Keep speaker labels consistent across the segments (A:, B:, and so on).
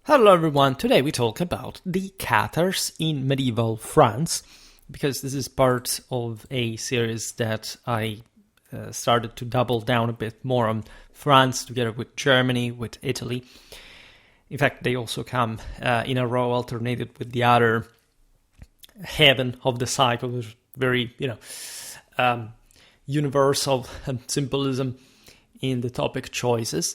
A: Hello everyone, today we talk about the Cathars in medieval France, because this is part of a series that I started to double down a bit more on France together with Germany, with Italy. In fact, they also come in a row alternated with the other heaven of the cycle, which is very, universal symbolism in the topic choices.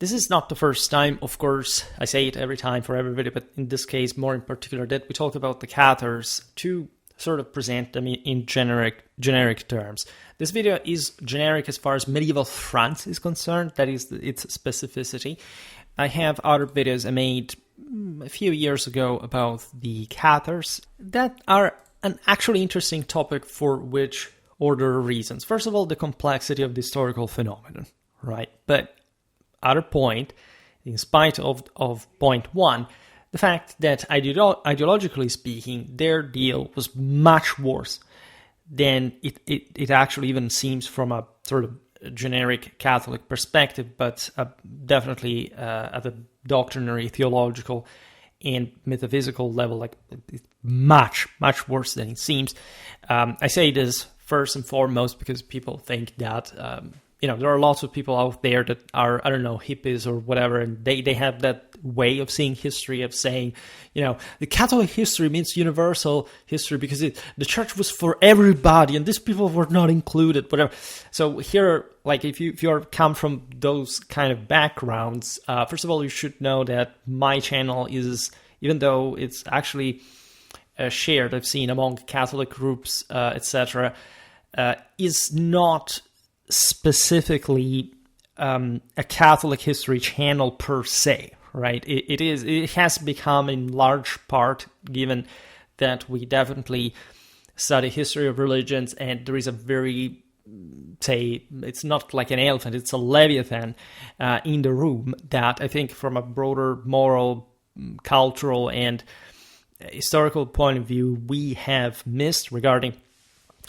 A: This is not the first time, of course, I say it every time for everybody, but in this case, more in particular, that we talk about the Cathars to sort of present them in generic terms. This video is generic as far as medieval France is concerned, that is its specificity. I have other videos I made a few years ago about the Cathars that are an actually interesting topic for which order of reasons. First of all, the complexity of the historical phenomenon, right? But other point, in spite of point one, the fact that ideologically speaking, their deal was much worse than it actually even seems from a sort of generic Catholic perspective, but definitely at a doctrinary, theological, and metaphysical level, like it's much worse than it seems. I say this first and foremost because people think that there are lots of people out there that are, hippies or whatever, and they have that way of seeing history, of saying, the Catholic history means universal history because the church was for everybody and these people were not included, whatever. So here, like if you come from those kind of backgrounds, first of all, you should know that my channel is, even though it's actually shared, I've seen among Catholic groups, etc., is not specifically a Catholic history channel per se, right? It has become in large part, given that we definitely study history of religions, and there is a very, it's not like an elephant, it's a leviathan in the room that I think from a broader moral, cultural, and historical point of view, we have missed regarding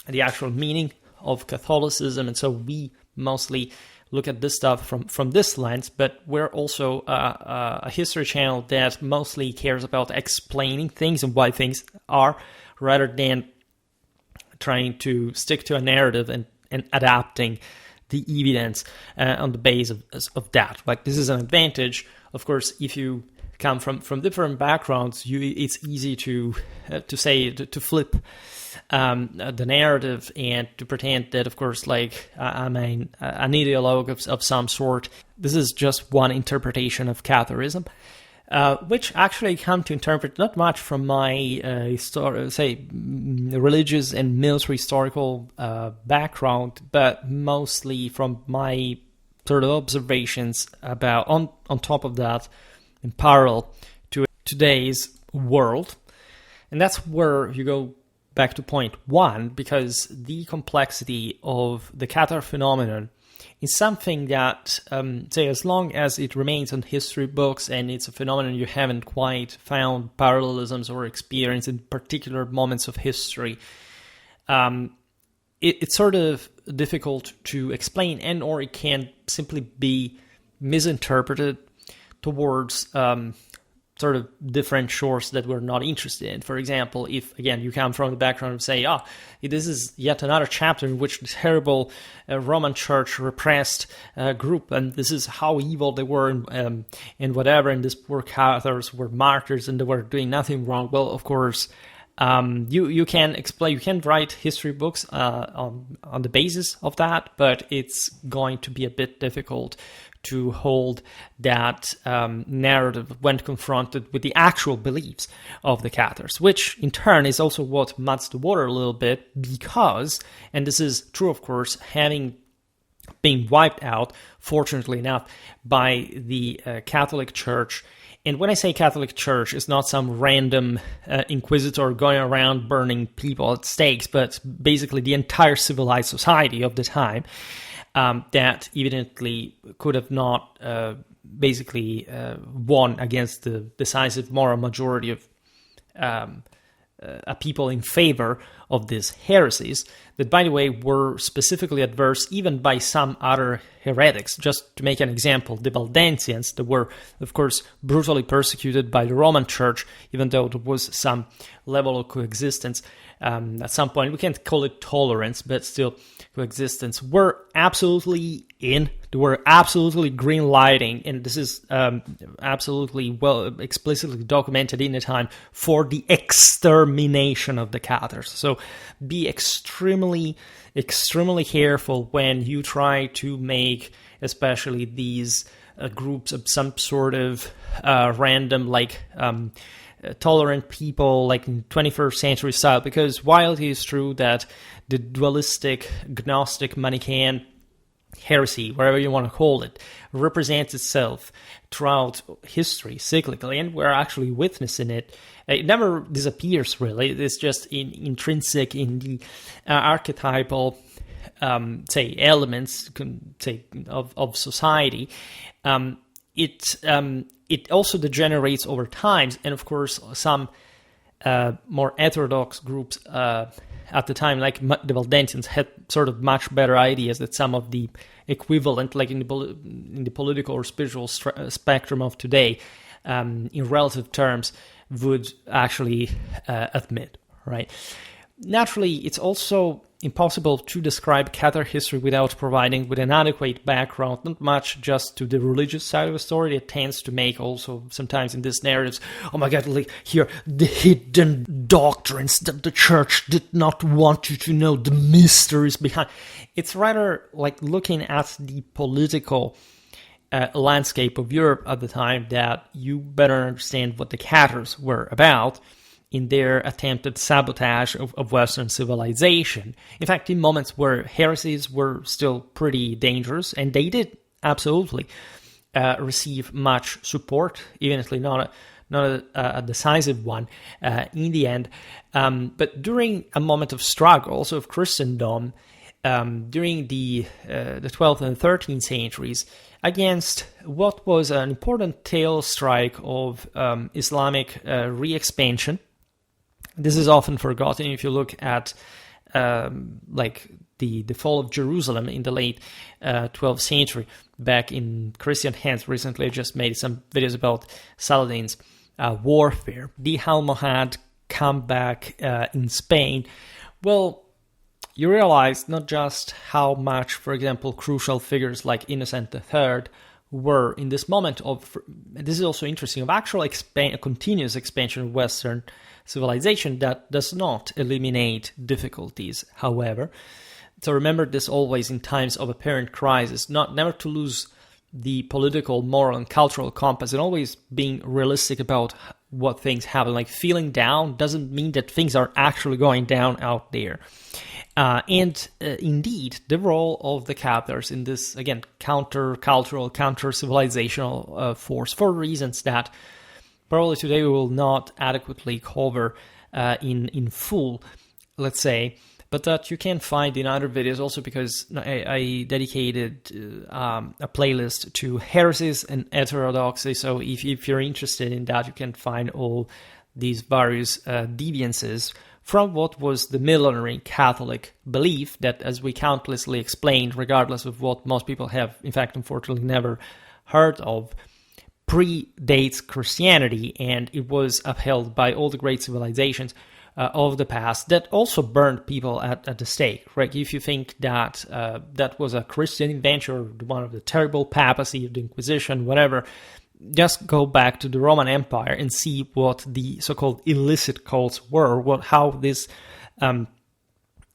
A: the actual meaning of Catholicism, and so we mostly look at this stuff from this lens, but we're also a history channel that mostly cares about explaining things and why things are, rather than trying to stick to a narrative and adapting the evidence on the base of that. Like, this is an advantage, of course, if you come from different backgrounds, it's easy to flip the narrative and to pretend that, of course, like I'm an ideologue of some sort. This is just one interpretation of Catharism, which actually come to interpret not much from my religious and military historical background, but mostly from my sort of observations about on top of that, in parallel to today's world. And that's where you go back to point one, because the complexity of the Cathar phenomenon is something that, as long as it remains on history books and it's a phenomenon you haven't quite found parallelisms or experience in particular moments of history, it's sort of difficult to explain, and or it can simply be misinterpreted towards sort of different shores that we're not interested in. For example, if, again, you come from the background and say, this is yet another chapter in which the terrible Roman Church repressed group, and this is how evil they were, and whatever, and these poor Cathars were martyrs and they were doing nothing wrong. Well, of course, you can explain, you can write history books on the basis of that, but it's going to be a bit difficult to hold that narrative when confronted with the actual beliefs of the Cathars, which in turn is also what muddies the water a little bit, because, and this is true, of course, having been wiped out, fortunately enough, by the Catholic Church. And when I say Catholic Church, it's not some random inquisitor going around burning people at stakes, but basically the entire civilized society of the time. That evidently could have not won against the decisive moral majority of a people in favor of these heresies, that, by the way, were specifically adverse even by some other heretics. Just to make an example, the Valdensians, that were, of course, brutally persecuted by the Roman Church, even though there was some level of coexistence at some point. We can't call it tolerance, but still coexistence, were absolutely in. They were absolutely green lighting, and this is absolutely well explicitly documented in the time, for the extermination of the Cathars. So be extremely careful when you try to make, especially these groups of some sort of random, like tolerant people, like in 21st century style, because while it is true that the dualistic, Gnostic, Manichaean heresy, whatever you want to call it, represents itself throughout history cyclically, and we're actually witnessing it. It never disappears, really. It's just intrinsic in the archetypal, elements, of society. It also degenerates over time, and of course, some more heterodox groups at the time, like the Valdensians, had sort of much better ideas that some of the equivalent, like in the political or spiritual spectrum of today, in relative terms, would actually admit, right? Naturally, it's also impossible to describe Cathar history without providing with an adequate background, not much just to the religious side of the story. It tends to make also sometimes in these narratives, oh my god, like here, the hidden doctrines that the church did not want you to know, the mysteries behind. It's rather like looking at the political landscape of Europe at the time that you better understand what the Cathars were about in their attempted sabotage of Western civilization. In fact, in moments where heresies were still pretty dangerous, and they did absolutely receive much support, even if not a decisive one in the end. But during a moment of struggle, also of Christendom, during the 12th and 13th centuries, against what was an important tail strike of Islamic re-expansion. This is often forgotten if you look at like the fall of Jerusalem in the late 12th century, back in Christian hands. Recently, I just made some videos about Saladin's warfare. The Almohad comeback in Spain. Well, you realize not just how much, for example, crucial figures like Innocent III were in this moment of, this is also interesting, of actual continuous expansion of Western civilization that does not eliminate difficulties, however. So remember this always in times of apparent crisis, never to lose the political, moral, and cultural compass, and always being realistic about what things happen. Like feeling down doesn't mean that things are actually going down out there. Indeed, the role of the Cathars in this, again, counter-cultural, counter-civilizational force, for reasons that probably today we will not adequately cover in full, let's say, but that you can find in other videos also, because I dedicated a playlist to heresies and heterodoxy. So if you're interested in that, you can find all these various deviances from what was the millenary Catholic belief that, as we countlessly explained, regardless of what most people have, in fact, unfortunately never heard of, predates Christianity, and it was upheld by all the great civilizations of the past that also burned people at the stake. Right? If you think that that was a Christian invention, or one of the terrible papacy, the Inquisition, whatever, just go back to the Roman Empire and see what the so-called illicit cults were, how these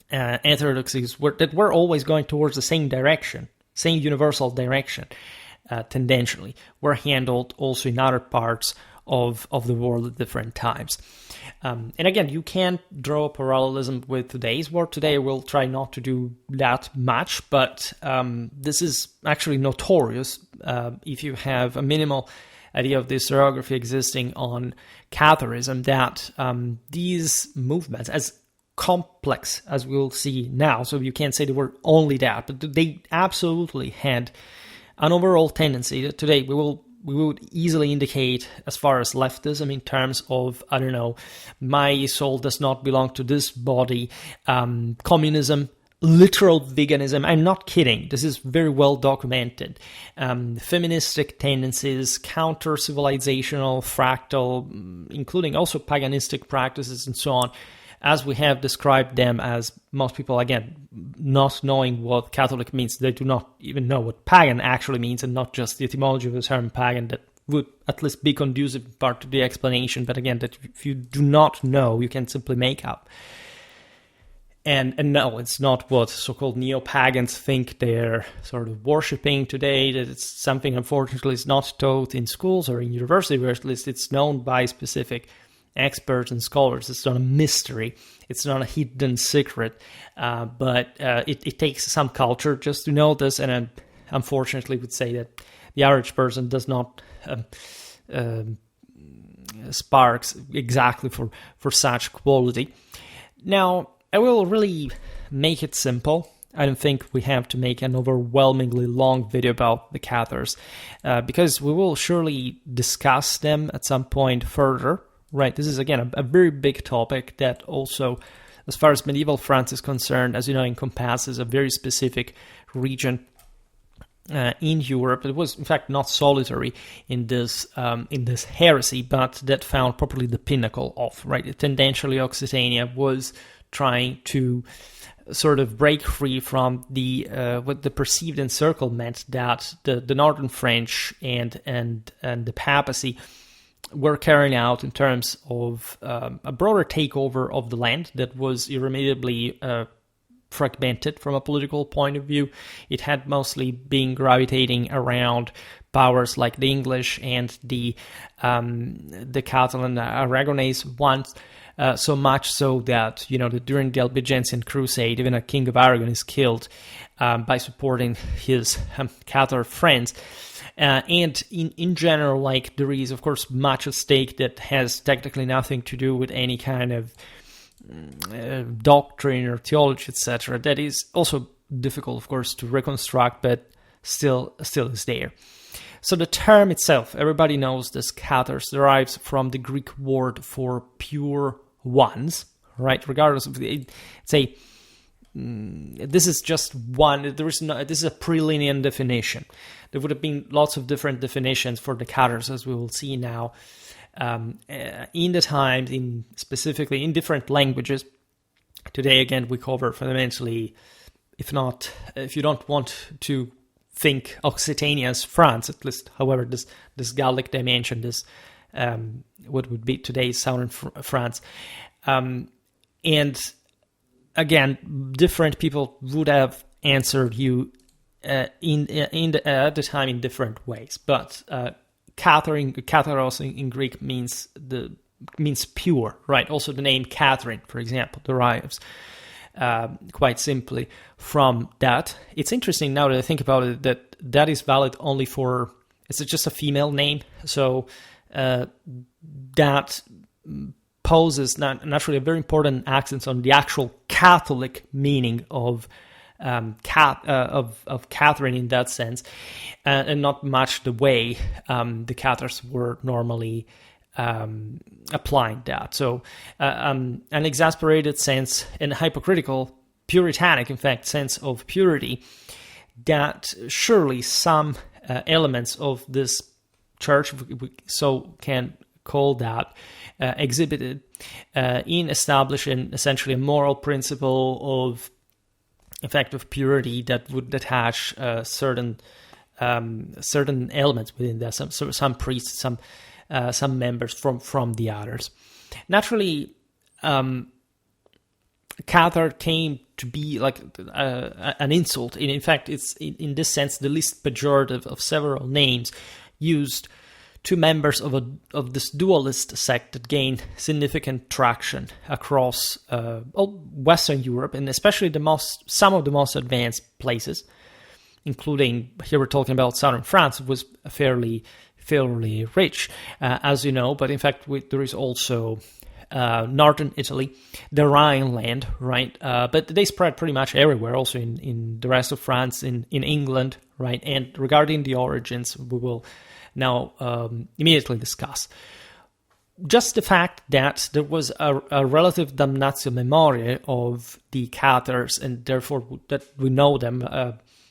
A: heterodoxies were always going towards the same direction, same universal direction, tendentially, were handled also in other parts of the world at different times. And again, you can't draw a parallelism with today's world. Today we'll try not to do that much, but this is actually notorious if you have a minimal idea of the historiography existing on Catharism, that these movements, as complex as we'll see now, so you can't say they were only that, but they absolutely had an overall tendency that today we will we would easily indicate as far as leftism in terms of, I don't know, my soul does not belong to this body, communism, literal veganism. I'm not kidding. This is very well documented. Feministic tendencies, counter-civilizational, fractal, including also paganistic practices and so on, as we have described them, as most people, again, not knowing what Catholic means, they do not even know what pagan actually means, and not just the etymology of the term pagan, that would at least be conducive part to the explanation, but again, that if you do not know, you can simply make up. And no, it's not what so-called neo-pagans think they're sort of worshipping today, that it's something, unfortunately, is not taught in schools or in university, where at least it's known by specific experts and scholars. It's not a mystery. It's not a hidden secret. But it takes some culture just to know this, and I unfortunately would say that the average person does not sparks exactly for such quality. Now, I will really make it simple. I don't think we have to make an overwhelmingly long video about the Cathars, because we will surely discuss them at some point further. Right, this is again a very big topic that also, as far as medieval France is concerned, as you know, encompasses a very specific region in Europe. It was in fact not solitary in this heresy, but that found probably the pinnacle of, right. Tendentially, Occitania was trying to sort of break free from the what the perceived encirclement that the northern French and the papacy were carrying out in terms of a broader takeover of the land that was irremediably fragmented from a political point of view. It had mostly been gravitating around powers like the English and the Catalan Aragonese ones, so much so that, you know, that during the Albigensian Crusade, even a king of Aragon is killed by supporting his Cathar friends. And in general, like, there is, of course, much at stake that has technically nothing to do with any kind of doctrine or theology, etc. That is also difficult, of course, to reconstruct, but still is there. So the term itself, everybody knows this, Cathars, derives from the Greek word for pure ones, right? Regardless of the, say, this is just one. There is no. This is a pre-Linnean definition. There would have been lots of different definitions for the Cathars, as we will see now, in the times, specifically in different languages. Today, again, we cover fundamentally, if you don't want to think Occitania as France, at least, however, this Gallic dimension, this what would be today's southern France, and again, different people would have answered you at the time in different ways. But Catharos in Greek means pure, right? Also, the name Catherine, for example, derives quite simply from that. It's interesting now that I think about it that is valid only for, it's just a female name, so that poses naturally a very important accent on the actual Catholic meaning of Catherine in that sense, and not much the way the Cathars were normally applying that. So an exasperated sense and hypocritical, puritanic, in fact, sense of purity that surely some elements of this church, we so can call that, exhibited in establishing essentially a moral principle of effective purity that would attach certain elements within that. Some priests, some members from the others. Naturally, Cathar came to be like an insult. In fact, it's in this sense the least pejorative of several names used to members of this dualist sect that gained significant traction across Western Europe, and especially some of the most advanced places, including, here we're talking about southern France, was fairly rich, as you know. But in fact, there is also northern Italy, the Rhineland, right? But they spread pretty much everywhere, also in the rest of France, in England, right? And regarding the origins, we will now immediately discuss. Just the fact that there was a relative damnatio memoriae of the Cathars, and therefore that we know them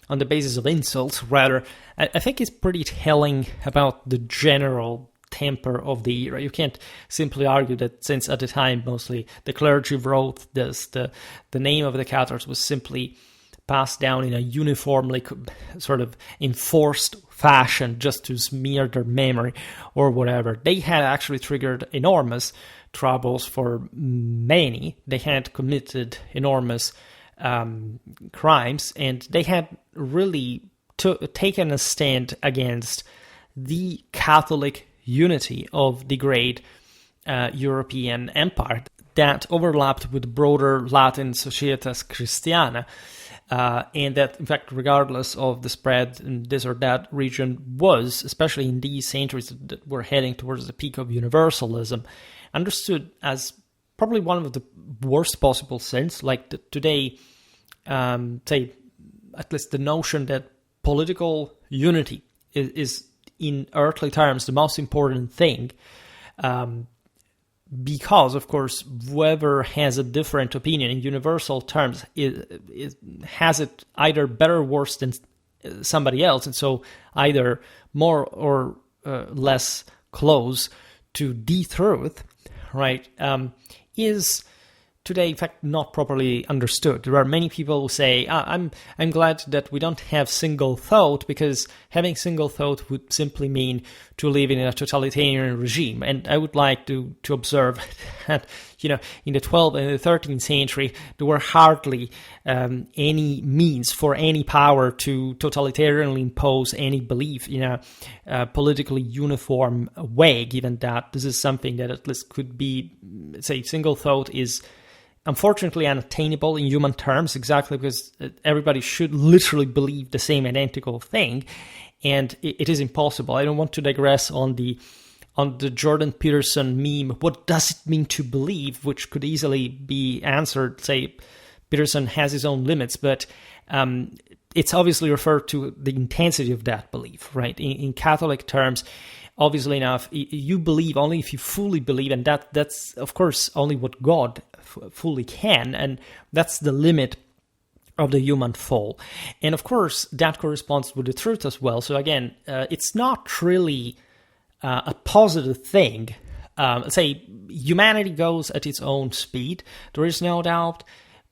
A: on the basis of insults, rather, I think is pretty telling about the general temper of the era. You can't simply argue that since at the time mostly the clergy wrote this, the name of the Cathars was simply passed down in a uniformly sort of enforced fashion just to smear their memory or whatever. They had actually triggered enormous troubles for many. They had committed enormous crimes, and they had really taken a stand against the Catholic unity of the great European empire that overlapped with broader Latin Societas Christiana, and that, in fact, regardless of the spread in this or that region, was, especially in these centuries that were heading towards the peak of universalism, understood as probably one of the worst possible sins. Like today, say, at least the notion that political unity is in earthly terms the most important thing, because, of course, whoever has a different opinion in universal terms has it either better or worse than somebody else, and so either more or less close to the truth, right, is today, in fact, not properly understood. There are many people who say, I'm glad that we don't have single thought, because having single thought would simply mean to live in a totalitarian regime. And I would like to observe that, in the 12th and the 13th century, there were hardly any means for any power to totalitarianly impose any belief in a politically uniform way, given that this is something that at least could be, say, single thought is unfortunately unattainable in human terms, exactly because everybody should literally believe the same identical thing, and it is impossible. I don't want to digress on the Jordan Peterson meme, what does it mean to believe, which could easily be answered, say, Peterson has his own limits, but it's obviously referred to the intensity of that belief, right? In Catholic terms, obviously enough, you believe only if you fully believe, and that's, of course, only what God fully can, and that's the limit of the human fall. And of course, that corresponds with the truth as well. So again, it's not really a positive thing. Say, humanity goes at its own speed, there is no doubt,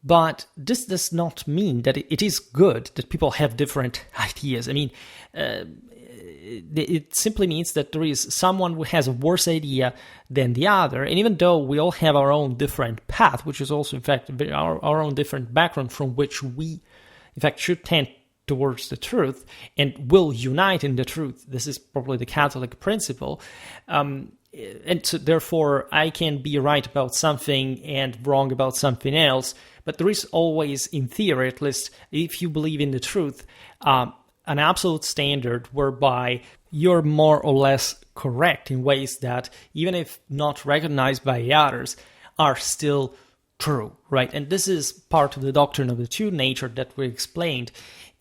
A: but this does not mean that it is good that people have different ideas. I mean, it simply means that there is someone who has a worse idea than the other, and even though we all have our own different path, which is also, in fact, our own different background from which we, in fact, should tend towards the truth and will unite in the truth. This is probably the Catholic principle. And so therefore, I can be right about something and wrong about something else, but there is always, in theory at least, if you believe in the truth, an absolute standard whereby you're more or less correct in ways that, even if not recognized by others, are still true, right? And this is part of the doctrine of the true nature that we explained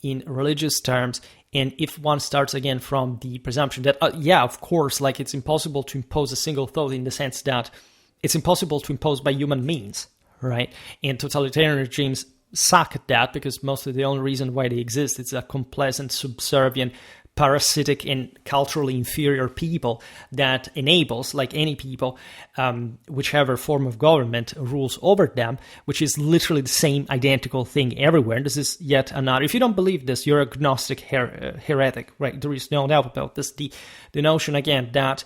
A: in religious terms. And if one starts again from the presumption that, of course, like it's impossible to impose a single thought in the sense that it's impossible to impose by human means, right? And totalitarian regimes suck at that, because mostly the only reason why they exist is a complacent, subservient, parasitic, and culturally inferior people that enables, like any people, whichever form of government rules over them, which is literally the same identical thing everywhere. And this is yet another. If you don't believe this, you're a Gnostic heretic, right? There is no doubt about this. The notion, again, that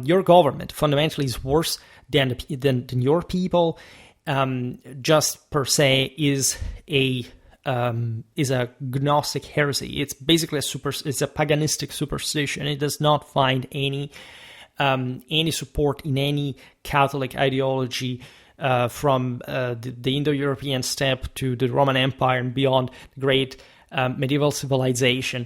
A: your government fundamentally is worse than your people, just per se is a Gnostic heresy. It's basically it's a paganistic superstition. It does not find any support in any Catholic ideology, from the Indo-European steppe to the Roman Empire and beyond, the great medieval civilization.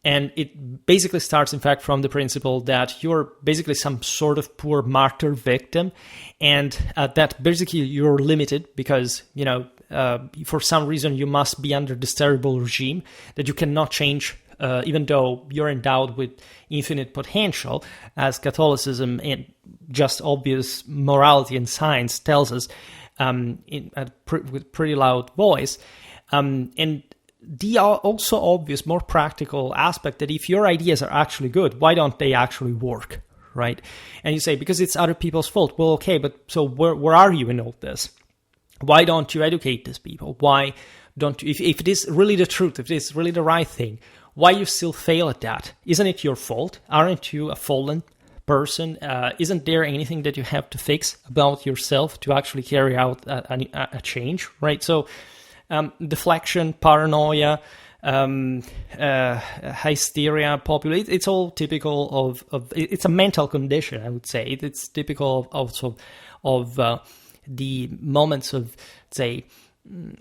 A: And it basically starts, in fact, from the principle that you're basically some sort of poor martyr victim, and that basically you're limited because, for some reason you must be under this terrible regime, that you cannot change even though you're endowed with infinite potential, as Catholicism and just obvious morality and science tells us with pretty loud voice. And the also obvious, more practical aspect that if your ideas are actually good, why don't they actually work, right? And you say, because it's other people's fault. Well, okay, but so where are you in all this? Why don't you educate these people? Why don't you, if it is really the truth, if it is really the right thing, why you still fail at that? Isn't it your fault? Aren't you a fallen person? Isn't there anything that you have to fix about yourself to actually carry out a change, right? So deflection, paranoia, hysteria, populate, it's all typical of it's a mental condition, I would say. It's typical also of the moments of, say,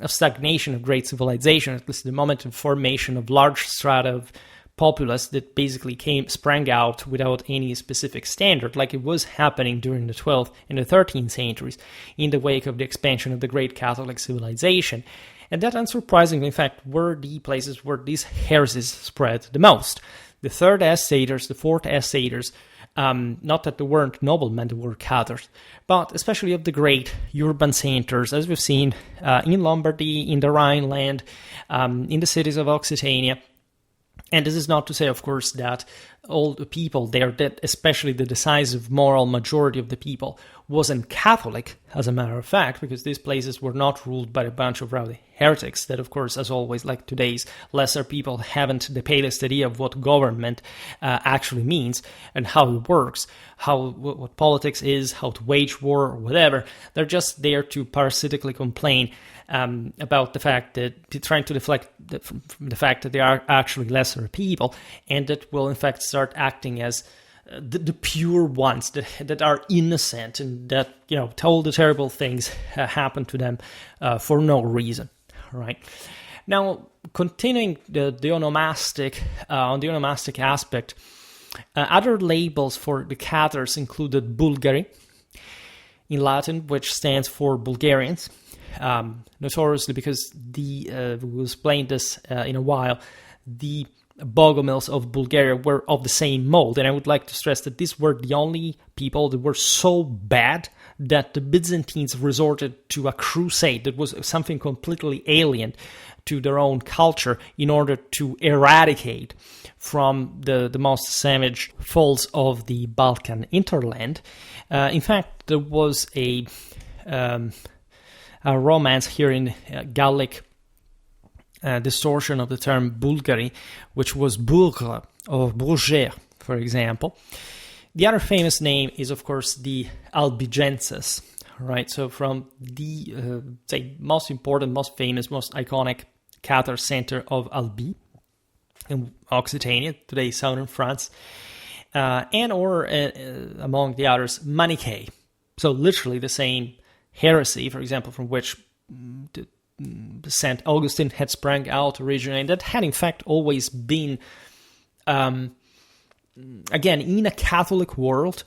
A: of stagnation of great civilization, at least the moment of formation of large strata of populace that basically sprang out without any specific standard, like it was happening during the 12th and the 13th centuries in the wake of the expansion of the great Catholic civilization. And that, unsurprisingly, in fact, were the places where these heresies spread the most. The third Essayists, the fourth Essayists, not that there weren't noblemen, there were Cathars, but especially of the great urban centers, as we've seen in Lombardy, in the Rhineland, in the cities of Occitania. And this is not to say, of course, that all the people there, that especially the decisive moral majority of the people, wasn't Catholic, as a matter of fact, because these places were not ruled by a bunch of rowdy heretics that, of course, as always, like today's lesser people, haven't the palest idea of what government actually means and how it works, what politics is, how to wage war, or whatever. They're just there to parasitically complain about the fact that trying to deflect from the fact that they are actually lesser people, and that will in fact start acting as the pure ones that are innocent and that, you know, all the terrible things happen to them for no reason, right? Now, continuing the onomastic, on the onomastic aspect, other labels for the Cathars included Bulgari in Latin, which stands for Bulgarians. Notoriously, because we'll explain this in a while, the Bogomils of Bulgaria were of the same mold, and I would like to stress that these were the only people that were so bad that the Byzantines resorted to a crusade that was something completely alien to their own culture in order to eradicate from the most savage folds of the Balkan hinterland. In fact, there was a romance here in Gallic distortion of the term Bulgari, which was Bourg or Bruges, for example. The other famous name is, of course, the Albigenses, right? So from the, say, most important, most famous, most iconic Cathar center of Albi in Occitania, today southern France, and or among the others, Manichae. So literally the same heresy, for example, from which St. Augustine had sprang out originally, and that had in fact always been, again, in a Catholic world,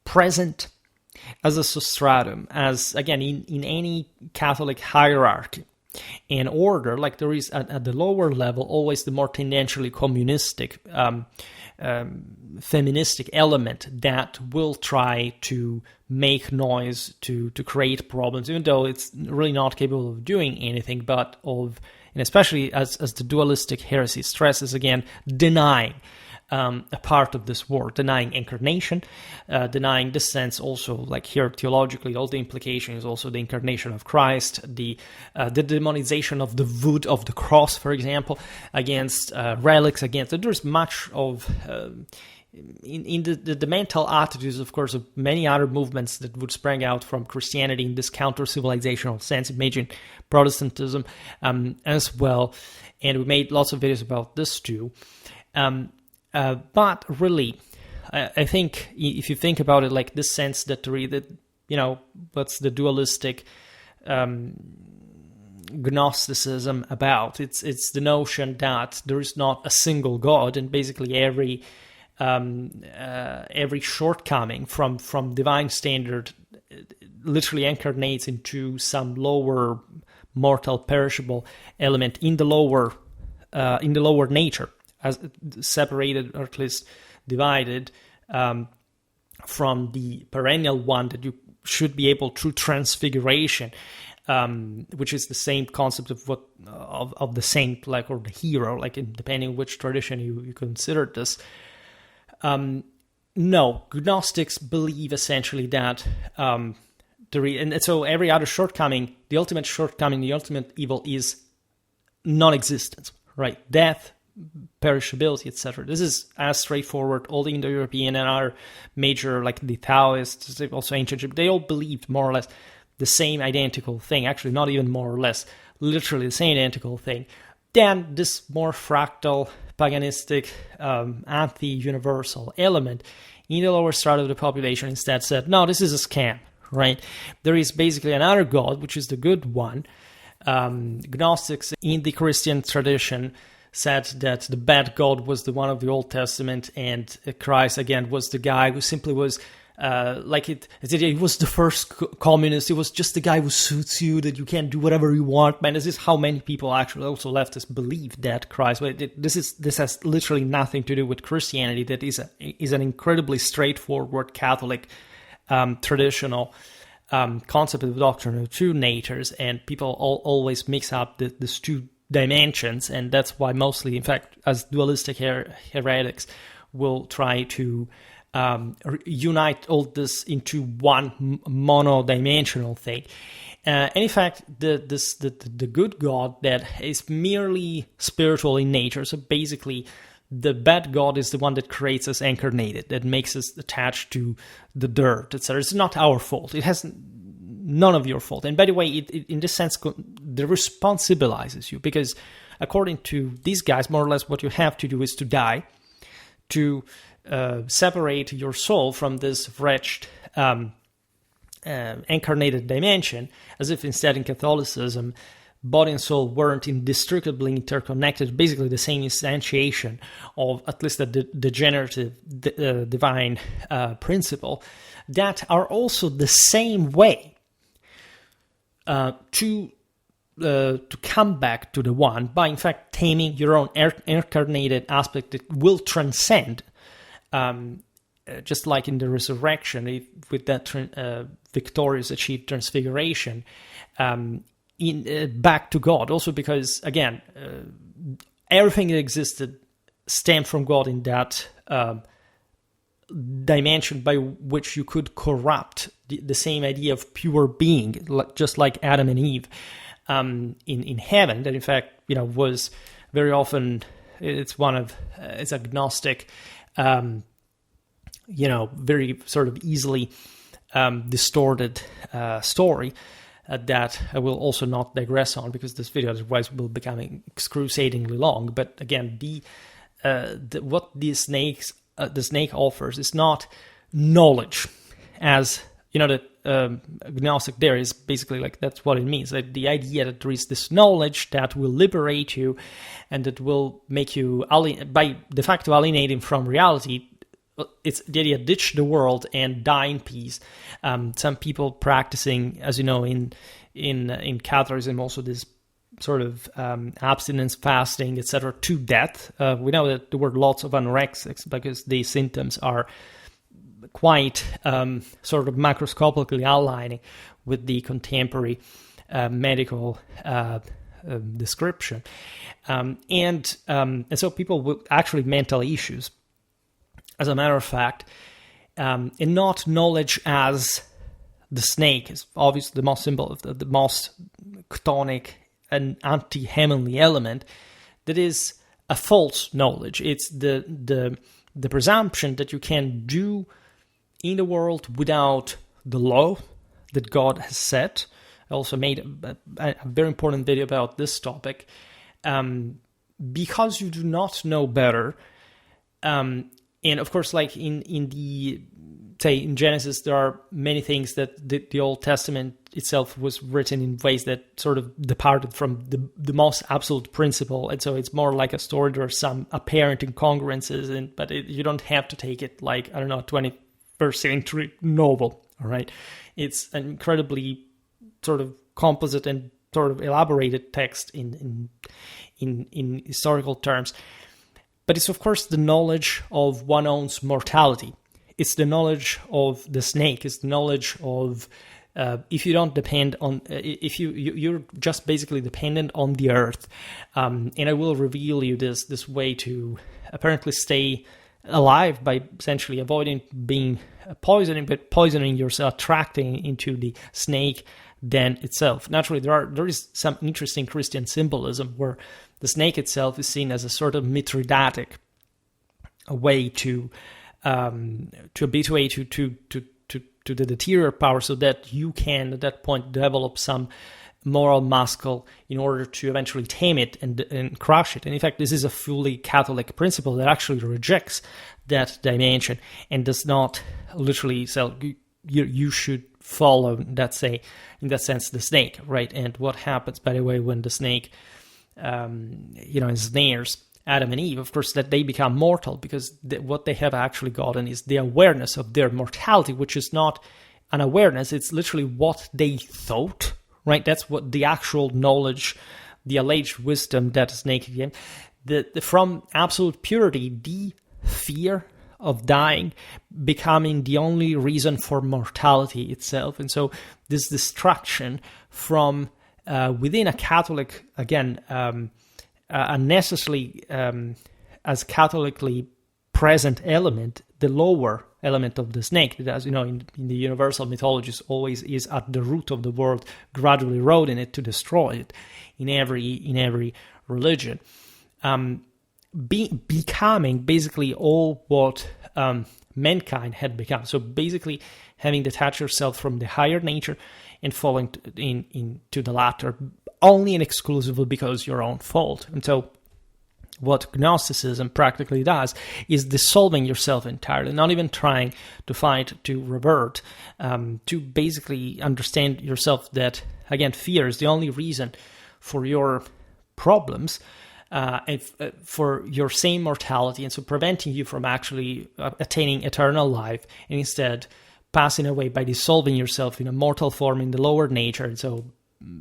A: present as a substratum, as, again, in any Catholic hierarchy and order, like there is at the lower level always the more tendentially communistic, feministic element that will try to make noise, to create problems, even though it's really not capable of doing anything, but and especially as the dualistic heresy stresses, again, denying a part of this world, denying incarnation, denying the sense also, like here theologically, all the implication is also the incarnation of Christ, the demonization of the wood of the cross, for example, against relics, there's much of in the mental attitudes, of course, of many other movements that would spring out from Christianity in this counter-civilizational sense. Imagine Protestantism as well, and we made lots of videos about this too. But really, I think if you think about it, like this sense that what's the dualistic Gnosticism about? It's the notion that there is not a single God, and basically every shortcoming from divine standard literally incarnates into some lower mortal perishable element in the lower nature as separated, or at least divided from the perennial one that you should be able through transfiguration, which is the same concept of the saint, like, or the hero, like, depending on which tradition you consider this. No, Gnostics believe essentially that and so every other shortcoming, the ultimate shortcoming, the ultimate evil is non-existence, right? Death, perishability, etc. This is as straightforward. All the Indo-European and our major, like the Taoists, also ancient Egypt, they all believed more or less the same identical thing. Actually, not even more or less, literally the same identical thing. Then this more fractal, paganistic, anti-universal element in the lower strata of the population instead said, no, this is a scam, right? There is basically another God, which is the good one. Gnostics in the Christian tradition said that the bad God was the one of the Old Testament, and Christ, again, was the guy who simply was he was the first communist. He was just the guy who suits you, that you can do whatever you want. Man, this is how many people, actually, also leftists, believe that Christ. But this has literally nothing to do with Christianity. That is an incredibly straightforward Catholic traditional concept of the doctrine of two natures, and people always mix up these two dimensions, and that's why mostly, in fact, as dualistic heretics will try to unite all this into one monodimensional thing. And in fact, the good God that is merely spiritual in nature, so basically the bad God is the one that creates us incarnated, that makes us attached to the dirt, etc. It's not our fault. It has none of your fault. And by the way, it in this sense, the responsibilizes you, because according to these guys, more or less what you have to do is to die, to separate your soul from this wretched incarnated dimension, as if instead in Catholicism, body and soul weren't indestructibly interconnected, basically the same instantiation of at least a degenerative divine principle, that are also the same way to come back to the one by, in fact, taming your own incarnated aspect that will transcend, just like in the resurrection, with that victorious achieved transfiguration, back to God. Also because, again, everything that existed stemmed from God in that dimension by which you could corrupt the same idea of pure being, just like Adam and Eve in heaven, that in fact, was very often, it's a Gnostic, very sort of easily distorted story that I will also not digress on, because this video otherwise will become excruciatingly long. But again, what the snake offers is not knowledge, as that Gnostic there is basically like, that's what it means. Like the idea that there is this knowledge that will liberate you and that will make you by de facto alienating from reality. It's the idea, ditch the world and die in peace. Some people practicing, as you know, in Catharism, also this sort of abstinence, fasting, etc., to death. We know that there were lots of anorexics because the symptoms are quite sort of macroscopically aligning with the contemporary medical description, and so people with actually mental issues, as a matter of fact, and not knowledge as the snake is obviously the most symbol of the most chthonic and anti-heavenly element. That is a false knowledge. It's the presumption that you can do in the world without the law that God has set. I also made a very important video about this topic. Because you do not know better, and of course, like in Genesis, there are many things that the Old Testament itself was written in ways that sort of departed from the most absolute principle, and so it's more like a story. There are some apparent incongruences, but you don't have to take it like, I don't know, 21st century novel. All right, it's an incredibly sort of composite and sort of elaborated text in historical terms. But it's, of course, the knowledge of one's own mortality. It's the knowledge of the snake. It's the knowledge of if you don't depend on, if you're just basically dependent on the earth. And I will reveal you this way to apparently stay alive by essentially avoiding being poisoning, but poisoning yourself, attracting into the snake den itself. Naturally, there is some interesting Christian symbolism where the snake itself is seen as a sort of Mithridatic way to habituate you to the deterior power, so that you can at that point develop some moral muscle in order to eventually tame it and crush it. And in fact, this is a fully Catholic principle that actually rejects that dimension and does not literally say you should follow, let's say, in that sense, the snake, right? And what happens, by the way, when the snake ensnares Adam and Eve, of course, that they become mortal, because what they have actually gotten is the awareness of their mortality, which is not an awareness, it's literally what they thought, right? That's what the actual knowledge, the alleged wisdom that is naked again. From absolute purity, the fear of dying becoming the only reason for mortality itself. And so this distraction from within a Catholic, again, unnecessarily as Catholically present element, the lower element of the snake, that, as you know, in the universal mythologies, always is at the root of the world, gradually eroding it to destroy it in every religion, becoming basically all what mankind had become. So basically, having detached yourself from the higher nature and falling into the latter, only and exclusively because your own fault. And so what Gnosticism practically does is dissolving yourself entirely, not even trying to fight to revert, to basically understand yourself that, again, fear is the only reason for your problems, and for your same mortality, and so preventing you from actually attaining eternal life, and instead passing away by dissolving yourself in a mortal form in the lower nature, and so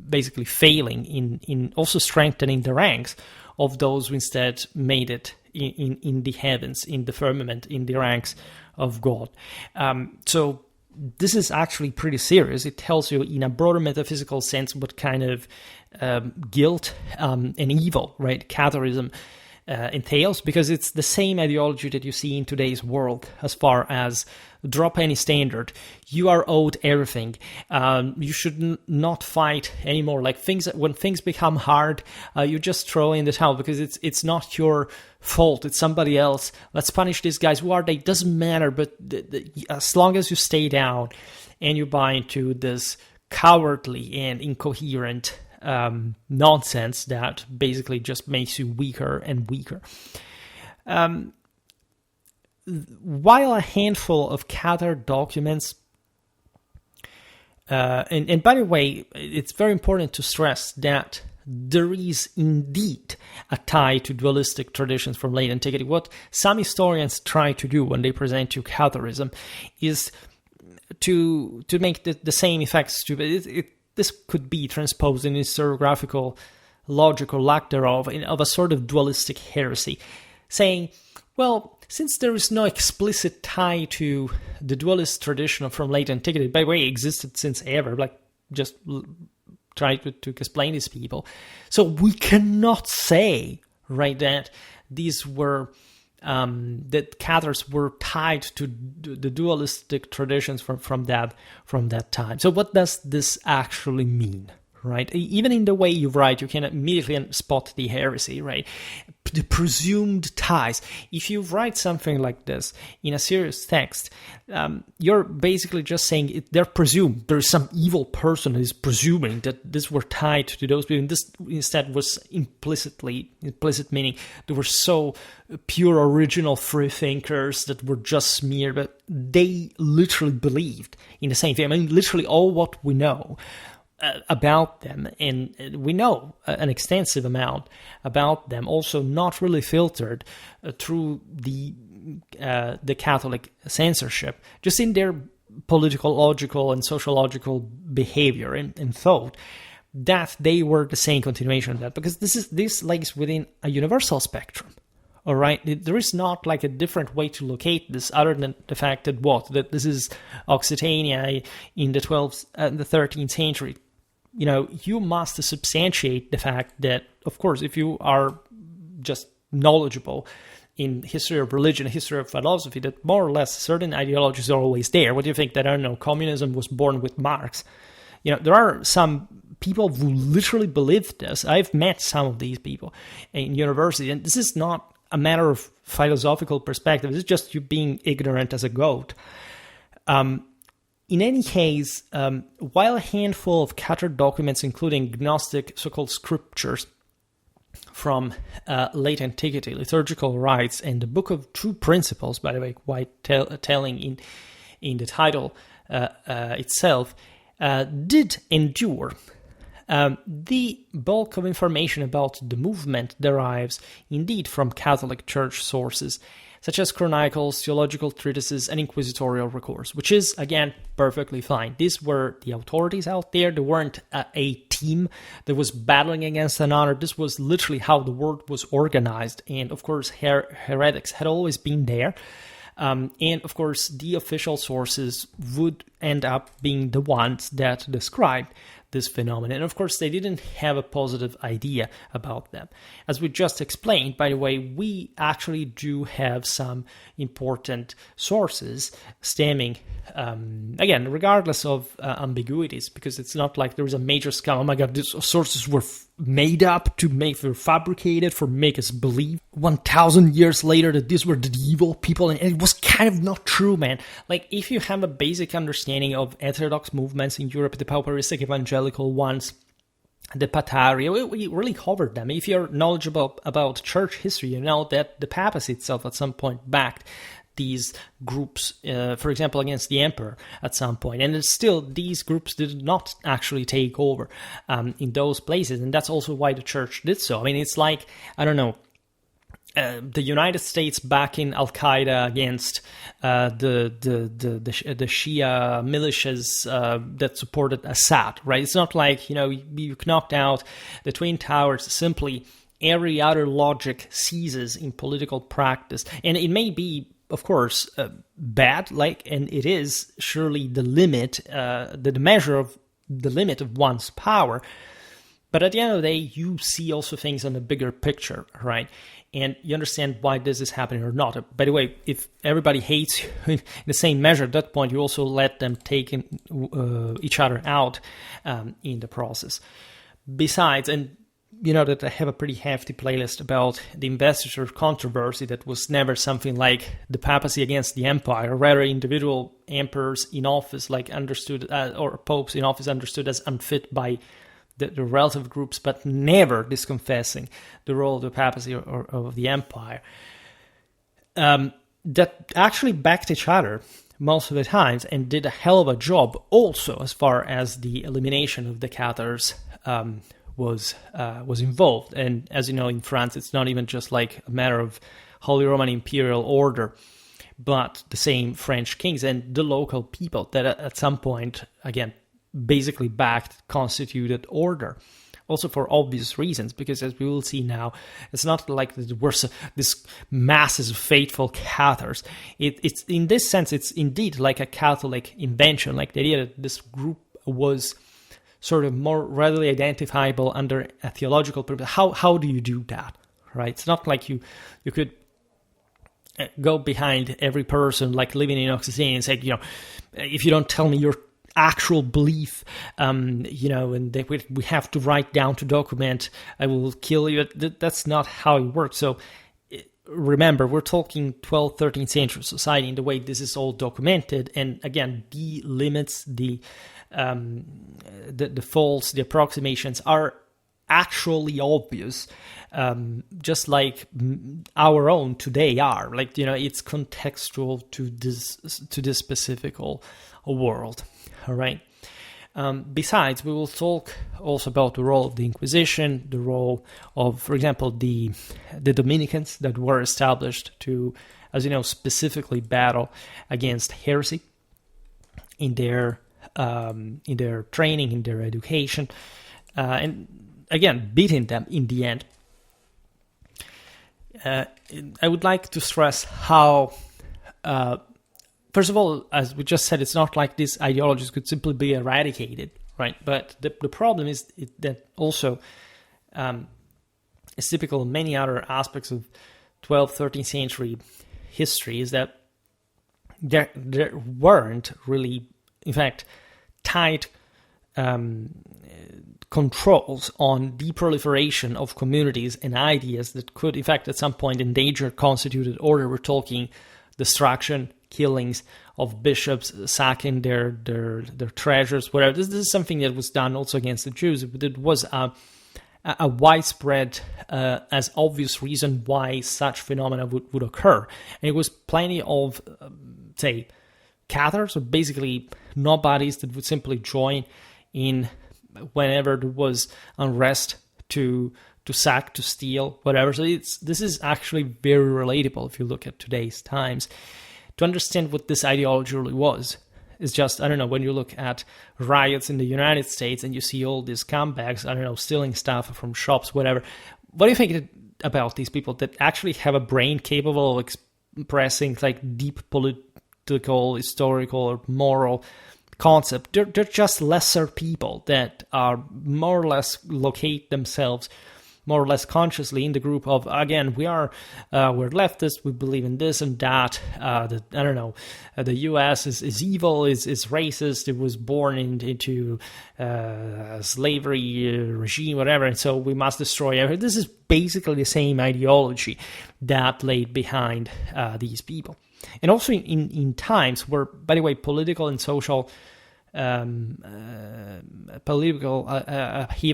A: basically failing in also strengthening the ranks of those who instead made it in the heavens, in the firmament, in the ranks of God. So this is actually pretty serious. It tells you in a broader metaphysical sense what kind of guilt and evil, right, Catharism entails, because it's the same ideology that you see in today's world as far as drop any standard. You are owed everything. You should not fight anymore. Like when things become hard, you just throw in the towel because it's not your fault. It's somebody else. Let's punish these guys. Who are they? Doesn't matter. But as long as you stay down and you buy into this cowardly and incoherent nonsense that basically just makes you weaker and weaker. While a handful of Cathar documents, and by the way, it's very important to stress that there is indeed a tie to dualistic traditions from late antiquity. What some historians try to do when they present you Catharism is to make the same effects to this could be transposed in historiographical logic or lack thereof of a sort of dualistic heresy, saying, well, since there is no explicit tie to the dualist tradition from late antiquity, by the way, existed since ever, like just try to explain these people. So we cannot say, right, that these were that Cathars were tied to the dualistic traditions from that time. So what does this actually mean, right? Even in the way you write, you can immediately spot the heresy, right? The presumed ties. If you write something like this in a serious text, you're basically just saying they're presumed. There's some evil person who is presuming that this were tied to those people. And this instead was implicit meaning they were so pure, original free thinkers that were just smeared, but they literally believed in the same thing. I mean, literally all what we know about them, and we know an extensive amount about them, also not really filtered through the Catholic censorship, just in their political, logical, and sociological behavior and thought, that they were the same continuation of that, because this lays within a universal spectrum All right, there is not like a different way to locate this other than the fact that this is Occitania in the 13th century. You must substantiate the fact that, of course, if you are just knowledgeable in history of religion, history of philosophy, that more or less certain ideologies are always there. What do you think that, I don't know, communism was born with Marx? There are some people who literally believe this. I've met some of these people in university, and this is not a matter of philosophical perspective. It's just you being ignorant as a goat. In any case, while a handful of Cathar documents, including Gnostic so-called scriptures from late antiquity, liturgical rites, and the Book of True Principles, by the way, quite telling in the title itself, did endure, the bulk of information about the movement derives indeed from Catholic Church sources, such as chronicles, theological treatises, and inquisitorial records, which is, again, perfectly fine. These were the authorities out there. They weren't a team that was battling against another. This was literally how the world was organized. And, of course, heretics had always been there. And, of course, the official sources would end up being the ones that described this phenomenon. And, of course, they didn't have a positive idea about them. As we just explained, by the way, we actually do have some important sources stemming, again, regardless of ambiguities, because it's not like there is a major scam. Oh my God, these sources were made up were fabricated for make us believe 1,000 years later that these were the evil people, and it was kind of not true, man. Like, if you have a basic understanding of heterodox movements in Europe, the pauperistic evangelical ones, the Patari, we really covered them. If you're knowledgeable about church history, you know that the papacy itself at some point backed these groups, for example, against the emperor at some point. And still, these groups did not actually take over in those places. And that's also why the church did so. I mean, it's like, I don't know, the United States backing Al-Qaeda against the Shia militias that supported Assad, right? It's not like, you knocked out the Twin Towers simply. Every other logic ceases in political practice. And it may be, of course, bad, and it is surely the limit, the measure of the limit of one's power. But at the end of the day, you see also things on the bigger picture, right? And you understand why this is happening or not. By the way, if everybody hates you in the same measure, at that point, you also let them take each other out in the process. Besides, and you know that I have a pretty hefty playlist about the investiture controversy that was never something like the papacy against the empire, rather individual emperors in office understood, or popes in office understood as unfit by the relative groups, but never disconfessing the role of the papacy or of the empire. That actually backed each other most of the times and did a hell of a job also as far as the elimination of the Cathars was involved. And as you know, in France, it's not even just like a matter of Holy Roman Imperial Order, but the same French kings and the local people that at some point, again, basically backed constituted order. Also for obvious reasons, because as we will see now, it's not like there were this masses of faithful Cathars. It's in this sense, it's indeed like a Catholic invention, like the idea that this group was sort of more readily identifiable under a theological purpose. How do you do that, right? It's not like you could go behind every person like living in Occitania and say, if you don't tell me your actual belief, and we have to write down to document, I will kill you. That's not how it works. So remember, we're talking 12th, 13th century society in the way this is all documented, and again, the limits, the faults, the approximations are actually obvious, just like our own today are. It's contextual to this specific world. All right. Besides, we will talk also about the role of the Inquisition, the role of, for example, the Dominicans that were established to, as you know, specifically battle against heresy in their training, in their education, and again beating them in the end. I would like to stress how, first of all, as we just said, it's not like these ideologies could simply be eradicated, right? But the problem is that also it's typical in many other aspects of 12th, 13th century history is that there weren't really, in fact, tight controls on the proliferation of communities and ideas that could, in fact, at some point endanger constituted order. We're talking destruction, killings of bishops, sacking their treasures, whatever. This is something that was done also against the Jews. It was a widespread, as obvious reason why such phenomena would occur. And it was plenty of, say, Cathars, or basically nobodies that would simply join in whenever there was unrest to sack, to steal, whatever. So this is actually very relatable if you look at today's times. To understand what this ideology really was, is just, I don't know, when you look at riots in the United States and you see all these scumbags, I don't know, stealing stuff from shops, whatever. What do you think about these people that actually have a brain capable of expressing like deep political, historical, or moral concept? They're just lesser people that are more or less locate themselves more or less consciously in the group of, again, we're leftists, we believe in this and that, the US is evil, is racist, it was born into slavery regime, whatever, and so we must destroy everything. This is basically the same ideology that laid behind these people. And also in times where, by the way, political and social upheaval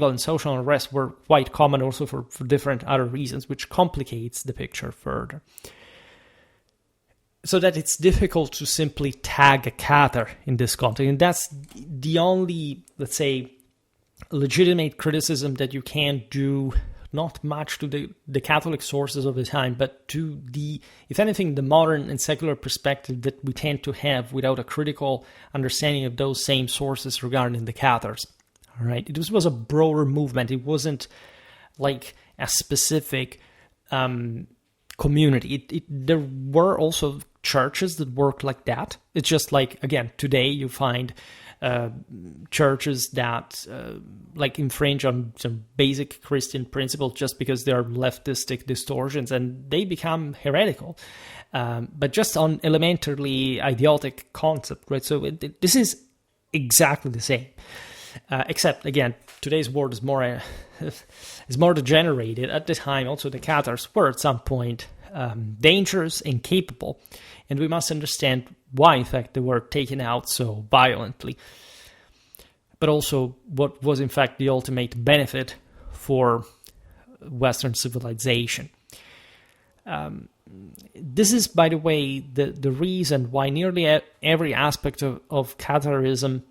A: and social unrest were quite common also for different other reasons, which complicates the picture further. So that it's difficult to simply tag a Cathar in this context. And that's the only, let's say, legitimate criticism that you can do, not much to the Catholic sources of the time, but to the, if anything, the modern and secular perspective that we tend to have without a critical understanding of those same sources regarding the Cathars. All right, this was a broader movement. It wasn't like a specific community. There were also churches that worked like that. It's just like, again, today you find churches that like infringe on some basic Christian principles just because they are leftistic distortions, and they become heretical, but just on elementarily idiotic concept, right? So this is exactly the same, except again, today's world is more degenerated. At the time, also the Cathars were at some point dangerous and capable, and we must understand why, in fact, they were taken out so violently, but also what was, in fact, the ultimate benefit for Western civilization. This is, by the way, the reason why nearly every aspect of Catharism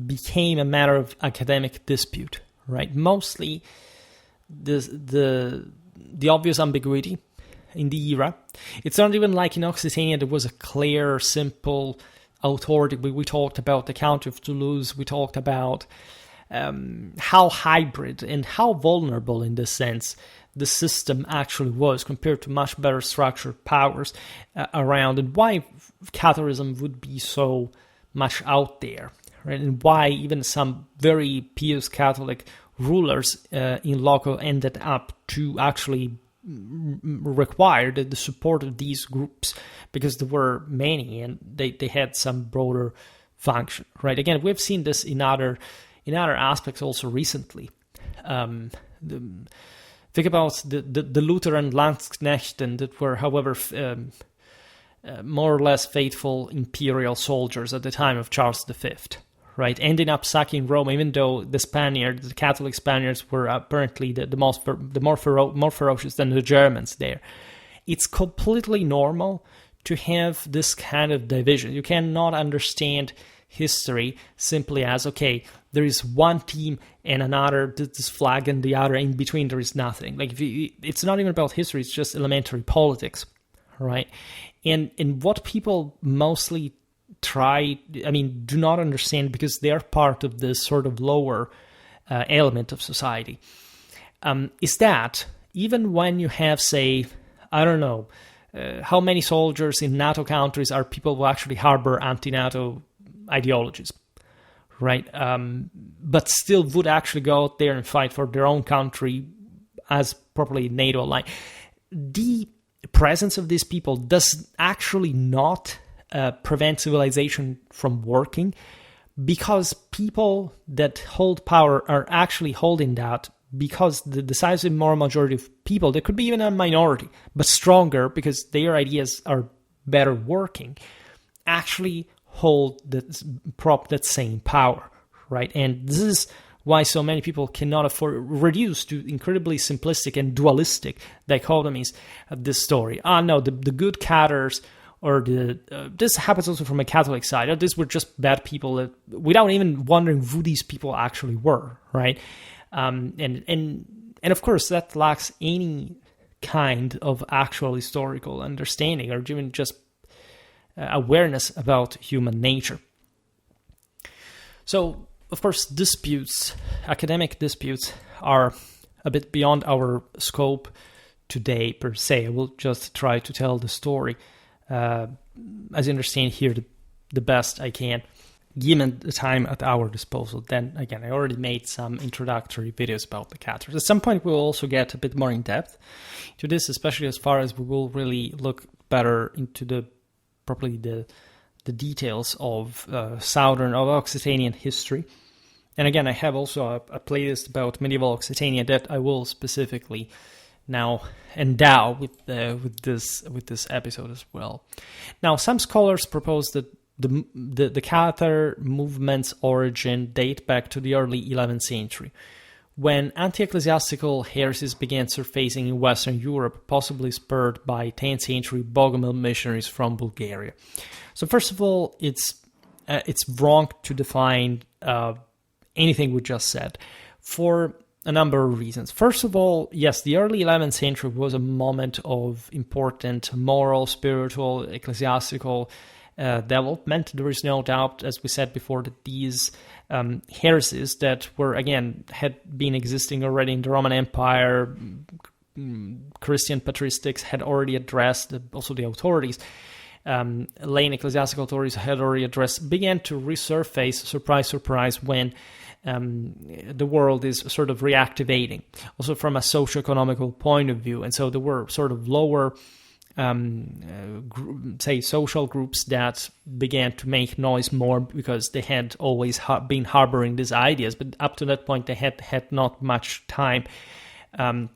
A: became a matter of academic dispute, right? Mostly the obvious ambiguity in the era. It's not even like in Occitania there was a clear, simple authority. We talked about the Count of Toulouse. We talked about how hybrid and how vulnerable in this sense the system actually was compared to much better structured powers around, and why Catharism would be so much out there, right? And why even some very pious Catholic rulers in loco ended up to actually require the support of these groups, because there were many and they had some broader function, right? Again, we've seen this in other aspects also recently. Think about the Lutheran Landsknechten that were, however, more or less faithful imperial soldiers at the time of Charles V, right? Ending up sacking Rome, even though the Catholic Spaniards were apparently the more ferocious than the Germans there. It's completely normal to have this kind of division. You cannot understand history simply as, okay, there is one team and another, this flag and the other, in between there is nothing. Like, it's not even about history, it's just elementary politics, right? And what people mostly do not understand, because they are part of this sort of lower element of society, is that even when you have, say, I don't know, how many soldiers in NATO countries are people who actually harbor anti-NATO ideologies, right? But still would actually go out there and fight for their own country as properly NATO aligned. The presence of these people does actually not prevent civilization from working, because people that hold power are actually holding that because the decisive moral majority of people, there could be even a minority, but stronger because their ideas are better working, actually hold that same power, right? And this is why so many people cannot afford, reduce to incredibly simplistic and dualistic dichotomies of this story. No, the good Cathars, or this happens also from a Catholic side. These were just bad people, without even wondering who these people actually were, right? And of course, that lacks any kind of actual historical understanding or even just awareness about human nature. So, of course, academic disputes, are a bit beyond our scope today per se. I will just try to tell the story as I understand here the best I can, given the time at our disposal. Then again, I already made some introductory videos about the Cathars. At some point we'll also get a bit more in depth to this, especially as far as we will really look better into the details of southern of Occitanian history. And again, I have also a playlist about medieval Occitania that I will specifically now endow with this episode as well. Now, some scholars propose that the Cathar movement's origin date back to the early 11th century, when anti-ecclesiastical heresies began surfacing in Western Europe, possibly spurred by 10th century Bogomil missionaries from Bulgaria. So first of all, it's wrong to define anything we just said, for a number of reasons. First of all, yes, the early 11th century was a moment of important moral, spiritual, ecclesiastical development. There is no doubt, as we said before, that these heresies that were, again, had been existing already in the Roman Empire, Christian patristics had already addressed, also the authorities, lay ecclesiastical authorities had already addressed, began to resurface, surprise, surprise, when the world is sort of reactivating, also from a socio-economical point of view. And so there were sort of lower, say, social groups that began to make noise more because they had always been harboring these ideas, but up to that point they had not much time. For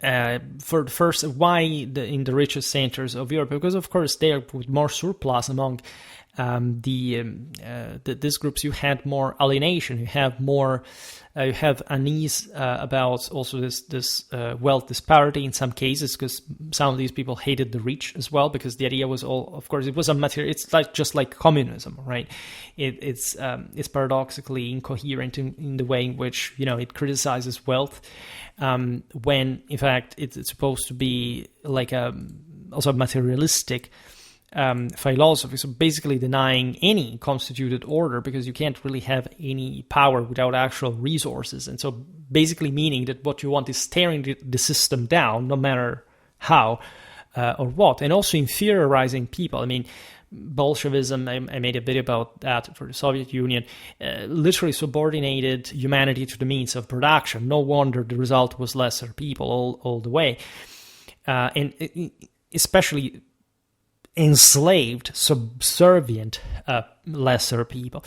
A: the first, why in the richest centers of Europe? Because of course they are with more surplus among these groups. You had more alienation. You have more. You have unease about also this wealth disparity in some cases, because some of these people hated the rich as well, because the idea was all, of course, it was a material. It's just like communism, right? It's paradoxically incoherent in the way in which it criticizes wealth, when in fact it's supposed to be like also materialistic philosophy, so basically denying any constituted order, because you can't really have any power without actual resources, and so basically meaning that what you want is tearing the system down, no matter how or what, and also inferiorizing people. I mean, Bolshevism, I made a video about that for the Soviet Union, literally subordinated humanity to the means of production. No wonder the result was lesser people all the way, and especially enslaved, subservient, lesser people.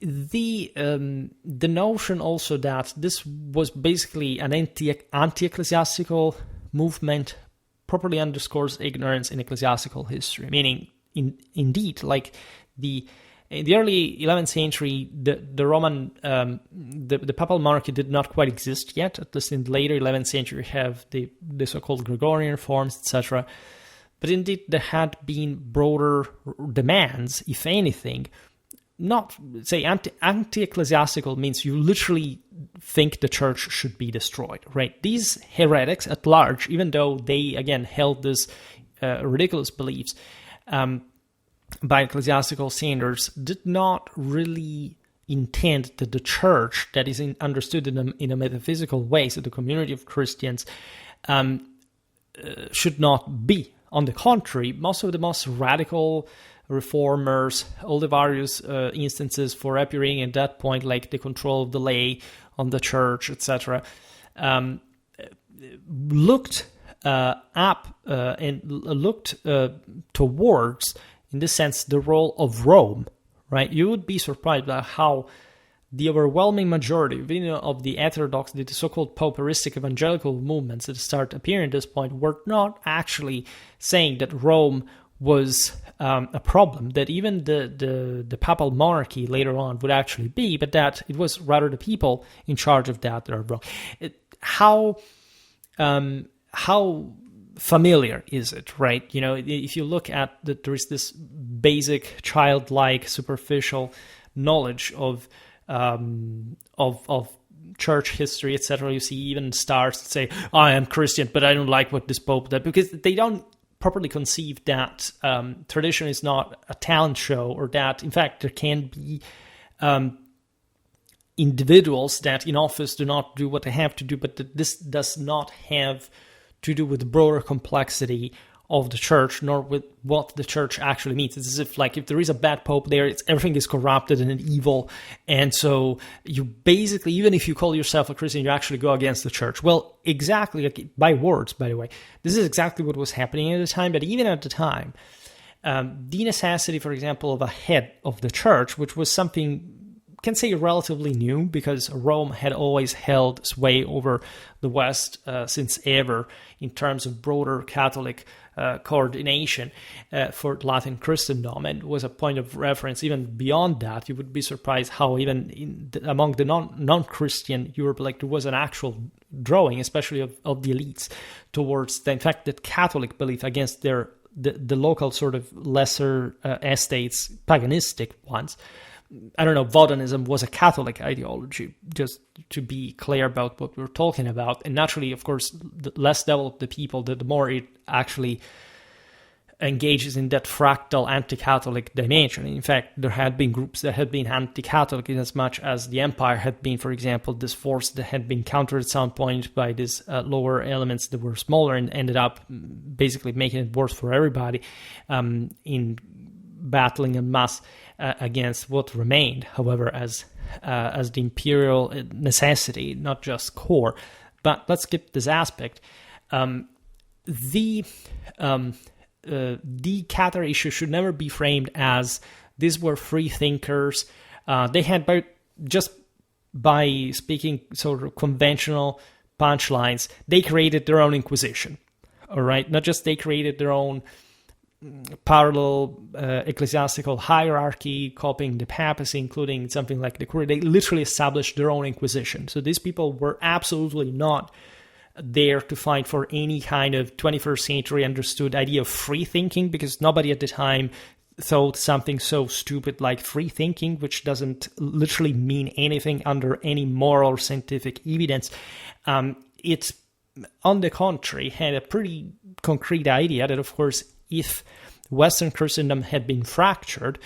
A: The notion also that this was basically an anti-ecclesiastical movement properly underscores ignorance in ecclesiastical history. Meaning, indeed, like in the early 11th century, the Roman, the papal monarchy did not quite exist yet. At least in the later 11th century, you have the so-called Gregorian reforms, etc. But indeed, there had been broader demands, if anything. Not, say, anti-ecclesiastical means you literally think the church should be destroyed, right? These heretics at large, even though they, again, held these ridiculous beliefs by ecclesiastical standards, did not really intend that the church that is understood in a metaphysical way, so the community of Christians, should not be. On the contrary, most of the most radical reformers, all the various instances for appearing at that point, like the control of the lay on the church, etc., looked up and looked towards, in this sense, the role of Rome, right? You would be surprised by how the overwhelming majority of the heterodox, the so-called pauperistic evangelical movements that start appearing at this point were not actually saying that Rome was a problem, that even the papal monarchy later on would actually be, but that it was rather the people in charge of that are wrong. How familiar is it, right? If you look at there is this basic childlike superficial knowledge of church history, etc. You see even stars that say, I am Christian, but I don't like what this Pope did, because they don't properly conceive that tradition is not a talent show, or that, in fact, there can be individuals that in office do not do what they have to do, but that this does not have to do with the broader complexity of the church, nor with what the church actually means. It's as if, like, if there is a bad pope there, everything is corrupted and evil, and so you basically, even if you call yourself a Christian, you actually go against the church. Well, exactly, like, by words, by the way. This is exactly what was happening at the time, but even at the time, the necessity, for example, of a head of the church, which was something, can say, relatively new, because Rome had always held sway over the West since ever in terms of broader Catholic coordination for Latin Christendom, and was a point of reference. Even beyond that, you would be surprised how even among the non-Christian Europe, like, there was an actual drawing, especially of the elites, towards the fact that Catholic belief against the local sort of lesser estates, paganistic ones. I don't know, veganism was a Catholic ideology, just to be clear about what we're talking about. And naturally, of course, the less developed the people, the more it actually engages in that fractal anti-Catholic dimension. In fact, there had been groups that had been anti-Catholic in as much as the empire had been, for example, this force that had been countered at some point by these lower elements that were smaller and ended up basically making it worse for everybody in battling en masse against what remained, however, as the imperial necessity, not just core. But let's skip this aspect. The Cathar issue should never be framed as these were free thinkers. They had, just by speaking sort of conventional punchlines, they created their own Inquisition. All right, not just they created their own parallel ecclesiastical hierarchy, copying the papacy, including something like the Crusade. They literally established their own Inquisition. So these people were absolutely not there to fight for any kind of 21st century understood idea of free thinking, because nobody at the time thought something so stupid like free thinking, which doesn't literally mean anything under any moral or scientific evidence. It, on the contrary, had a pretty concrete idea that, of course, if Western Christendom had been fractured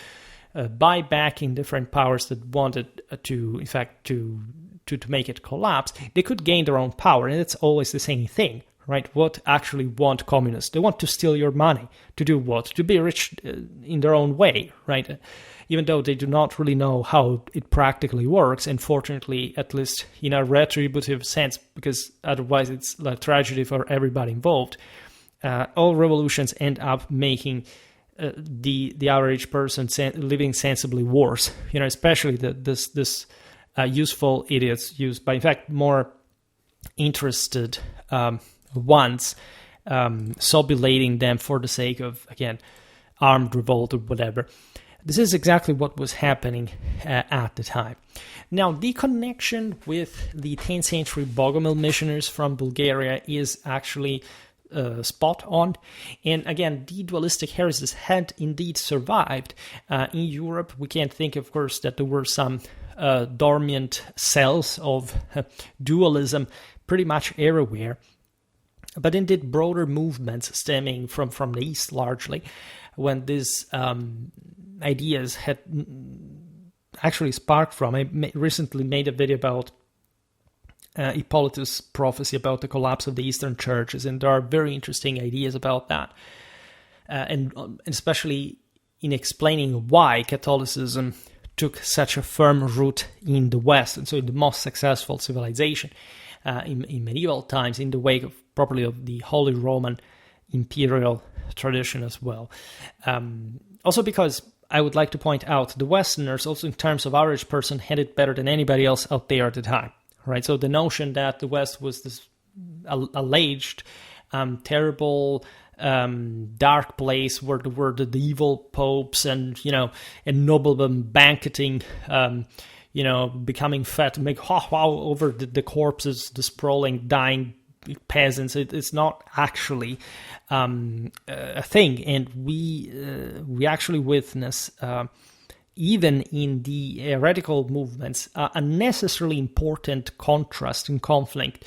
A: by backing different powers that wanted to, in fact, to make it collapse, they could gain their own power. And it's always the same thing, right? What actually want communists? They want to steal your money. To do what? To be rich in their own way, right? Even though they do not really know how it practically works, and fortunately, at least in a retributive sense, because otherwise it's a tragedy for everybody involved. All revolutions end up making the average person living sensibly worse. Especially this useful idiots used by, in fact, more interested ones, subulating them for the sake of, again, armed revolt or whatever. This is exactly what was happening at the time. Now, the connection with the 10th century Bogomil missionaries from Bulgaria is actually spot on. And again, the dualistic heresies had indeed survived in Europe. We can't think, of course, that there were some dormant cells of dualism pretty much everywhere. But indeed, broader movements stemming from the East largely, when these ideas had actually sparked from. I recently made a video about Hippolytus' prophecy about the collapse of the Eastern churches, and there are very interesting ideas about that, and especially in explaining why Catholicism took such a firm root in the West, and so the most successful civilization in medieval times, in the wake of probably of the Holy Roman imperial tradition as well. Also because I would like to point out the Westerners, also in terms of average person, had it better than anybody else out there at the time, right? So the notion that the West was this alleged terrible dark place where there were the evil popes and noblemen banqueting, becoming fat, make wow over the corpses, the sprawling, dying peasants. It's not actually a thing, and we actually witness even in the heretical movements a necessarily important contrast and conflict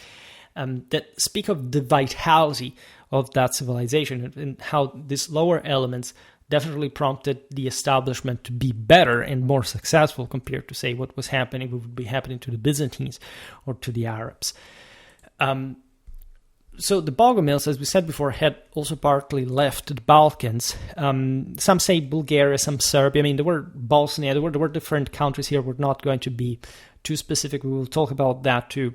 A: that speak of the vitality of that civilization and how these lower elements definitely prompted the establishment to be better and more successful compared to, say, what would be happening to the Byzantines or to the Arabs. So the Bogomils, as we said before, had also partly left the Balkans. Some say Bulgaria, some Serbia. I mean, there were Bosnia, there were different countries here. We're not going to be too specific. We will talk about that too.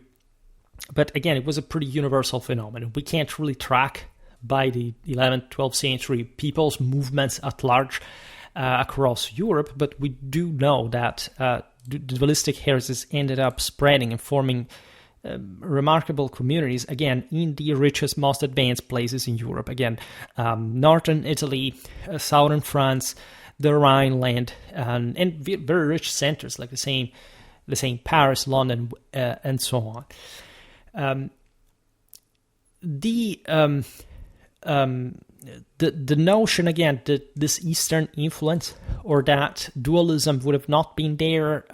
A: But again, it was a pretty universal phenomenon. We can't really track by the 11th, 12th century people's movements at large across Europe, but we do know that dualistic heresies ended up spreading and forming remarkable communities, again, in the richest, most advanced places in Europe. Again, northern Italy, southern France, the Rhineland, and very rich centers like the same Paris, London, and so on. The notion, again, that this Eastern influence or that dualism would have not been there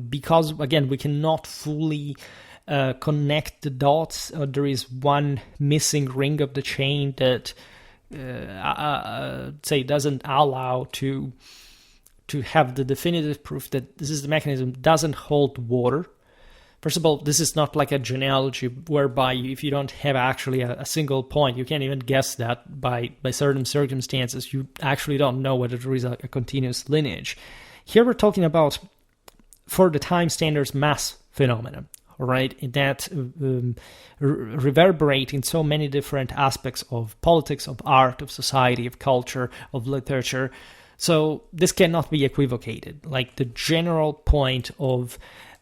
A: because, again, we cannot fully connect the dots. There is one missing ring of the chain that, say, doesn't allow to have the definitive proof that this is the mechanism, doesn't hold water. First of all, this is not like a genealogy whereby if you don't have actually a single point, you can't even guess that by certain circumstances. You actually don't know whether there is a continuous lineage. Here we're talking about, for the time standards, mass phenomenon, right? That reverberate in so many different aspects of politics, of art, of society, of culture, of literature. So this cannot be equivocated. Like the general point of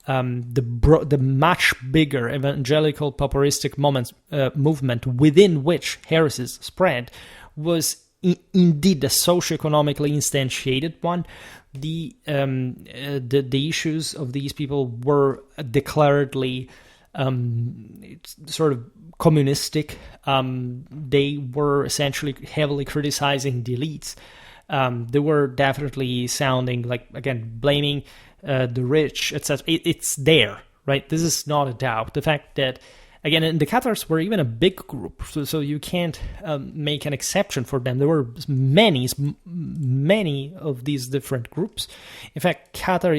A: the much bigger evangelical pauperistic movement within which heresies spread was indeed a socioeconomically instantiated one. The issues of these people were declaredly sort of communistic. They were essentially heavily criticizing the elites. They were definitely sounding like, again, blaming the rich, etc. It's there, right? This is not a doubt. The fact that, again, and the Cathars were even a big group, so you can't make an exception for them. There were many of these different groups. In fact, Cathar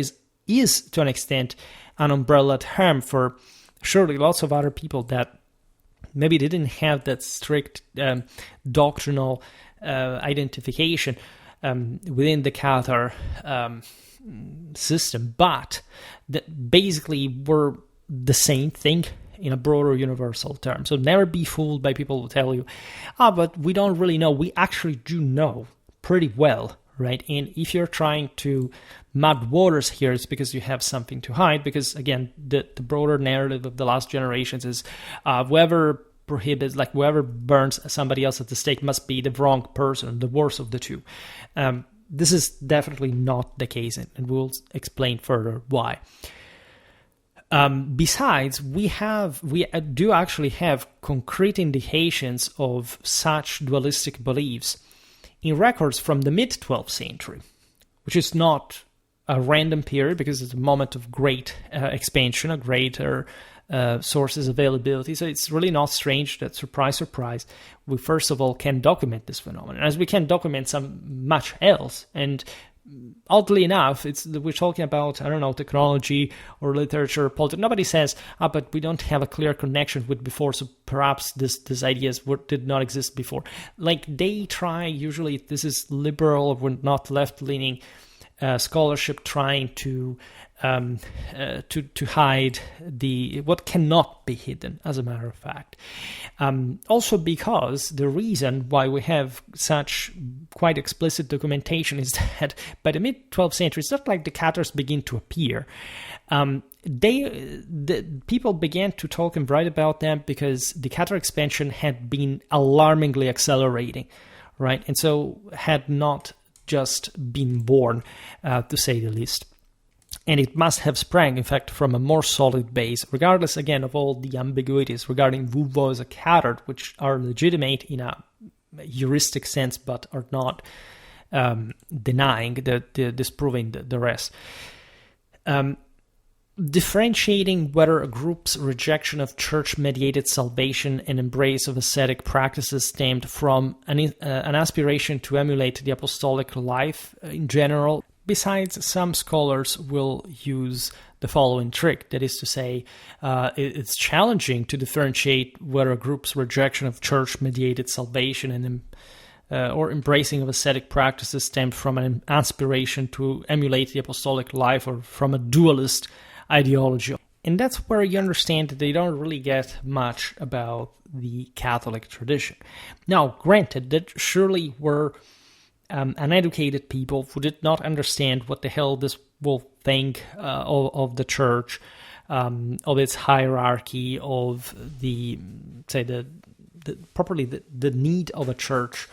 A: is to an extent an umbrella term for surely lots of other people that maybe didn't have that strict doctrinal identification within the Cathar system, but that basically were the same thing in a broader universal term. So never be fooled by people who tell you, but we don't really know. We actually do know pretty well, right? And if you're trying to mud waters here, it's because you have something to hide, because, again, the broader narrative of the last generations is whoever burns somebody else at the stake must be the wrong person, the worst of the two. This is definitely not the case, and we'll explain further why. Besides, we do actually have concrete indications of such dualistic beliefs in records from the mid-12th century, which is not a random period because it's a moment of great expansion, a greater sources availability. So it's really not strange that, surprise, we first of all can document this phenomenon, as we can document much else. And oddly enough, we're talking about, I don't know, technology or literature, politics. Nobody says, but we don't have a clear connection with before, so perhaps these ideas did not exist before. Like, they try, usually this is liberal or not left-leaning scholarship trying to hide what cannot be hidden, as a matter of fact. Also because the reason why we have such quite explicit documentation is that by the mid-12th century, it's not like the Cathars begin to appear. The people began to talk and write about them because the Cathar expansion had been alarmingly accelerating, right? And so had not just been born, to say the least. And it must have sprang, in fact, from a more solid base, regardless, again, of all the ambiguities regarding who was a Cathar, which are legitimate in a heuristic sense, but are not denying, disproving the rest. Differentiating whether a group's rejection of church-mediated salvation and embrace of ascetic practices stemmed from an aspiration to emulate the apostolic life in general. Besides, some scholars will use the following trick, that is to say, it's challenging to differentiate whether a group's rejection of church-mediated salvation and or embracing of ascetic practices stemmed from an aspiration to emulate the apostolic life or from a dualist ideology. And that's where you understand that they don't really get much about the Catholic tradition. Now, granted, that surely were uneducated people who did not understand what the hell this will think of the church, of its hierarchy, of the need of a church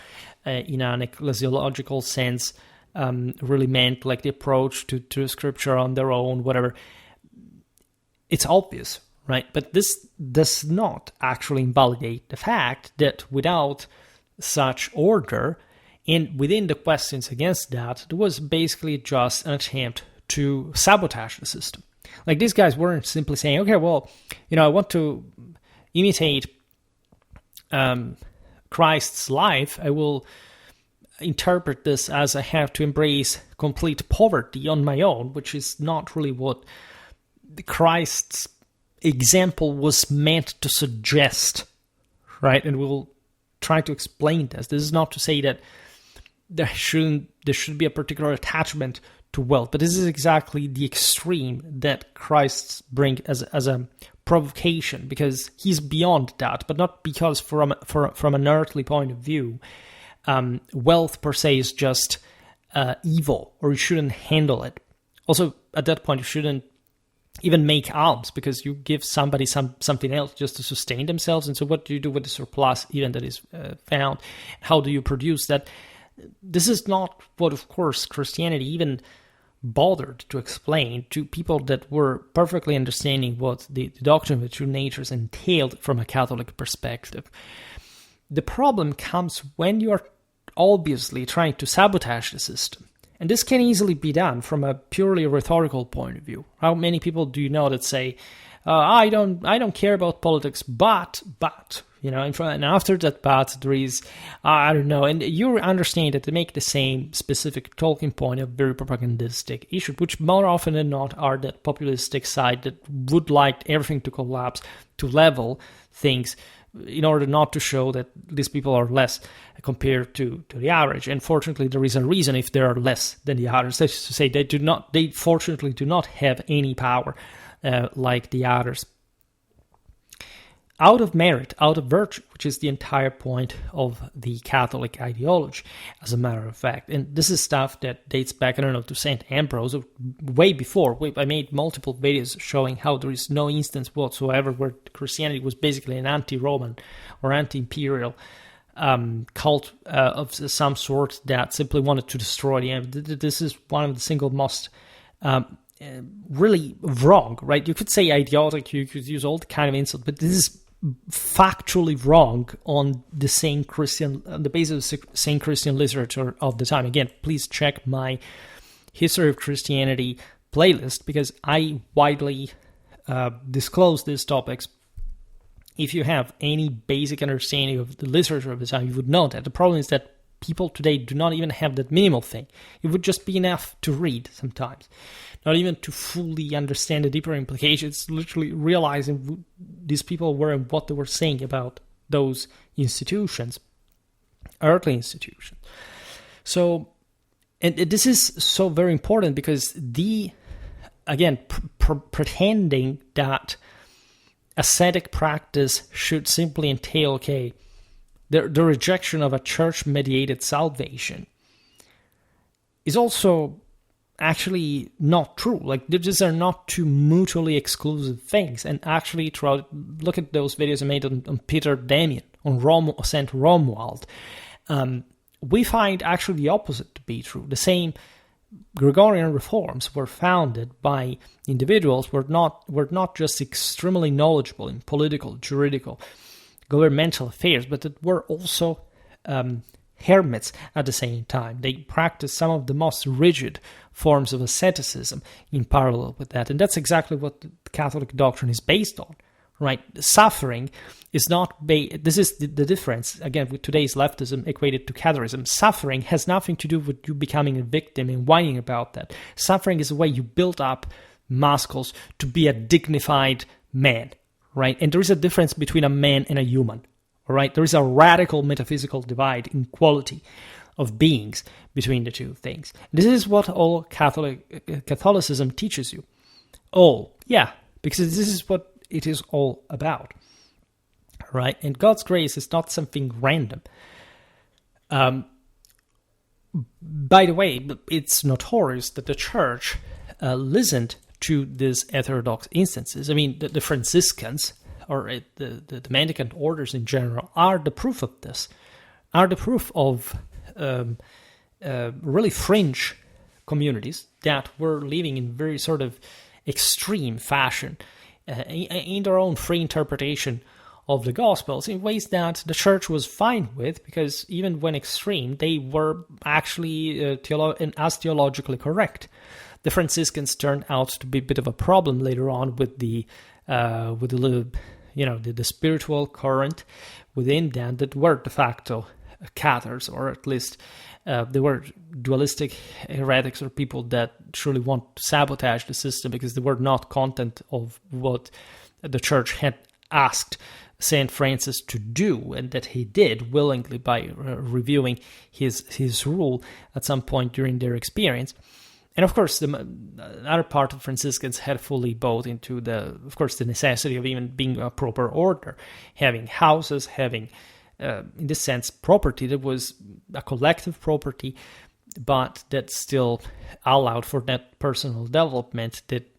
A: in an ecclesiological sense, really meant like the approach to scripture on their own, whatever. It's obvious, right? But this does not actually invalidate the fact that without such order, and within the questions against that, there was basically just an attempt to sabotage the system. Like, these guys weren't simply saying, okay, well, I want to imitate Christ's life. I will interpret this as I have to embrace complete poverty on my own, which is not really what Christ's example was meant to suggest, right? And we'll try to explain this. This is not to say that there should be a particular attachment to wealth, but this is exactly the extreme that Christ brings as a provocation, because he's beyond that, but not because from an earthly point of view, wealth per se is just evil, or you shouldn't handle it. Also, at that point, you shouldn't even make alms, because you give somebody something else just to sustain themselves. And so what do you do with the surplus even that is found? How do you produce that? This is not what, of course, Christianity even bothered to explain to people that were perfectly understanding what the doctrine of the true natures entailed from a Catholic perspective. The problem comes when you are obviously trying to sabotage the system. And this can easily be done from a purely rhetorical point of view. How many people do you know that say, I don't care about politics, but, and after that but, there is, I don't know, and you understand that they make the same specific talking point of very propagandistic issue, which more often than not are that populistic side that would like everything to collapse, to level things, in order not to show that these people are less compared to the average. And fortunately, there is a reason if they are less than the others. That is to say, they fortunately do not have any power like the others. Out of merit, out of virtue, which is the entire point of the Catholic ideology, as a matter of fact. And this is stuff that dates back, to St. Ambrose, way before. I made multiple videos showing how there is no instance whatsoever where Christianity was basically an anti-Roman or anti-imperial cult of some sort that simply wanted to destroy the empire. This is one of the single most really wrong, right? You could say idiotic, you could use all the kind of insult, but this is factually wrong on the basis of Saint Christian literature of the time. Again, please check my History of Christianity playlist, because I widely disclose these topics. If you have any basic understanding of the literature of the time, you would know that. The problem is that people today do not even have that minimal thing. It would just be enough to read sometimes, not even to fully understand the deeper implications, literally realizing who these people were and what they were saying about those institutions, earthly institutions. So, and this is so very important because pretending that ascetic practice should simply entail, the rejection of a church-mediated salvation is also actually not true. Like, these are not two mutually exclusive things. And actually, look at those videos I made on Peter Damian, on Saint Romuald. We find actually the opposite to be true. The same Gregorian reforms were founded by individuals who were not just extremely knowledgeable in political, juridical, governmental affairs, but that were also hermits at the same time. They practiced some of the most rigid forms of asceticism in parallel with that. And that's exactly what the Catholic doctrine is based on, right? Suffering is not this is the difference, again, with today's leftism equated to Catharism. Suffering has nothing to do with you becoming a victim and whining about that. Suffering is a way you build up muscles to be a dignified man, right? And there is a difference between a man and a human, all right? There is a radical metaphysical divide in quality of beings between the two things. This is what all Catholicism teaches you. Because this is what it is all about, right? And God's grace is not something random. By the way, it's notorious that the Church listened to these heterodox instances. I mean, the Franciscans, or the Mendicant orders in general, are the proof of this, are the proof of really fringe communities that were living in very sort of extreme fashion in their own free interpretation of the Gospels in ways that the Church was fine with, because even when extreme, they were actually as theologically correct. The Franciscans turned out to be a bit of a problem later on with the spiritual current within them that were de facto Cathars, or at least they were dualistic heretics, or people that truly want to sabotage the system because they were not content of what the Church had asked Saint Francis to do, and that he did willingly by reviewing his rule at some point during their experience. And of course, the other part of Franciscans had fully bought into the necessity of even being a proper order, having houses, having, in this sense, property that was a collective property, but that still allowed for that personal development that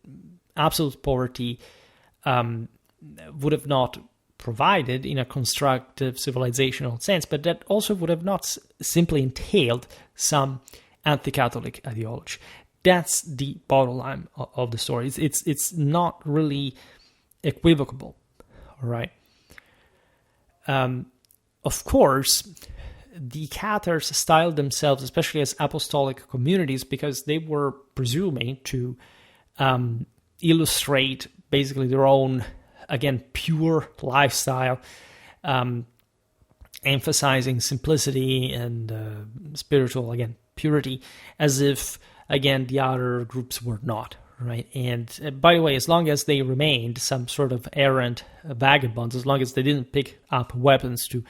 A: absolute poverty would have not provided in a constructive civilizational sense, but that also would have not simply entailed some anti-Catholic ideology. That's the bottom line of the story. It's not really equivocable, all right? Of course, the Cathars styled themselves, especially as apostolic communities, because they were presuming to illustrate basically their own, again, pure lifestyle, emphasizing simplicity and spiritual, again, purity, as if, again, the other groups were not, right? And by the way, as long as they remained some sort of errant vagabonds, as long as they didn't pick up weapons to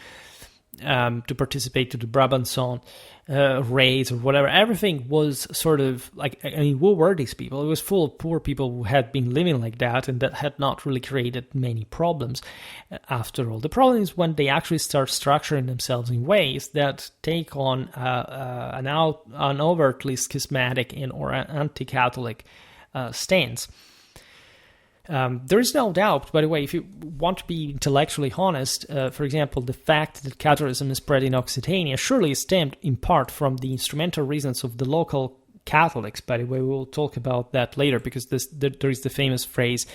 A: participate to the Brabançon raids or whatever, everything was sort of like, I mean, who were these people? It was full of poor people who had been living like that, and that had not really created many problems after all. The problem is when they actually start structuring themselves in ways that take on an overtly schismatic or anti-Catholic stance. There is no doubt, by the way, if you want to be intellectually honest, for example, the fact that Catharism is spread in Occitania surely stemmed in part from the instrumental reasons of the local Catholics. By the way, we will talk about that later, because there is the famous phrase,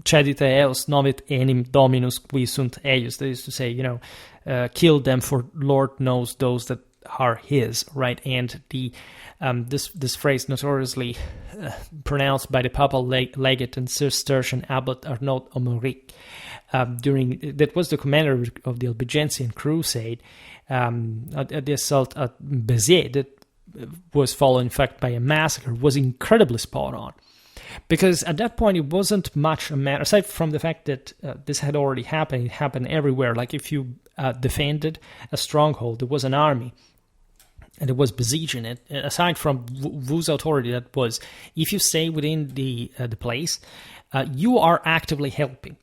A: "Cedite eos novit enim dominus qui sunt eius." They used to say, kill them, for Lord knows those that are his, right? And the this phrase notoriously pronounced by the papal legate and Cistercian abbot Arnaud Amaury that was the commander of the Albigensian Crusade at the assault at Béziers that was followed in fact by a massacre, was incredibly spot on. Because at that point, it wasn't much a matter, aside from the fact that this had already happened, it happened everywhere. Like if you defended a stronghold, there was an army, and it was besieging it. Aside from whose authority that was, if you stay within the place, you are actively helping.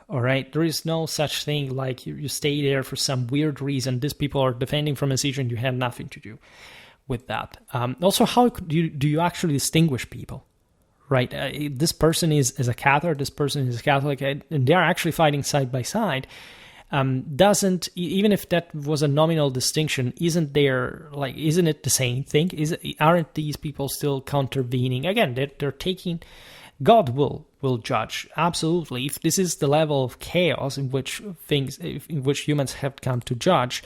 A: All right, there is no such thing like you stay there for some weird reason. These people are defending from a siege, and you have nothing to do with that. Also, how do you actually distinguish people? Right, this person is a Cathar, this person is a Catholic, and they're actually fighting side by side. Doesn't, even if that was a nominal distinction, isn't it the same thing? Aren't these people still countervening? Again, they're taking, God will judge, absolutely. If this is the level of chaos in which humans have come to judge,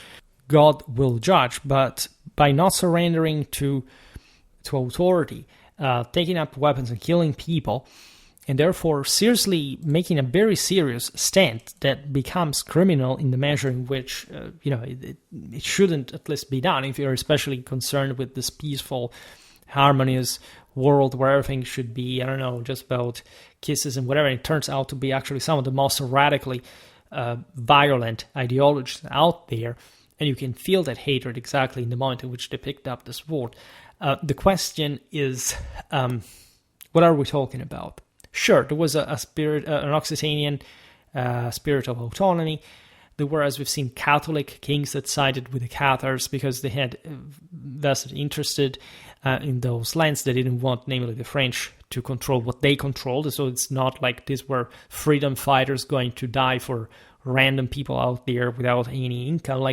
A: God will judge. But by not surrendering to authority, taking up weapons and killing people, and therefore seriously making a very serious stand that becomes criminal in the measure in which it shouldn't at least be done, if you're especially concerned with this peaceful, harmonious world where everything should be, I don't know, just about kisses and whatever. And it turns out to be actually some of the most radically violent ideologies out there, and you can feel that hatred exactly in the moment in which they picked up the sword. The question is, what are we talking about? Sure, there was a spirit, an Occitanian spirit of autonomy. There were, as we've seen, Catholic kings that sided with the Cathars because they had vested interest in those lands. They didn't want, namely the French, to control what they controlled. So it's not like these were freedom fighters going to die for random people out there without any income.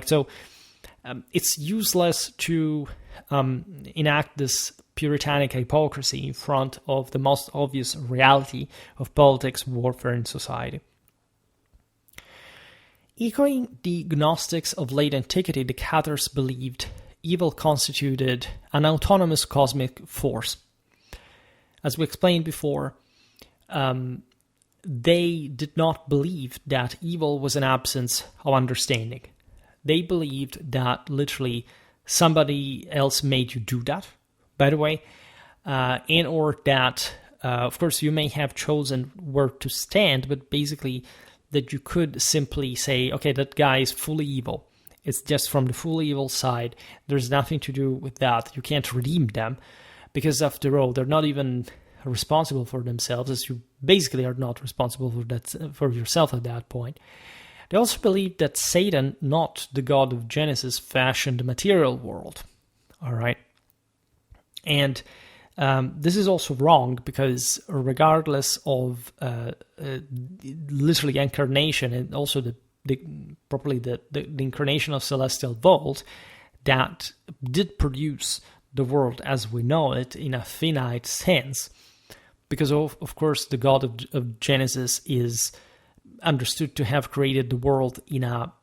A: It's useless to enact this puritanic hypocrisy in front of the most obvious reality of politics, warfare, and society. Echoing the Gnostics of late antiquity, the Cathars believed evil constituted an autonomous cosmic force. As we explained before, they did not believe that evil was an absence of understanding. They believed that literally somebody else made you do that, by the way, and or that, of course, you may have chosen where to stand, but basically that you could simply say, okay, that guy is fully evil. It's just from the fully evil side. There's nothing to do with that. You can't redeem them because, after all, they're not even responsible for themselves, as you basically are not responsible for yourself at that point. They also believed that Satan, not the God of Genesis, fashioned the material world. All right. And this is also wrong because regardless of literally incarnation and also the incarnation of celestial vault that did produce the world as we know it in a finite sense, because of course the God of Genesis is understood to have created the world in a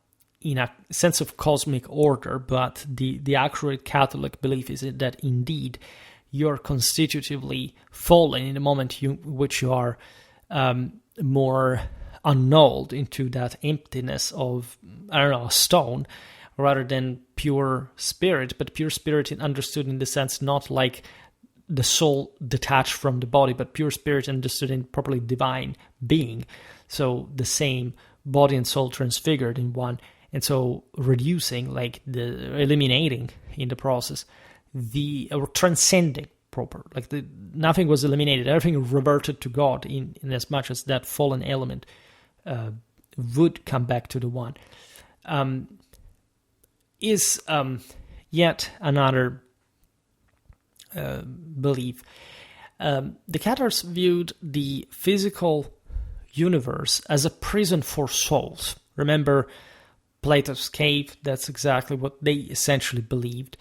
A: sense of cosmic order, but the accurate Catholic belief is that indeed you're constitutively fallen in the moment which you are more annulled into that emptiness of, I don't know, a stone, rather than pure spirit, but pure spirit understood in the sense not like the soul detached from the body, but pure spirit understood in properly divine being. So the same body and soul transfigured in one, and so reducing, like eliminating in the process, or transcending proper, like nothing was eliminated, everything reverted to God in as much as that fallen element would come back to the one. Is yet another belief. The Cathars viewed the physical universe as a prison for souls. Remember Plato's cave? That's exactly what they essentially believed.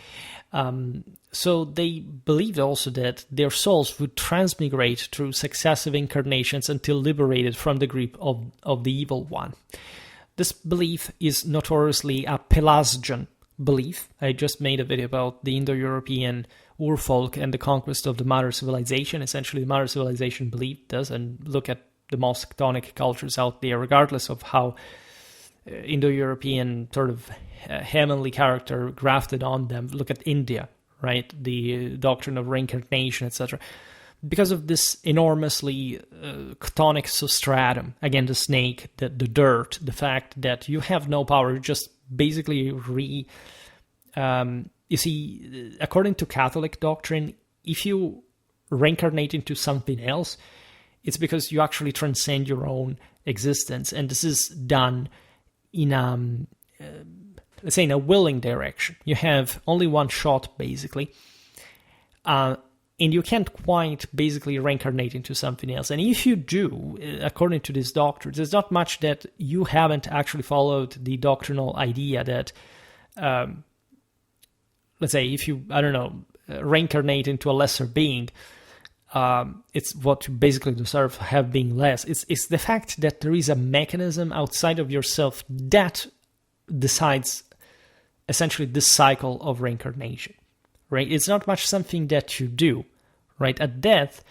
A: So they believed also that their souls would transmigrate through successive incarnations until liberated from the grip of the evil one. This belief is notoriously a Pelagian belief. I just made a video about the Indo-European urfolk and the conquest of the mother civilization. Essentially, the mother civilization believed this, and look at the most chthonic cultures out there, regardless of how Indo-European sort of heavenly character grafted on them. Look at India, right? The doctrine of reincarnation, etc. Because of this enormously chthonic substratum, again, the snake, the dirt, the fact that you have no power, you just basically you see, according to Catholic doctrine, if you reincarnate into something else, it's because you actually transcend your own existence. And this is done in let's say in a willing direction. You have only one shot, basically. And you can't quite basically reincarnate into something else. And if you do, according to this doctrine, there's not much that you haven't actually followed the doctrinal idea that, let's say, if you, I don't know, reincarnate into a lesser being, it's what you basically deserve, have being less. It's the fact that there is a mechanism outside of yourself that decides essentially this cycle of reincarnation. Right? It's not much something that you do, right? At death,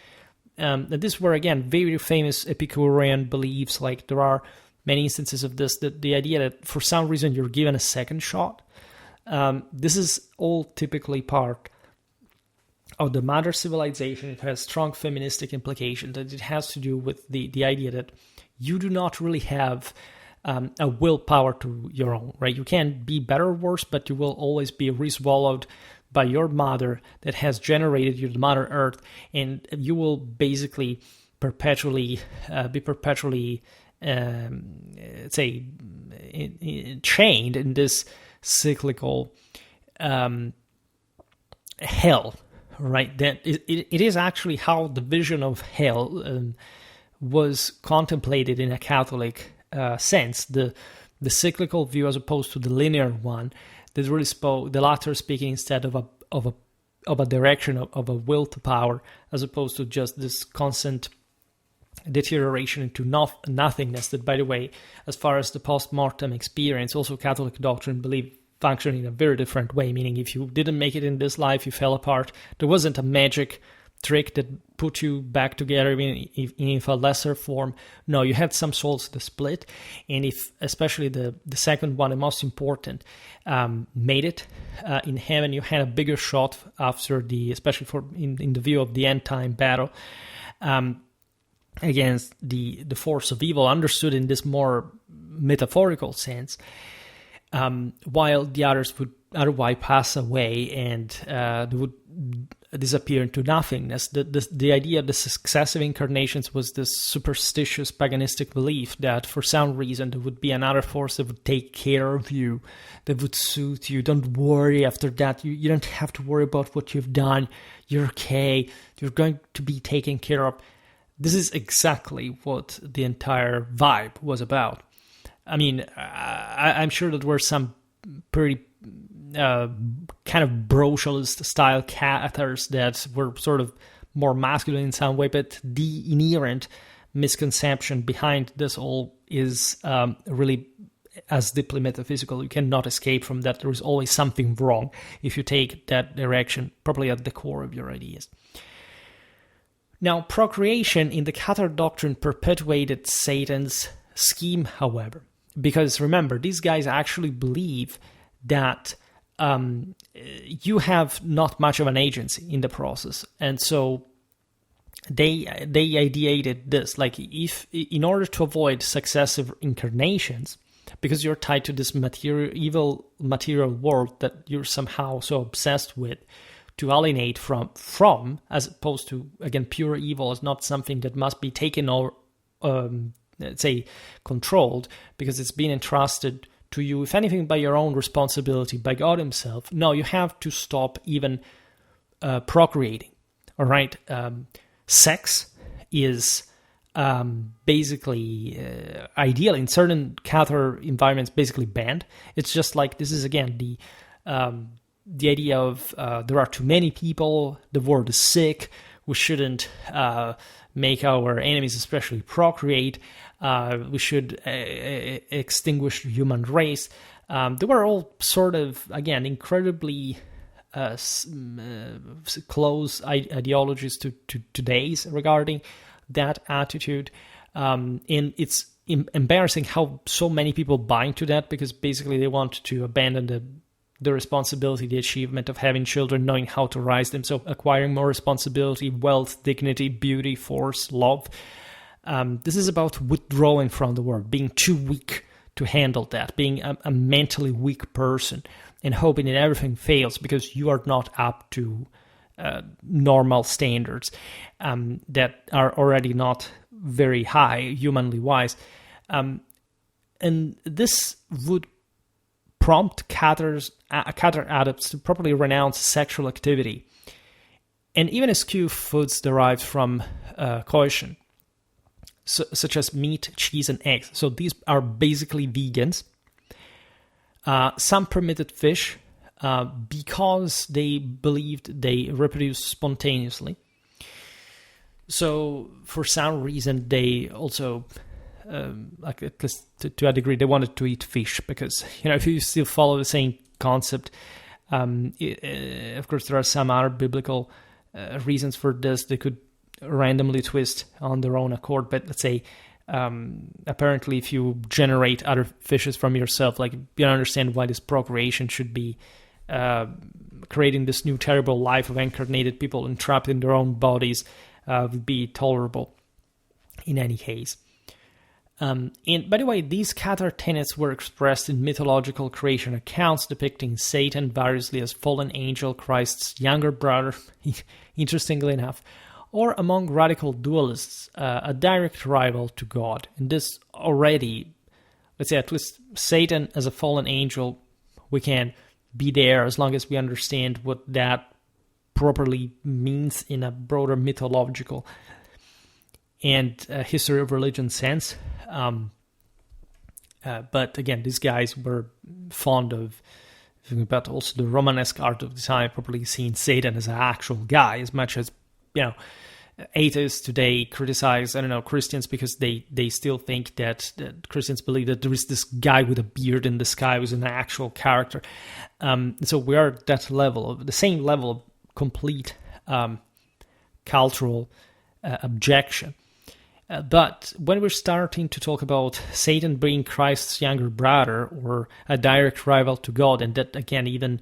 A: this were, again, very famous Epicurean beliefs. Like, there are many instances of this, that the idea that for some reason you're given a second shot. This is all typically part of the mother civilization. It has strong feministic implications, and it has to do with the idea that you do not really have a willpower to your own, right? You can be better or worse, but you will always be re-swallowed by your mother that has generated you, the Mother Earth, and you will basically perpetually say, chained in this cyclical hell, right? That it is actually how the vision of hell was contemplated in a Catholic sense, the cyclical view as opposed to the linear one. That really spoke, the latter speaking instead of a direction of a will to power, as opposed to just this constant deterioration into nothingness. That, by the way, as far as the post-mortem experience, also Catholic doctrine believe function in a very different way. Meaning, if you didn't make it in this life, you fell apart. There wasn't a magic trick that put you back together in a lesser form. No, you had some souls that split, and if especially the second one, the most important, made it in heaven, you had a bigger shot after especially in the view of the end time battle against the force of evil, understood in this more metaphorical sense, while the others would otherwise pass away and they would disappear into nothingness. The idea of the successive incarnations was this superstitious paganistic belief that for some reason there would be another force that would take care of you, that would suit you. Don't worry, after that you don't have to worry about what you've done. You're okay. You're going to be taken care of. This is exactly what the entire vibe was about. I mean, I'm sure that there were some pretty kind of brocialist style Cathars that were sort of more masculine in some way, but the inherent misconception behind this all is really as deeply metaphysical. You cannot escape from that. There is always something wrong if you take that direction, probably at the core of your ideas. Now, procreation in the Cathar doctrine perpetuated Satan's scheme, however, because remember, these guys actually believe that you have not much of an agency in the process, and so they ideated this, like, if in order to avoid successive incarnations, because you're tied to this evil material world that you're somehow so obsessed with, to alienate from, as opposed to, again, pure evil is not something that must be taken or let's say controlled, because it's been entrusted to you, if anything, by your own responsibility, by God himself. No, you have to stop even procreating. All right, sex is basically ideal in certain Cathar environments, basically banned. It's just like, this is again the idea of there are too many people, the world is sick, we shouldn't make our enemies especially procreate, we should extinguish the human race. They were all sort of, again, incredibly close ideologies to today's regarding that attitude. And it's embarrassing how so many people buy into that, because basically they want to abandon the responsibility, the achievement of having children, knowing how to raise them. So acquiring more responsibility, wealth, dignity, beauty, force, love. This is about withdrawing from the world, being too weak to handle that, being a mentally weak person, and hoping that everything fails because you are not up to normal standards that are already not very high, humanly wise. And this would prompt Cathar adepts to properly renounce sexual activity and even eschew foods derived from coition, such as meat, cheese, and eggs. So these are basically vegans. Some permitted fish because they believed they reproduce spontaneously. So for some reason, they also, like at least to a degree, they wanted to eat fish because, if you still follow the same concept, of course, there are some other biblical reasons for this. They could randomly twist on their own accord, but let's say apparently if you generate other fishes from yourself, like, you don't understand why this procreation should be creating this new terrible life of incarnated people entrapped in their own bodies would be tolerable in any case. And by the way, these Cathar tenets were expressed in mythological creation accounts depicting Satan variously as fallen angel, Christ's younger brother, interestingly enough, or among radical dualists, a direct rival to God. And this already, let's say, at least Satan as a fallen angel, we can be there as long as we understand what that properly means in a broader mythological and history of religion sense. But again, these guys were fond of, but also the Romanesque art of the time, properly seeing Satan as an actual guy, as much as, atheists today criticize, Christians because they still think that Christians believe that there is this guy with a beard in the sky who's an actual character. So we are at that level, the same level of complete cultural objection. But when we're starting to talk about Satan being Christ's younger brother or a direct rival to God, and that again, even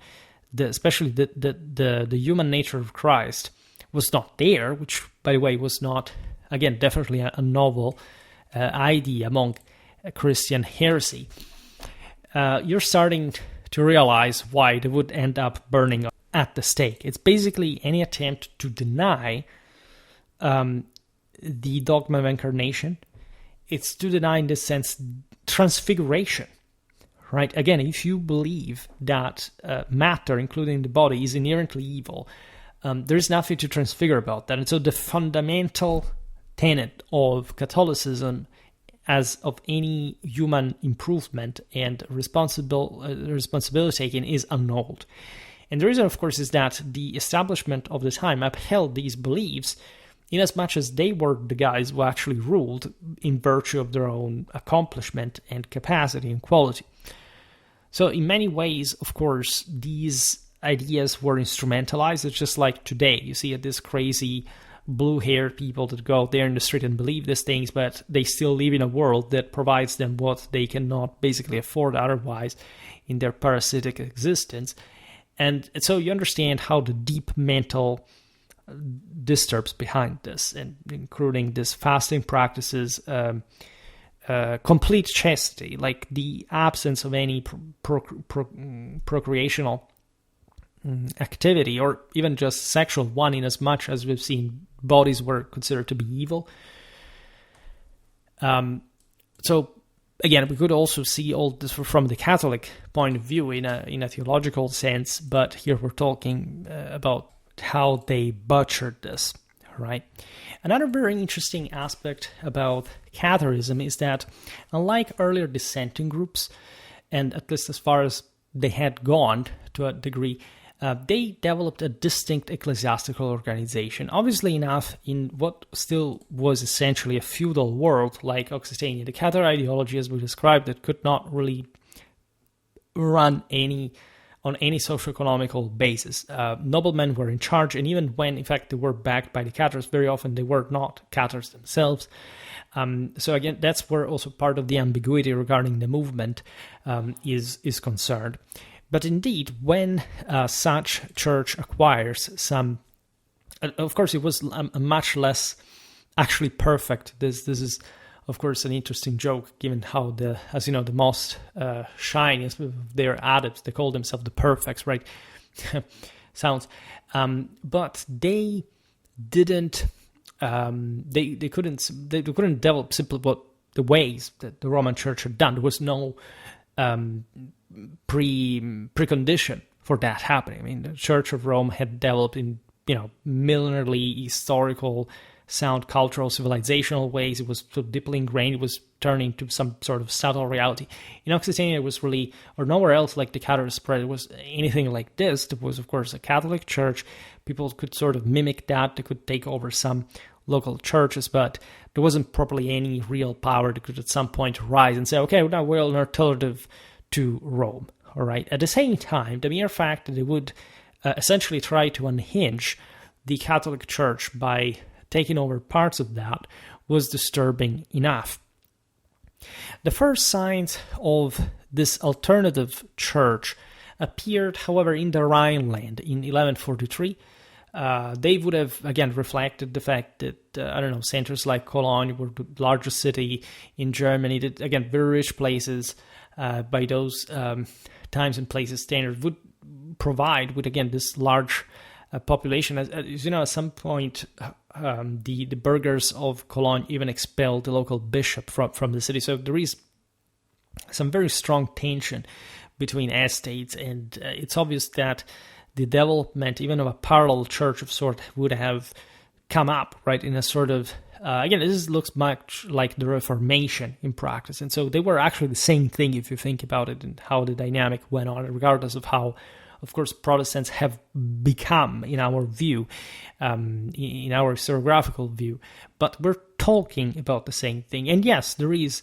A: especially the human nature of Christ was not there, which by the way was not, again, definitely a novel idea among Christian heresy, you're starting to realize why they would end up burning at the stake. It's basically any attempt to deny the dogma of incarnation. It's to deny, in this sense, transfiguration, right? Again, if you believe that matter, including the body, is inherently evil, there's nothing to transfigure about that. And so the fundamental tenet of Catholicism, as of any human improvement and responsibility taking, is annulled. And the reason, of course, is that the establishment of the time upheld these beliefs in as much as they were the guys who actually ruled in virtue of their own accomplishment and capacity and quality. So in many ways, of course, these ideas were instrumentalized. It's just like today, you see this crazy blue-haired people that go out there in the street and believe these things, but they still live in a world that provides them what they cannot basically afford otherwise in their parasitic existence. And so you understand how the deep mental disturbs behind this, and including this fasting practices, complete chastity, like the absence of any procreational activity, or even just sexual one, in as much as we've seen bodies were considered to be evil. So again, we could also see all this from the Catholic point of view in a theological sense, but here we're talking about how they butchered this, right? Another very interesting aspect about Catharism is that, unlike earlier dissenting groups, and at least as far as they had gone to a degree, they developed a distinct ecclesiastical organization. Obviously enough, in what still was essentially a feudal world like Occitania, the Cathar ideology, as we described it, could not really run on any socio-economical basis. Noblemen were in charge, and even when, in fact, they were backed by the Cathars, very often they were not Cathars themselves. So again, that's where also part of the ambiguity regarding the movement is concerned. But indeed, when such church acquires some, of course, it was a much less actually perfect. This is, of course, an interesting joke, given how the most shiniest of their adepts, they call themselves the perfects, right? Sounds, but they didn't. They couldn't develop simply what the ways that the Roman Church had done. There was no precondition for that happening. I mean, the Church of Rome had developed in millenarily historical, sound cultural, civilizational ways. It was so deeply ingrained. It was turning to some sort of subtle reality. In Occitania, it was really, or nowhere else like the Cathar spread, it was anything like this. There was, of course, a Catholic Church. People could sort of mimic that. They could take over some local churches, but there wasn't properly any real power that could at some point rise and say, okay, now we're an alternative to Rome. All right. At the same time, the mere fact that they would essentially try to unhinge the Catholic Church by taking over parts of that was disturbing enough. The first signs of this alternative church appeared, however, in the Rhineland in 1143. They would have, again, reflected the fact that, centers like Cologne were the largest city in Germany, that, again, very rich places by those times and places standards would provide with, again, this large population. As at some point, the burghers of Cologne even expelled the local bishop from the city. So there is some very strong tension between estates, and it's obvious that the development even of a parallel church of sort would have come up, right, in a sort of, again, this looks much like the Reformation in practice. And so they were actually the same thing if you think about it and how the dynamic went on, regardless of how, of course, Protestants have become, in our view, in our historiographical view. But we're talking about the same thing. And yes, there is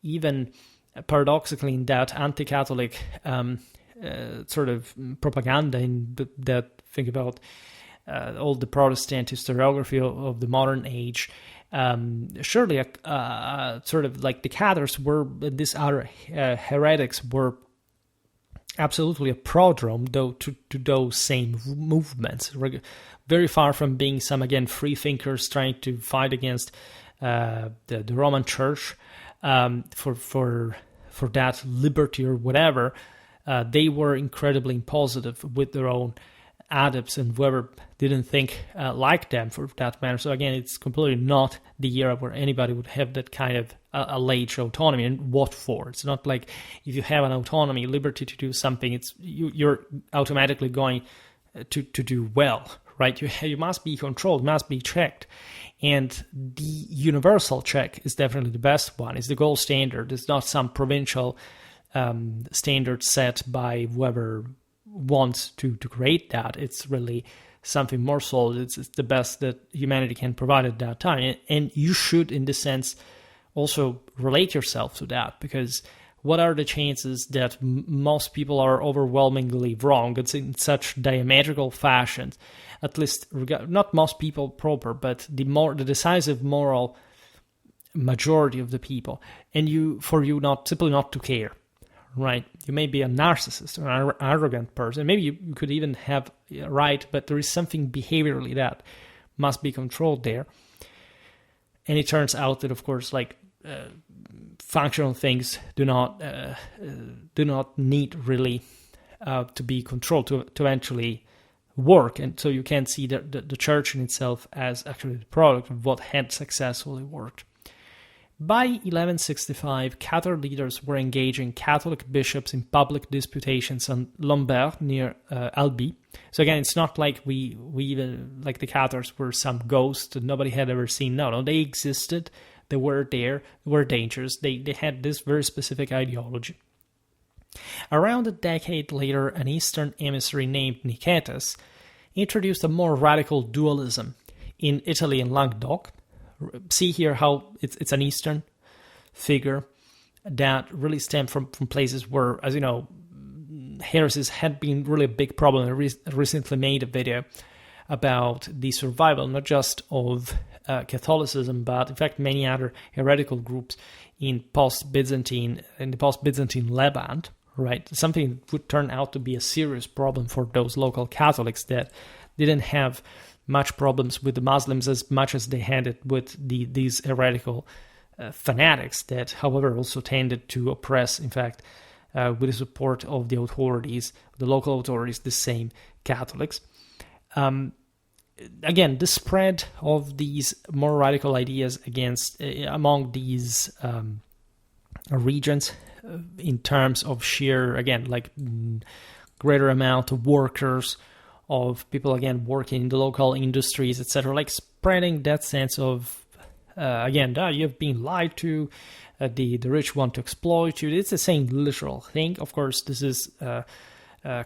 A: even paradoxically in that anti-Catholic sort of propaganda in that think about all the Protestant historiography of the modern age. Surely, sort of like the Cathars were, these other heretics were absolutely a prodrome, though, to those same movements. Very far from being some, again, free thinkers trying to fight against the Roman Church for that liberty or whatever. They were incredibly impositive with their own adepts and whoever didn't think like them, for that matter. So again, it's completely not the era where anybody would have that kind of alleged autonomy. And what for? It's not like if you have an autonomy, liberty to do something, you're automatically going to do well, right? You must be controlled, must be checked. And the universal check is definitely the best one. It's the gold standard. It's not some provincial standard set by whoever wants to create that. It's really something more solid. It's the best that humanity can provide at that time. And you should, in this sense, also relate yourself to that, because what are the chances that most people are overwhelmingly wrong? It's in such diametrical fashions, at least not most people proper, but the decisive moral majority of the people, and for you not to care. Right, you may be a narcissist or an arrogant person. Maybe you could even have right, but there is something behaviorally that must be controlled there. And it turns out that, of course, like functional things do not need really to be controlled to eventually work. And so you can see the church in itself as actually the product of what had successfully worked. By 1165, Cathar leaders were engaging Catholic bishops in public disputations on Lombard near Albi. So again, it's not like we even, like the Cathars were some ghost that nobody had ever seen. No, they existed. They were there. They were dangerous. They had this very specific ideology. Around a decade later, an Eastern emissary named Nicetas introduced a more radical dualism in Italy and Languedoc. See here how it's an Eastern figure that really stemmed from places where, as you know, heresies had been really a big problem. I recently made a video about the survival, not just of Catholicism, but in fact many other heretical groups in the post-Byzantine Levant, right? Something that would turn out to be a serious problem for those local Catholics that didn't have much problems with the Muslims as much as they had it with these heretical fanatics that, however, also tended to oppress, in fact, with the support of the authorities, the local authorities, the same Catholics. Again, the spread of these more radical ideas among these regions in terms of sheer, again, like greater amount of workers, of people, again, working in the local industries, etc., like spreading that sense of, you've been lied to, the rich want to exploit you. It's the same literal thing. Of course, this is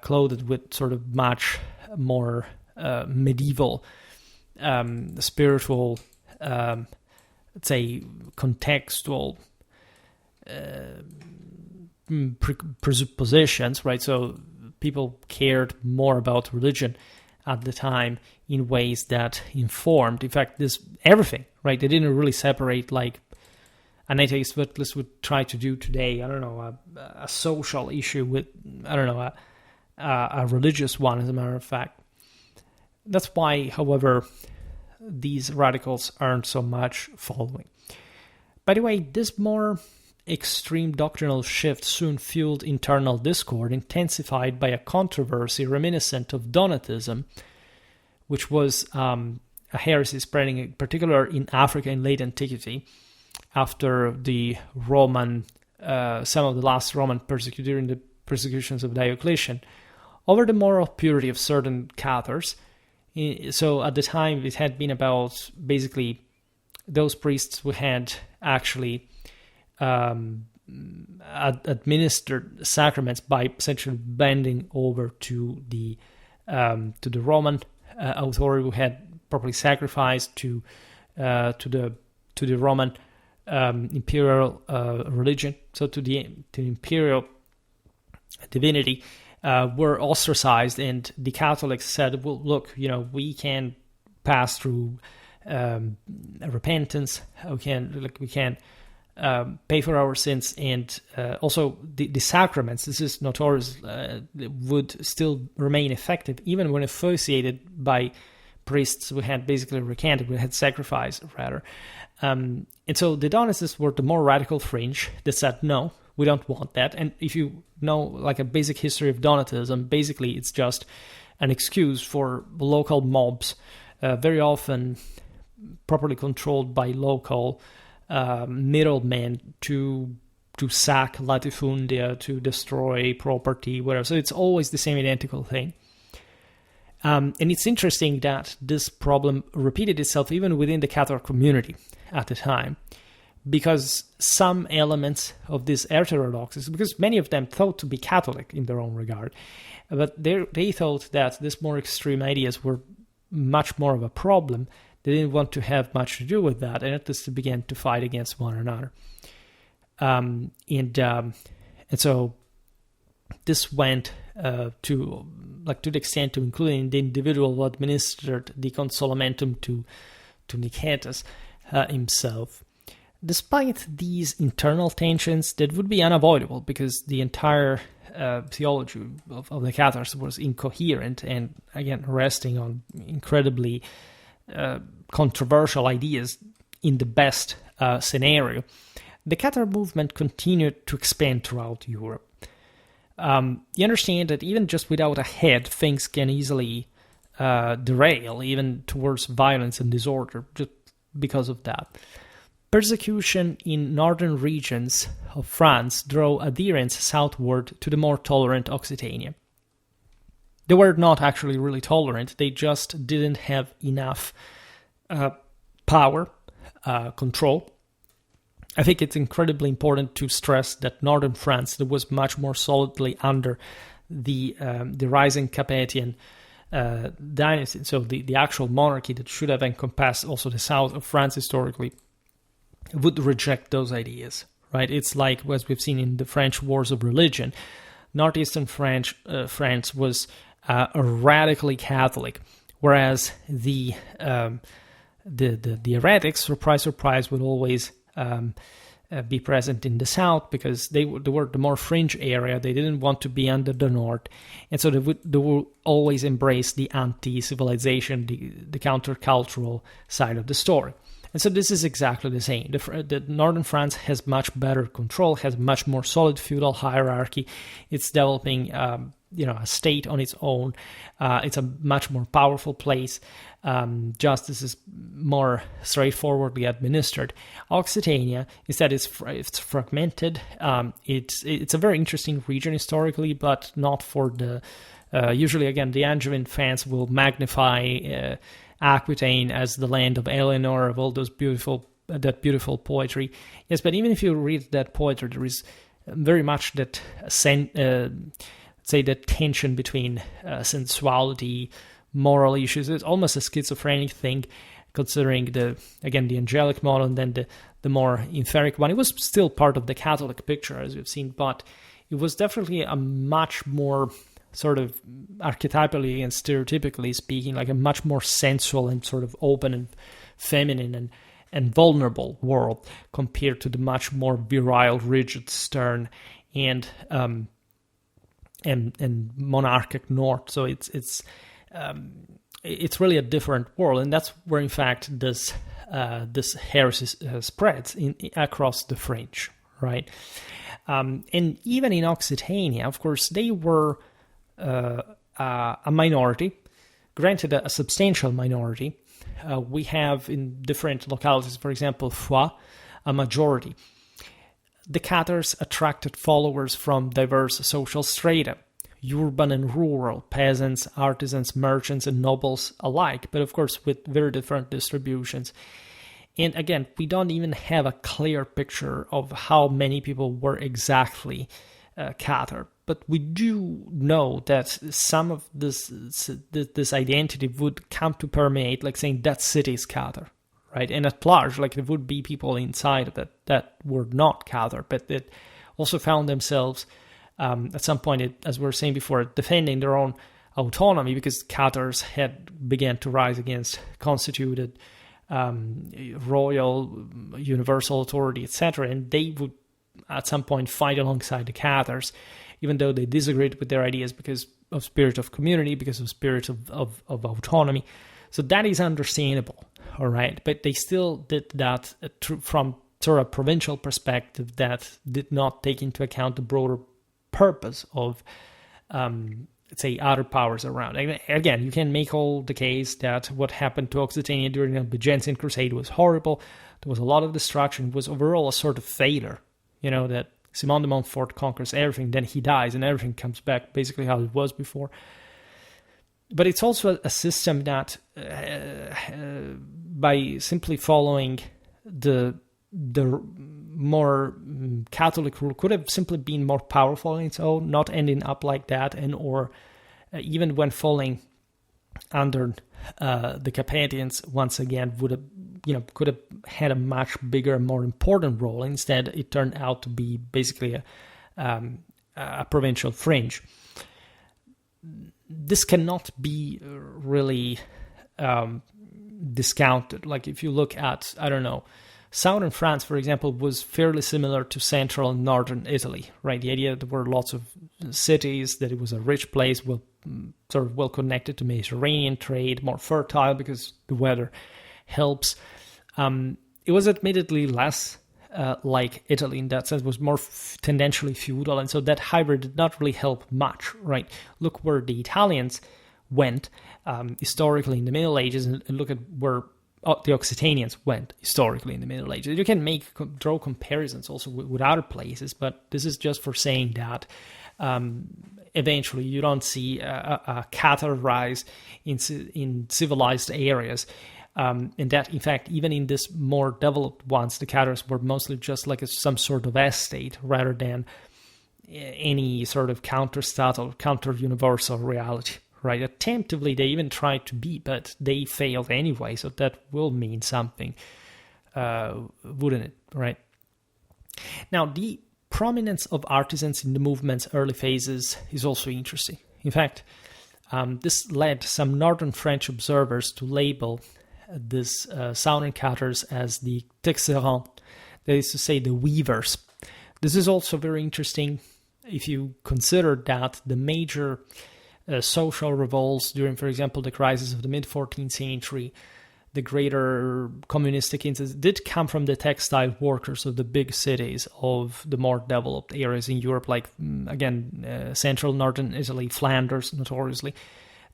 A: clothed with sort of much more medieval, spiritual, let's say, contextual presuppositions, right? So people cared more about religion at the time in ways that informed, in fact, everything, right? They didn't really separate like an atheist, what let's would try to do today. I don't know, a social issue with, I don't know, a religious one, as a matter of fact. That's why, however, these radicals aren't so much following. By the way, this more extreme doctrinal shift soon fueled internal discord, intensified by a controversy reminiscent of Donatism, which was a heresy spreading in particular in Africa in late antiquity, after the Roman, some of the last Roman during the persecutions of Diocletian, over the moral purity of certain Cathars. So at the time, it had been about basically those priests who had actually administered sacraments by essentially bending over to the Roman authority, who had properly sacrificed to the Roman imperial religion, so to the imperial divinity, were ostracized, and the Catholics said, "Well, look, we can pass through repentance. We can pay for our sins, and also the sacraments. This is notorious. Would still remain effective even when associated by priests who had basically recanted, who had sacrificed rather." And so the Donatists were the more radical fringe that said, "No, we don't want that." And if you know like a basic history of Donatism, basically it's just an excuse for local mobs, very often properly controlled by local middlemen, to sack latifundia, to destroy property, whatever. So it's always the same identical thing. And it's interesting that this problem repeated itself even within the Cathar community at the time, because some elements of these heterodoxies, because many of them thought to be Catholic in their own regard, but they thought that these more extreme ideas were much more of a problem. They didn't want to have much to do with that, and at least began to fight against one another. And so this went to the extent to including the individual who administered the consolamentum to Nicetas himself. Despite these internal tensions that would be unavoidable, because the entire theology of the Cathars was incoherent and, again, resting on incredibly controversial ideas in the best scenario, the Cathar movement continued to expand throughout Europe. You understand that even just without a head, things can easily derail, even towards violence and disorder, just because of that. Persecution in northern regions of France drew adherents southward to the more tolerant Occitania. They were not actually really tolerant, they just didn't have enough power, control. I think it's incredibly important to stress that northern France that was much more solidly under the rising Capetian dynasty, so the actual monarchy that should have encompassed also the south of France historically, would reject those ideas, right? It's like, as we've seen in the French Wars of Religion, northeastern France was radically Catholic, whereas the heretics, surprise, surprise, would always be present in the south because they were the more fringe area. They didn't want to be under the north, and so they would always embrace the anti-civilization, the countercultural side of the story. And so this is exactly the same. The northern France has much better control, has much more solid feudal hierarchy. It's developing a state on its own. It's a much more powerful place. Justice is more straightforwardly administered. Occitania, instead, it's fragmented. It's a very interesting region historically, but not for the... usually, again, the Angevin fans will magnify Aquitaine as the land of Eleanor, of all those that beautiful poetry. Yes, but even if you read that poetry, there is very much that that tension between sensuality, moral issues. It's almost a schizophrenic thing, considering the angelic model and then the more etheric one. It was still part of the Catholic picture, as we've seen, but it was definitely a much more sort of archetypally and stereotypically speaking, like a much more sensual and sort of open and feminine and vulnerable world compared to the much more virile, rigid, stern, and monarchic north. So it's really a different world, and that's where in fact this heresy spreads across the fringe, right? And even in Occitania, of course, they were a minority, granted a substantial minority. We have in different localities, for example, Foix, a majority. The Cathars attracted followers from diverse social strata, urban and rural, peasants, artisans, merchants, and nobles alike, but of course with very different distributions. And again, we don't even have a clear picture of how many people were exactly Cathar, but we do know that some of this identity would come to permeate, like saying that city is Cathar, right? And at large, like there would be people inside of that were not Cathar, but that also found themselves at some point, as we were saying before, defending their own autonomy, because Cathars had began to rise against constituted royal universal authority, etc., and they would at some point fight alongside the Cathars, even though they disagreed with their ideas because of spirit of community, because of spirit of autonomy. So that is understandable, all right? But they still did that from sort of provincial perspective that did not take into account the broader purpose of, let's say, other powers around. Again, you can make all the case that what happened to Occitania during the Byzantine Crusade was horrible. There was a lot of destruction. It was overall a sort of failure, that Simon de Montfort conquers everything, then he dies, and everything comes back basically how it was before. But it's also a system that, by simply following the more Catholic rule, could have simply been more powerful on its own, not ending up like that, and or even when falling under the Carpathians, once again could have had a much bigger, more important role. Instead, it turned out to be basically a provincial fringe. This cannot be really discounted. Like if you look at, southern France, for example, was fairly similar to central and northern Italy, right? The idea that there were lots of cities, that it was a rich place, well connected to Mediterranean trade, more fertile because the weather helps. It was admittedly less like Italy in that sense, was more tendentially feudal, and so that hybrid did not really help much, right? Look where the Italians went historically in the Middle Ages, and look at where the Occitanians went historically in the Middle Ages. You can draw comparisons also with other places, but this is just for saying that eventually you don't see a Cathar rise in civilized areas. And that, in fact, even in this more developed ones, the Cathars were mostly just like some sort of estate rather than any sort of counter-stat or counter-universal reality. Right, attemptively they even tried to be, but they failed anyway, so that will mean something, wouldn't it, right? Now, the prominence of artisans in the movement's early phases is also interesting. In fact, this led some northern French observers to label this southern Cathars as the texerans, that is to say, the weavers. This is also very interesting if you consider that the major social revolts during, for example, the crisis of the mid-14th century, the greater communistic incidents, did come from the textile workers of the big cities of the more developed areas in Europe, like, again, central northern Italy, Flanders, notoriously.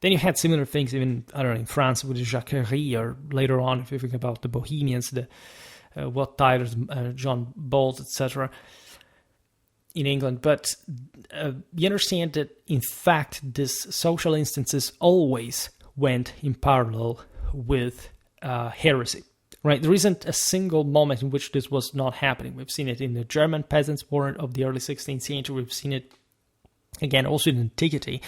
A: Then you had similar things even, I don't know, in France with the Jacquerie, or later on, if you think about the Bohemians, the Wat Tyler's, John Bowles, etc., in England. But you understand that, in fact, these social instances always went in parallel with heresy, right? There isn't a single moment in which this was not happening. We've seen it in the German peasants' war of the early 16th century. We've seen it, again, also in antiquity.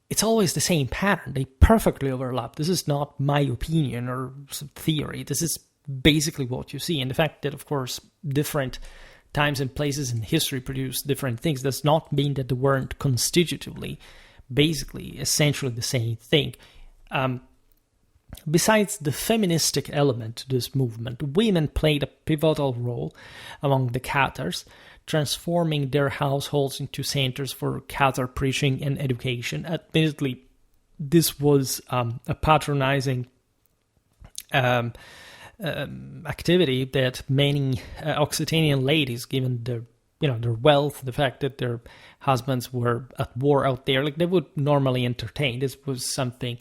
A: It's always the same pattern. They perfectly overlap. This is not my opinion or some theory. This is basically what you see. And the fact that, of course, different times and places in history produce different things does not mean that they weren't constitutively, basically, essentially the same thing. Besides the feministic element to this movement, women played a pivotal role among the Cathars, transforming their households into centers for Cathar preaching and education. Admittedly, this was a patronizing activity that many Occitanian ladies, given their wealth, the fact that their husbands were at war out there, like, they would normally entertain. This was something,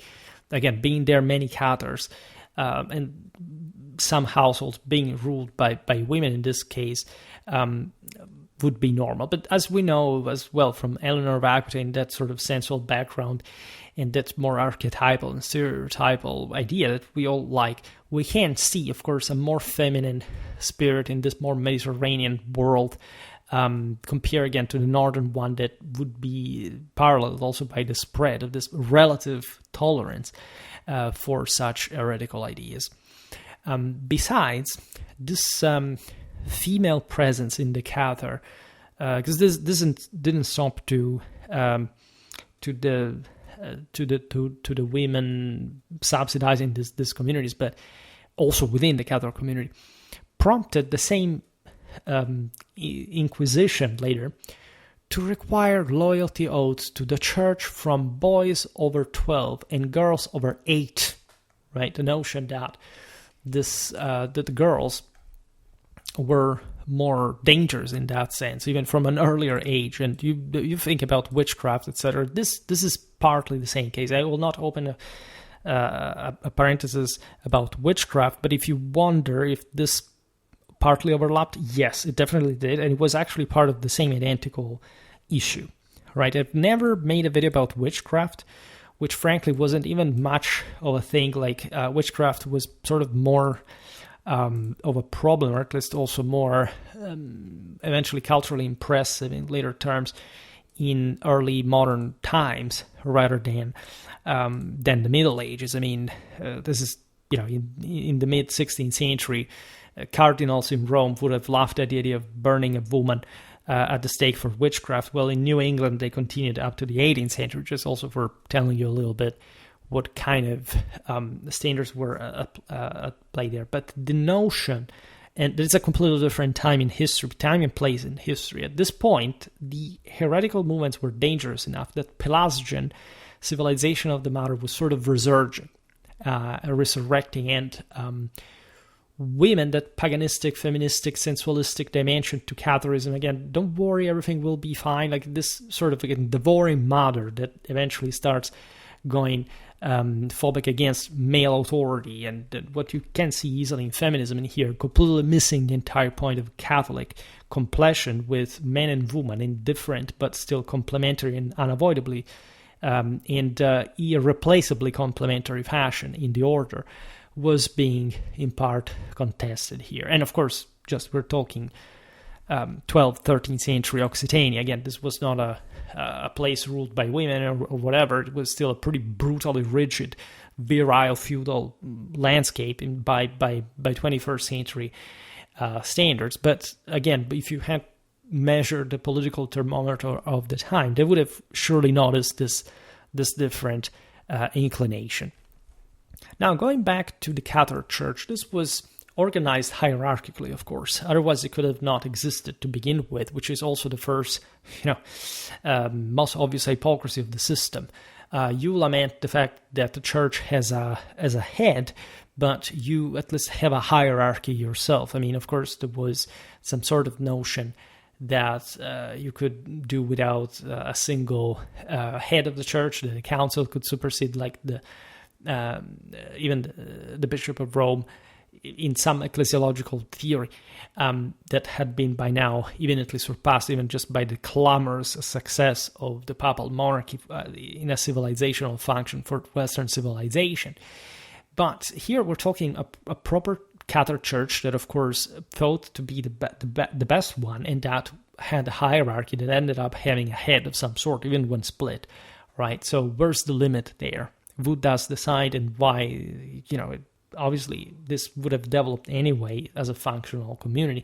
A: again, being there many Cathars, and some households being ruled by women in this case, would be normal. But as we know as well from Eleanor of Aquitaine, that sort of sensual background and that more archetypal and stereotypal idea that we all like, we can see, of course, a more feminine spirit in this more Mediterranean world, compare again to the northern one that would be paralleled also by the spread of this relative tolerance for such heretical ideas. Besides, this female presence in the Cathar, because this didn't stop to the women subsidizing these communities, but also within the Cathar community, prompted the same Inquisition later to require loyalty oaths to the church from boys over 12 and girls over 8. Right, the notion that that the girls were more dangerous in that sense, even from an earlier age. And you think about witchcraft, etc. This is partly the same case. I will not open a parenthesis about witchcraft, but if you wonder if this partly overlapped, yes, it definitely did, and it was actually part of the same identical issue. Right? I've never made a video about witchcraft, which frankly wasn't even much of a thing. Like witchcraft was sort of more of a problem, or at least also more eventually culturally impressive in later terms in early modern times rather than the Middle Ages. I mean, this is, in the mid 16th century, cardinals in Rome would have laughed at the idea of burning a woman at the stake for witchcraft. Well, in New England, they continued up to the 18th century, just also for telling you a little bit what kind of standards were at play there. But the notion, and it's a completely different time in history, time and place in history. At this point, the heretical movements were dangerous enough that Pelagian civilization of the matter was sort of resurging, resurrecting, and women, that paganistic, feministic, sensualistic dimension to Catharism. Again, don't worry, everything will be fine. Like this sort of, again, devouring mother that eventually starts going phobic against male authority, and what you can see easily in feminism in here, completely missing the entire point of Catholic completion with men and women in different but still complementary and unavoidably and irreplaceably complementary fashion in the order, was being in part contested here. And of course, just we're talking 12th, 13th century Occitania. Again, this was not a place ruled by women or whatever. It was still a pretty brutally rigid, virile, feudal landscape by 21st century standards. But again, if you had measure the political thermometer of the time, they would have surely noticed this different inclination. Now, going back to the Cathar Church, this was organized hierarchically, of course. Otherwise, it could have not existed to begin with, which is also the first, most obvious hypocrisy of the system. You lament the fact that the church has a head, but you at least have a hierarchy yourself. I mean, of course, there was some sort of notion that you could do without a single head of the church, that the council could supersede, like even the Bishop of Rome, in some ecclesiological theory that had been by now evidently surpassed even just by the clamorous success of the papal monarchy in a civilizational function for Western civilization. But here we're talking a proper Cathar church that, of course, thought to be the best one, and that had a hierarchy that ended up having a head of some sort, even when split, right? So where's the limit there? Who does decide, and why? Obviously, this would have developed anyway as a functional community.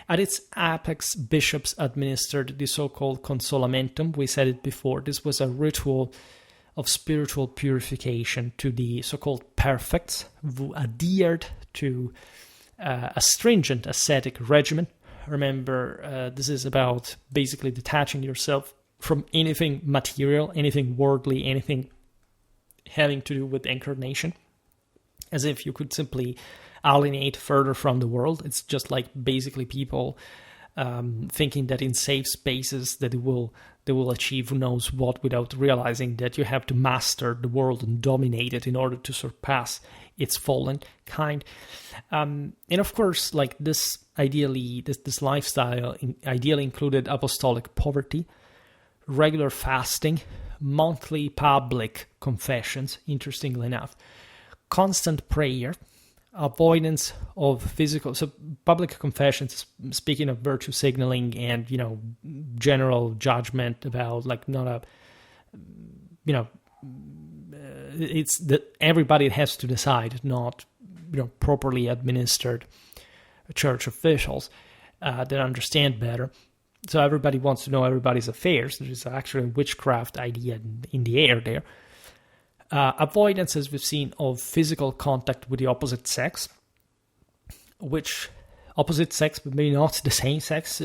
A: At its apex, bishops administered the so-called consolamentum. We said it before. This was a ritual of spiritual purification to the so-called perfects who adhered to a stringent ascetic regimen. Remember, this is about basically detaching yourself from anything material, anything worldly, anything having to do with incarnation, as if you could simply alienate further from the world. It's just like basically people thinking that in safe spaces that they will achieve who knows what, without realizing that you have to master the world and dominate it in order to surpass its fallen kind. And of course, like this lifestyle ideally included apostolic poverty, regular fasting, monthly public confessions, interestingly enough, constant prayer, avoidance of physical, so public confessions, speaking of virtue signaling and, general judgment about, like, not a, it's that everybody has to decide, not, properly administered church officials that understand better. So everybody wants to know everybody's affairs. There's actually a witchcraft idea in the air there. Avoidance, as we've seen, of physical contact with the opposite sex, which opposite sex, but maybe not the same sex.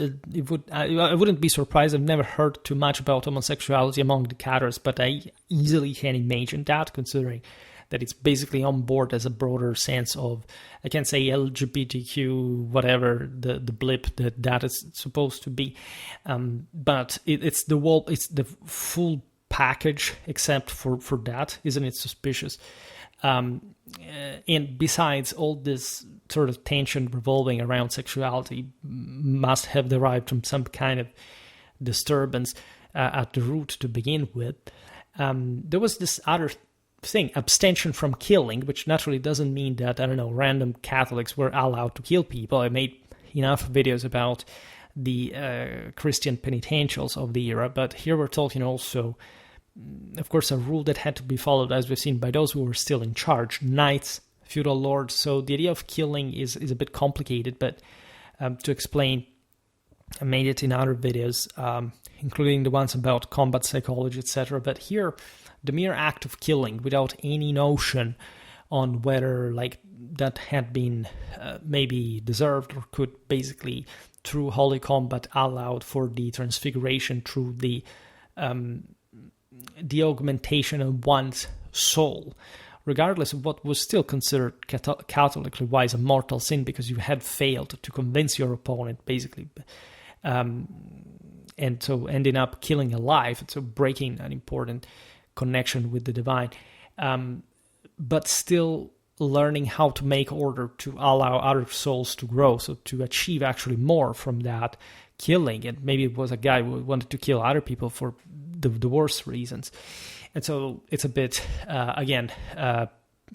A: I wouldn't be surprised. I've never heard too much about homosexuality among the Cathars, but I easily can imagine that, considering that it's basically on board as a broader sense of, I can't say LGBTQ, whatever the blip that is supposed to be, but it's the full package, except for that. Isn't it suspicious? And besides, all this sort of tension revolving around sexuality must have derived from some kind of disturbance at the root to begin with. There was this other thing, abstention from killing, which naturally doesn't mean that, random Catholics were allowed to kill people. I made enough videos about the Christian penitentials of the era, but here we're talking also, of course, a rule that had to be followed, as we've seen, by those who were still in charge, knights, feudal lords. So the idea of killing is a bit complicated, but to explain, I made it in other videos, including the ones about combat psychology, etc. But here, the mere act of killing without any notion on whether, like, that had been maybe deserved, or could basically, through holy combat, allowed for the transfiguration through the augmentation of one's soul, regardless of what was still considered Catholically wise a mortal sin, because you had failed to convince your opponent, basically, and so ending up killing a life, and so breaking an important connection with the divine, but still learning how to make order to allow other souls to grow, so to achieve actually more from that killing. And maybe it was a guy who wanted to kill other people for the worst reasons. And so it's a bit,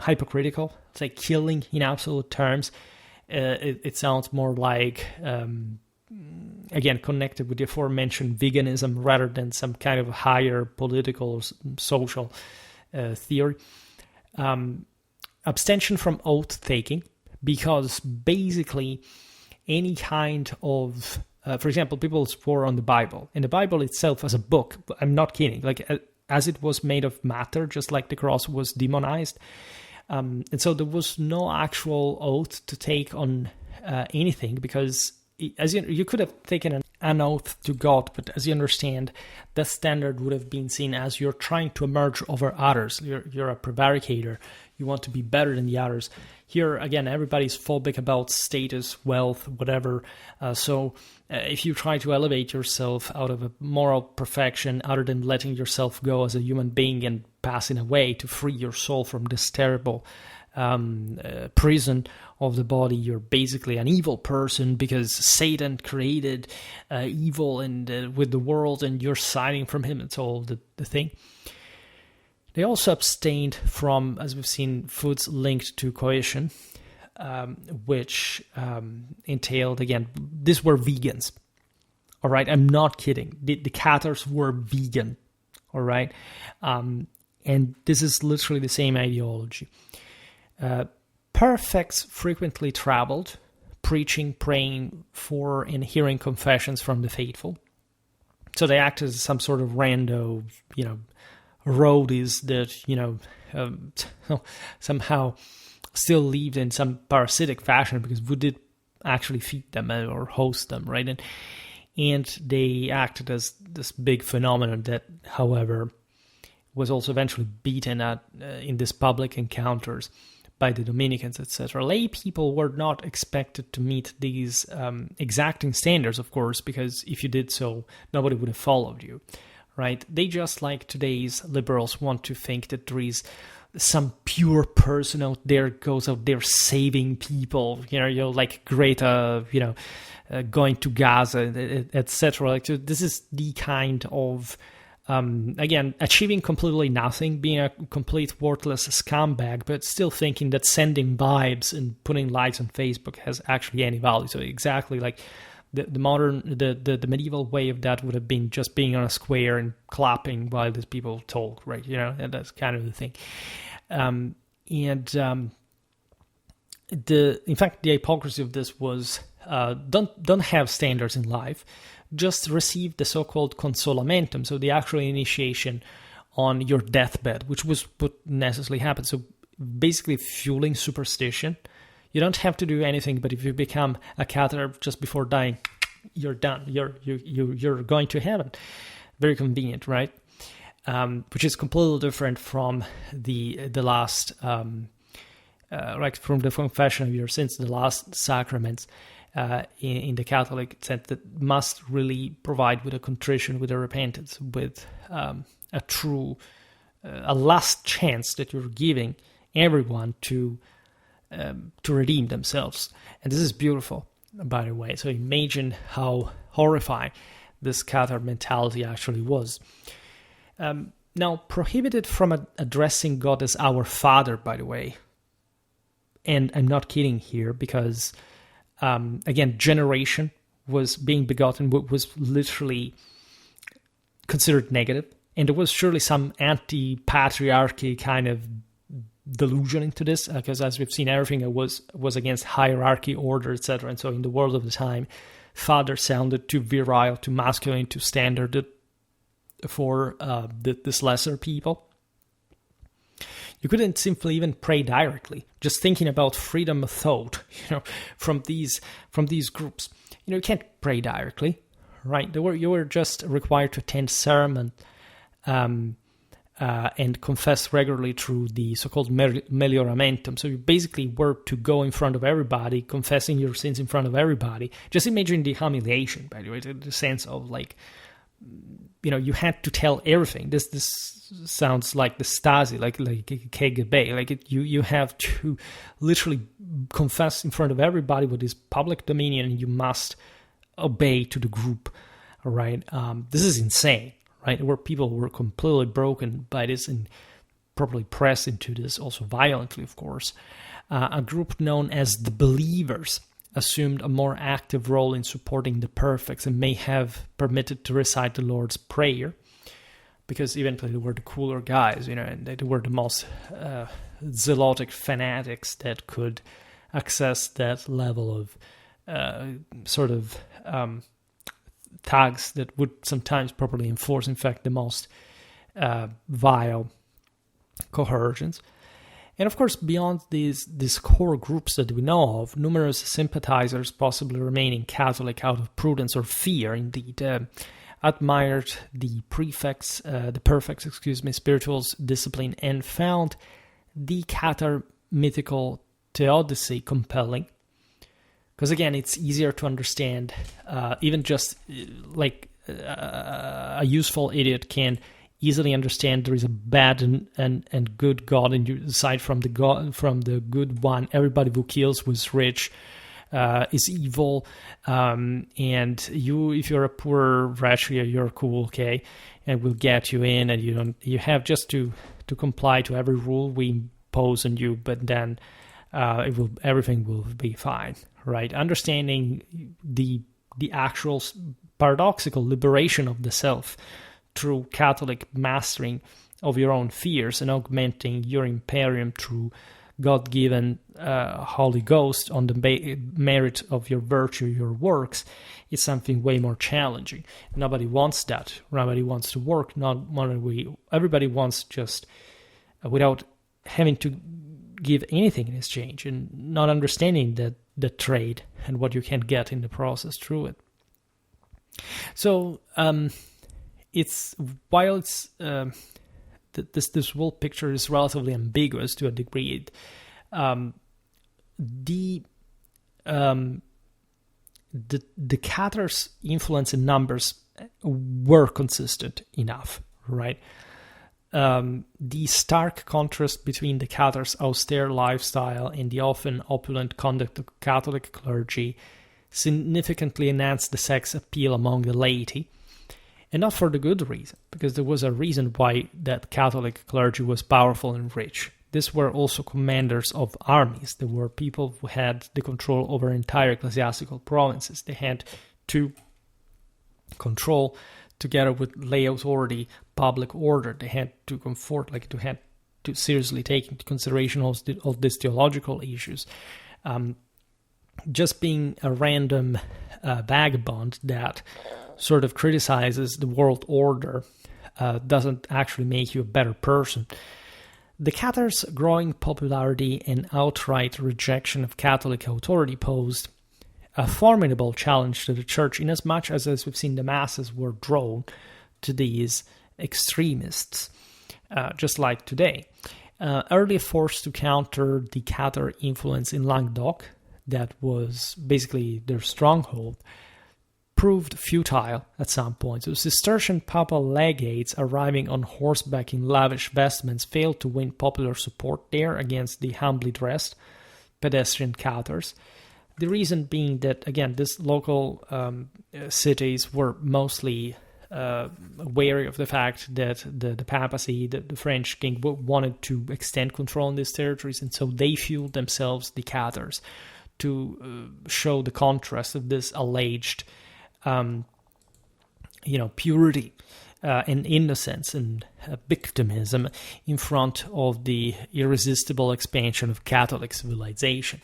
A: hypocritical. It's like killing in absolute terms. It sounds more like, again, connected with the aforementioned veganism rather than some kind of higher political or social theory. Abstention from oath-taking, because basically any kind of For example, people swore on the Bible. And the Bible itself as a book, I'm not kidding, like as it was made of matter, just like the cross was demonized. And so there was no actual oath to take on anything, because as you could have taken an oath to God, but as you understand, that standard would have been seen as you're trying to emerge over others. You're a prevaricator. You want to be better than the others. Here, again, everybody's phobic about status, wealth, whatever. So if you try to elevate yourself out of a moral perfection, other than letting yourself go as a human being and passing away to free your soul from this terrible prison of the body, you're basically an evil person, because Satan created evil and with the world, and you're siding from him. It's all the thing. They also abstained from, as we've seen, foods linked to coition, which entailed, again, these were vegans. All right, I'm not kidding. The Cathars were vegan. All right, and this is literally the same ideology. Perfects frequently traveled, preaching, praying for, and hearing confessions from the faithful. So they acted as some sort of rando, roadies that, somehow still lived in some parasitic fashion, because we did actually feed them or host them, right? And they acted as this big phenomenon that, however, was also eventually beaten at in these public encounters by the Dominicans, etc. Lay people were not expected to meet these exacting standards, of course, because if you did so, nobody would have followed you, right? They just, like today's liberals, want to think that there is some pure person out there goes out there saving people, like Greta, going to Gaza, etc. Like, so this is the kind of again, achieving completely nothing, being a complete worthless scumbag, but still thinking that sending vibes and putting likes on Facebook has actually any value. So exactly like the modern, the medieval way of that would have been just being on a square and clapping while these people talk, right? And that's kind of the thing. In fact, the hypocrisy of this was don't have standards in life. Just receive the so-called consolamentum, so the actual initiation on your deathbed, which was what necessarily happened. So basically fueling superstition. You don't have to do anything, but if you become a Cathar just before dying, you're done. You're going to heaven. Very convenient, right? Which is completely different from the last, like from the confession of your sins, the last sacraments. In the Catholic sense, that must really provide with a contrition, with a repentance, with a true, a last chance that you're giving everyone to redeem themselves. And this is beautiful, by the way. So imagine how horrifying this Cathar mentality actually was. Now, prohibited from addressing God as our Father, by the way. And I'm not kidding here, because again, generation was being begotten, was literally considered negative. And there was surely some anti-patriarchy kind of delusion into this, because as we've seen, everything was against hierarchy, order, etc. And so in the world of the time, father sounded too virile, too masculine, too standard for this lesser people. You couldn't simply even pray directly. Just thinking about freedom of thought, from these groups, you can't pray directly, right? You were just required to attend sermon, and confess regularly through the so-called melioramentum. So you basically were to go in front of everybody, confessing your sins in front of everybody. Just imagine the humiliation, by the way, the sense of like, you had to tell everything. This sounds like the Stasi, like KGB. Like you have to literally confess in front of everybody with this public dominion, and you must obey to the group. All right, this is insane, right? Where people were completely broken by this and probably pressed into this also violently, of course. A group known as the Believers assumed a more active role in supporting the perfects and may have permitted to recite the Lord's Prayer, because eventually they were the cooler guys, and they were the most zealotic fanatics that could access that level of thugs that would sometimes properly enforce, in fact, the most vile coercions. And of course, beyond these core groups that we know of, numerous sympathizers, possibly remaining Catholic out of prudence or fear, indeed, admired the perfect spirituals discipline and found the Cathar mythical theodicy compelling. Because again, it's easier to understand, even just like a useful idiot can easily understand there is a bad and good God, and you aside from the good one, everybody who kills was rich, is evil, and you, if you're a poor wretch, you're cool, okay, and we'll get you in, and you have just to comply to every rule we impose on you, but then everything will be fine, right? Understanding the actual paradoxical liberation of the self through Catholic mastering of your own fears and augmenting your imperium through God-given Holy Ghost on the merit of your virtue, your works, is something way more challenging. Nobody wants that. Nobody wants to work. Everybody wants just without having to give anything in exchange and not understanding the trade and what you can get in the process through it. So this whole picture is relatively ambiguous to a degree. The Cathars' influence in numbers were consistent enough, right? The stark contrast between the Cathars' austere lifestyle and the often opulent conduct of Catholic clergy significantly enhanced the sex appeal among the laity, and not for the good reason, because there was a reason why that Catholic clergy was powerful and rich. These were also commanders of armies. There were people who had the control over entire ecclesiastical provinces. They had to control, together with lay authority, public order. They had to had to seriously take into consideration of these theological issues. Just being a random vagabond that sort of criticizes the world order doesn't actually make you a better person. The Cathars' growing popularity and outright rejection of Catholic authority posed a formidable challenge to the Church, inasmuch as we've seen, the masses were drawn to these extremists, just like today. Early forced to counter the Cathar influence in Languedoc, that was basically their stronghold, proved futile at some point. So Cistercian papal legates arriving on horseback in lavish vestments failed to win popular support there against the humbly dressed pedestrian Cathars. The reason being that, again, these local cities were mostly wary of the fact that the papacy, the French king, wanted to extend control in these territories, and so they fueled themselves, the Cathars, to show the contrast of this alleged purity and innocence and victimism in front of the irresistible expansion of Catholic civilization.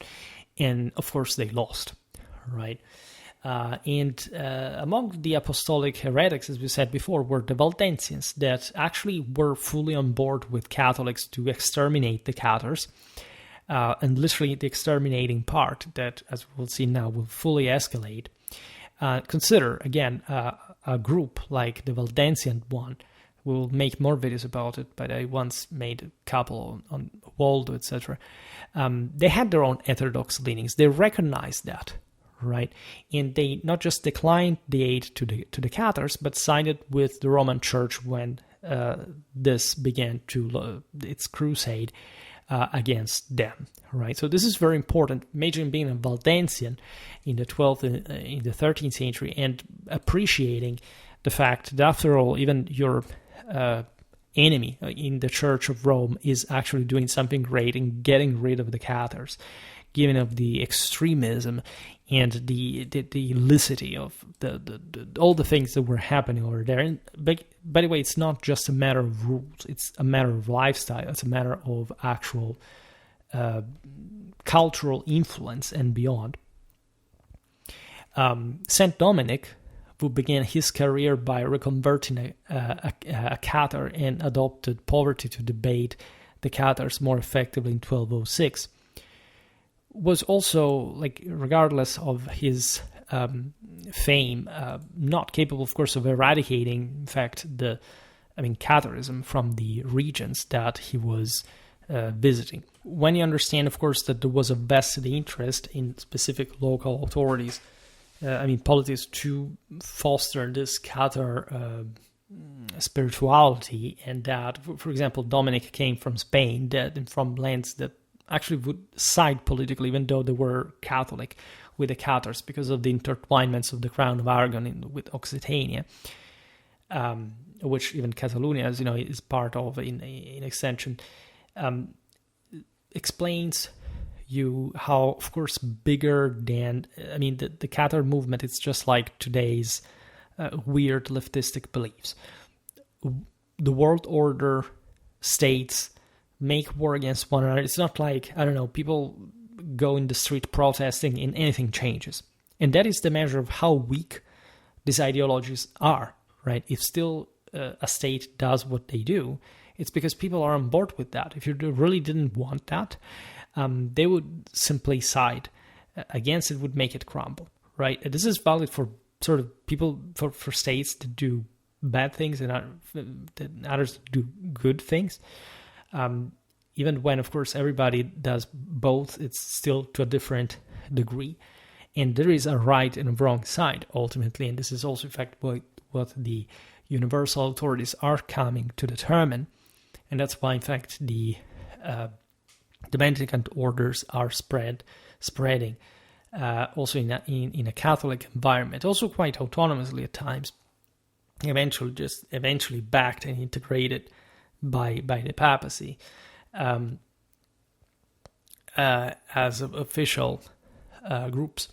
A: And of course they lost, right? And among the apostolic heretics, as we said before, were the Waldensians that actually were fully on board with Catholics to exterminate the Cathars. And literally the exterminating part that, as we'll see now, will fully escalate. Consider, again, a group like the Waldensian one. We'll make more videos about it, but I once made a couple on Waldo, etc. They had their own heterodox leanings. They recognized that, right? And they not just declined the aid to the Cathars, but sided with the Roman Church when this began its crusade against them, right? So this is very important. Imagine being a Waldensian in the 12th, in the 13th century, and appreciating the fact that, after all, even your enemy in the Church of Rome is actually doing something great in getting rid of the Cathars, given of the extremism and the illicity of all the things that were happening over there. And by the way, it's not just a matter of rules; it's a matter of lifestyle. It's a matter of actual cultural influence and beyond. Saint Dominic who began his career by reconverting a Cathar and adopted poverty to debate the Cathars more effectively in 1206, was also, like, regardless of his fame, not capable, of course, of eradicating, in fact, Catharism from the regions that he was visiting. When you understand, of course, that there was a vested interest in specific local authorities, politics, to foster this Cathar spirituality, and that, for example, Dominic came from Spain, and from lands that actually would side politically, even though they were Catholic, with the Cathars because of the intertwinements of the Crown of Aragon with Occitania, which even Catalonia, as you know, is part of in extension. Explains you how, of course, bigger than, the Cathar movement, it's just like today's weird leftistic beliefs. The world order, states make war against one another. It's not like, people go in the street protesting and anything changes. And that is the measure of how weak these ideologies are, right? If still a state does what they do, it's because people are on board with that. If you really didn't want that, they would simply side against it, would make it crumble, right? This is valid for sort of people, for states to do bad things and others to do good things. Even when, of course, everybody does both, it's still to a different degree. And there is a right and a wrong side, ultimately. And this is also, in fact, what the universal authorities are coming to determine. And that's why, in fact, the mendicant orders are spreading also in a Catholic environment, also quite autonomously at times, eventually backed and integrated by the papacy as official groups,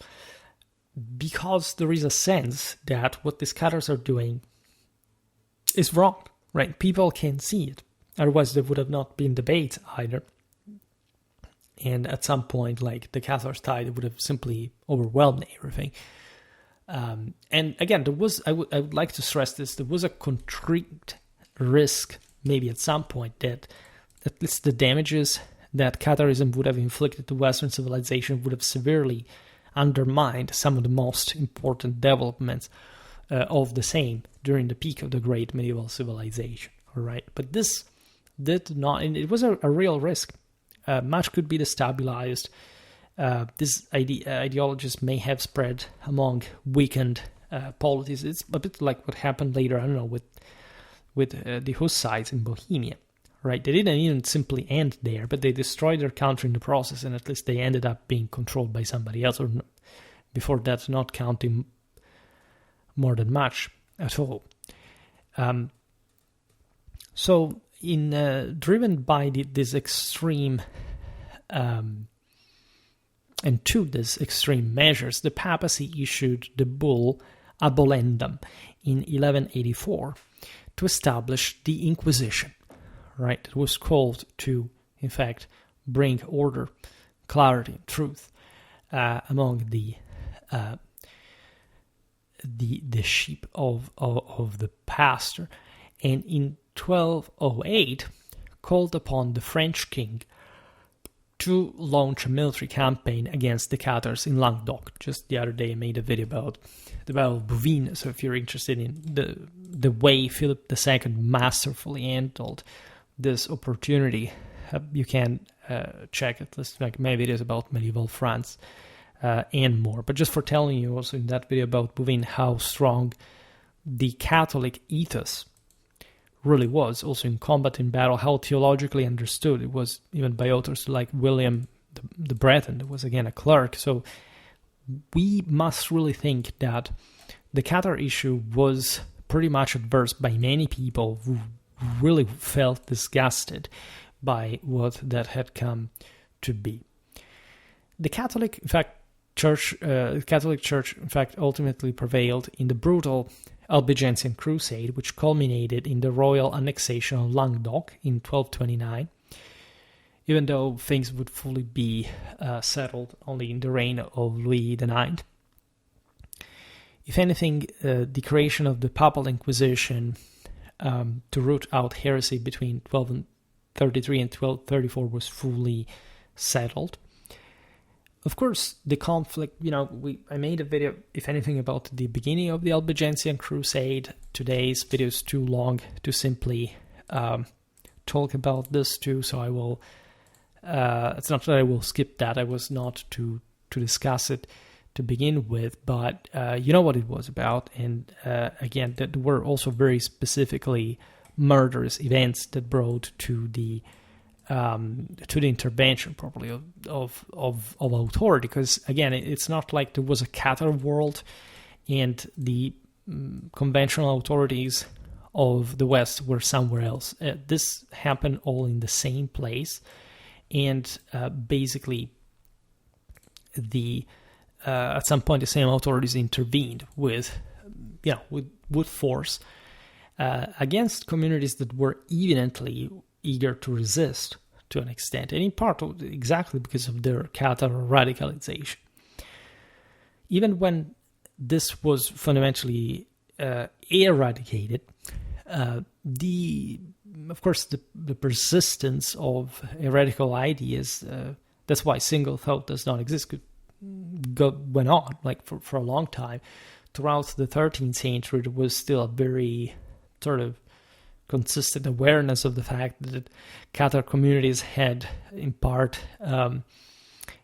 A: because there is a sense that what these Cathars are doing is wrong, right? People can see it. Otherwise, there would have not been debate either. And at some point, like the Cathars tide would have simply overwhelmed everything. And again, I would like to stress this, there was a concrete risk, maybe at some point, that at least the damages that Catharism would have inflicted to Western civilization would have severely undermined some of the most important developments of the same during the peak of the great medieval civilization. All right, but this did not, and it was a real risk. Much could be destabilized. These ideologies may have spread among weakened polities. It's a bit like what happened later, with the Hussites in Bohemia, right? They didn't even simply end there, but they destroyed their country in the process, and at least they ended up being controlled by somebody else, or before that, not counting more than much at all. So, driven by this extreme, and to these extreme measures, the papacy issued the bull Abolendum in 1184 to establish the Inquisition, right? It was called to, in fact, bring order, clarity, and truth among the sheep of the pastor, and in 1208 called upon the French king to launch a military campaign against the Cathars in Languedoc. Just the other day I made a video about the Battle of Bouvines, so if you're interested in the way Philip II masterfully handled this opportunity, you can check at least like my videos about medieval France and more. But just for telling you also in that video about Bouvines how strong the Catholic ethos really was, also in combat, in battle, how theologically understood it was, even by authors like William the Breton, that was again a clerk. So we must really think that the Cathar issue was pretty much adverse by many people who really felt disgusted by what that had come to be. The Catholic, in fact, Catholic Church, in fact, ultimately prevailed in the brutal Albigensian Crusade, which culminated in the royal annexation of Languedoc in 1229, even though things would fully be settled only in the reign of Louis IX. if anything, the creation of the Papal Inquisition to root out heresy between 1233 and 1234 was fully settled. Of course, the conflict, I made a video, if anything, about the beginning of the Albigensian Crusade. Today's video is too long to simply talk about this too, so I will, it's not that I will skip that, I was not to discuss it to begin with, but you know what it was about, and again, that were also very specifically murderous events that brought to the intervention probably of authority, because again, it's not like there was a Cathar world and the conventional authorities of the West were somewhere else. This happened all in the same place, and basically at some point the same authorities intervened with force against communities that were evidently eager to resist to an extent, and in part exactly because of their Cathar radicalization. Even when this was fundamentally eradicated, the persistence of heretical ideas, that's why single thought does not exist, went on like for a long time. Throughout the 13th century, there was still a very sort of consistent awareness of the fact that Cathar communities had, in part,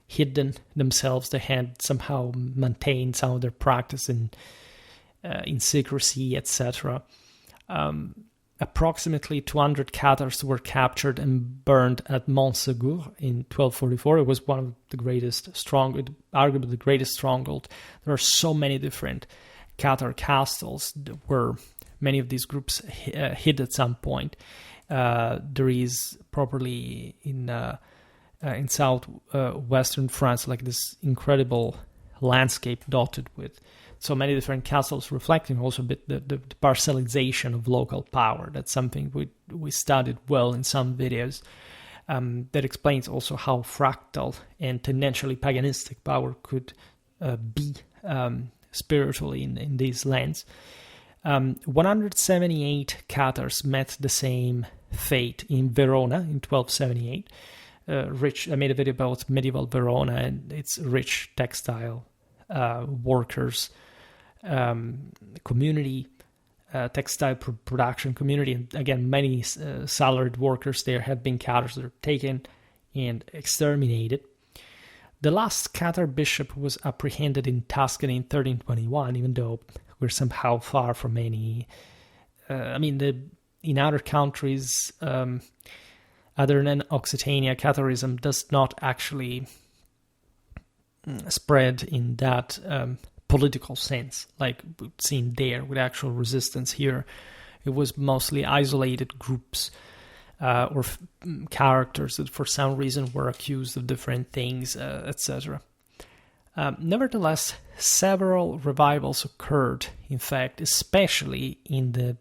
A: hidden themselves. They had somehow maintained some of their practice in secrecy, etc. Approximately 200 Cathars were captured and burned at Montségur in 1244. It was one of the greatest arguably the greatest stronghold. There are so many different Cathar castles where many of these groups hid at some point. There is properly in southwestern France like this incredible landscape dotted with so many different castles, reflecting also a bit the parcelization of local power. That's something we studied well in some videos. That explains also how fractal and tendentially paganistic power could be spiritually in these lands. 178 Cathars met the same fate in Verona in 1278. I made a video about medieval Verona and its rich textile workers community, textile production community, and again, many salaried workers there have been Cathars that are taken and exterminated. The last Cathar bishop was apprehended in Tuscany in 1321, even though we're somehow far from any. In other countries, other than Occitania, Catharism does not actually spread in that political sense, like we've seen there with actual resistance. Here, it was mostly isolated groups or characters that for some reason were accused of different things, etc. Nevertheless, several revivals occurred, in fact, especially in the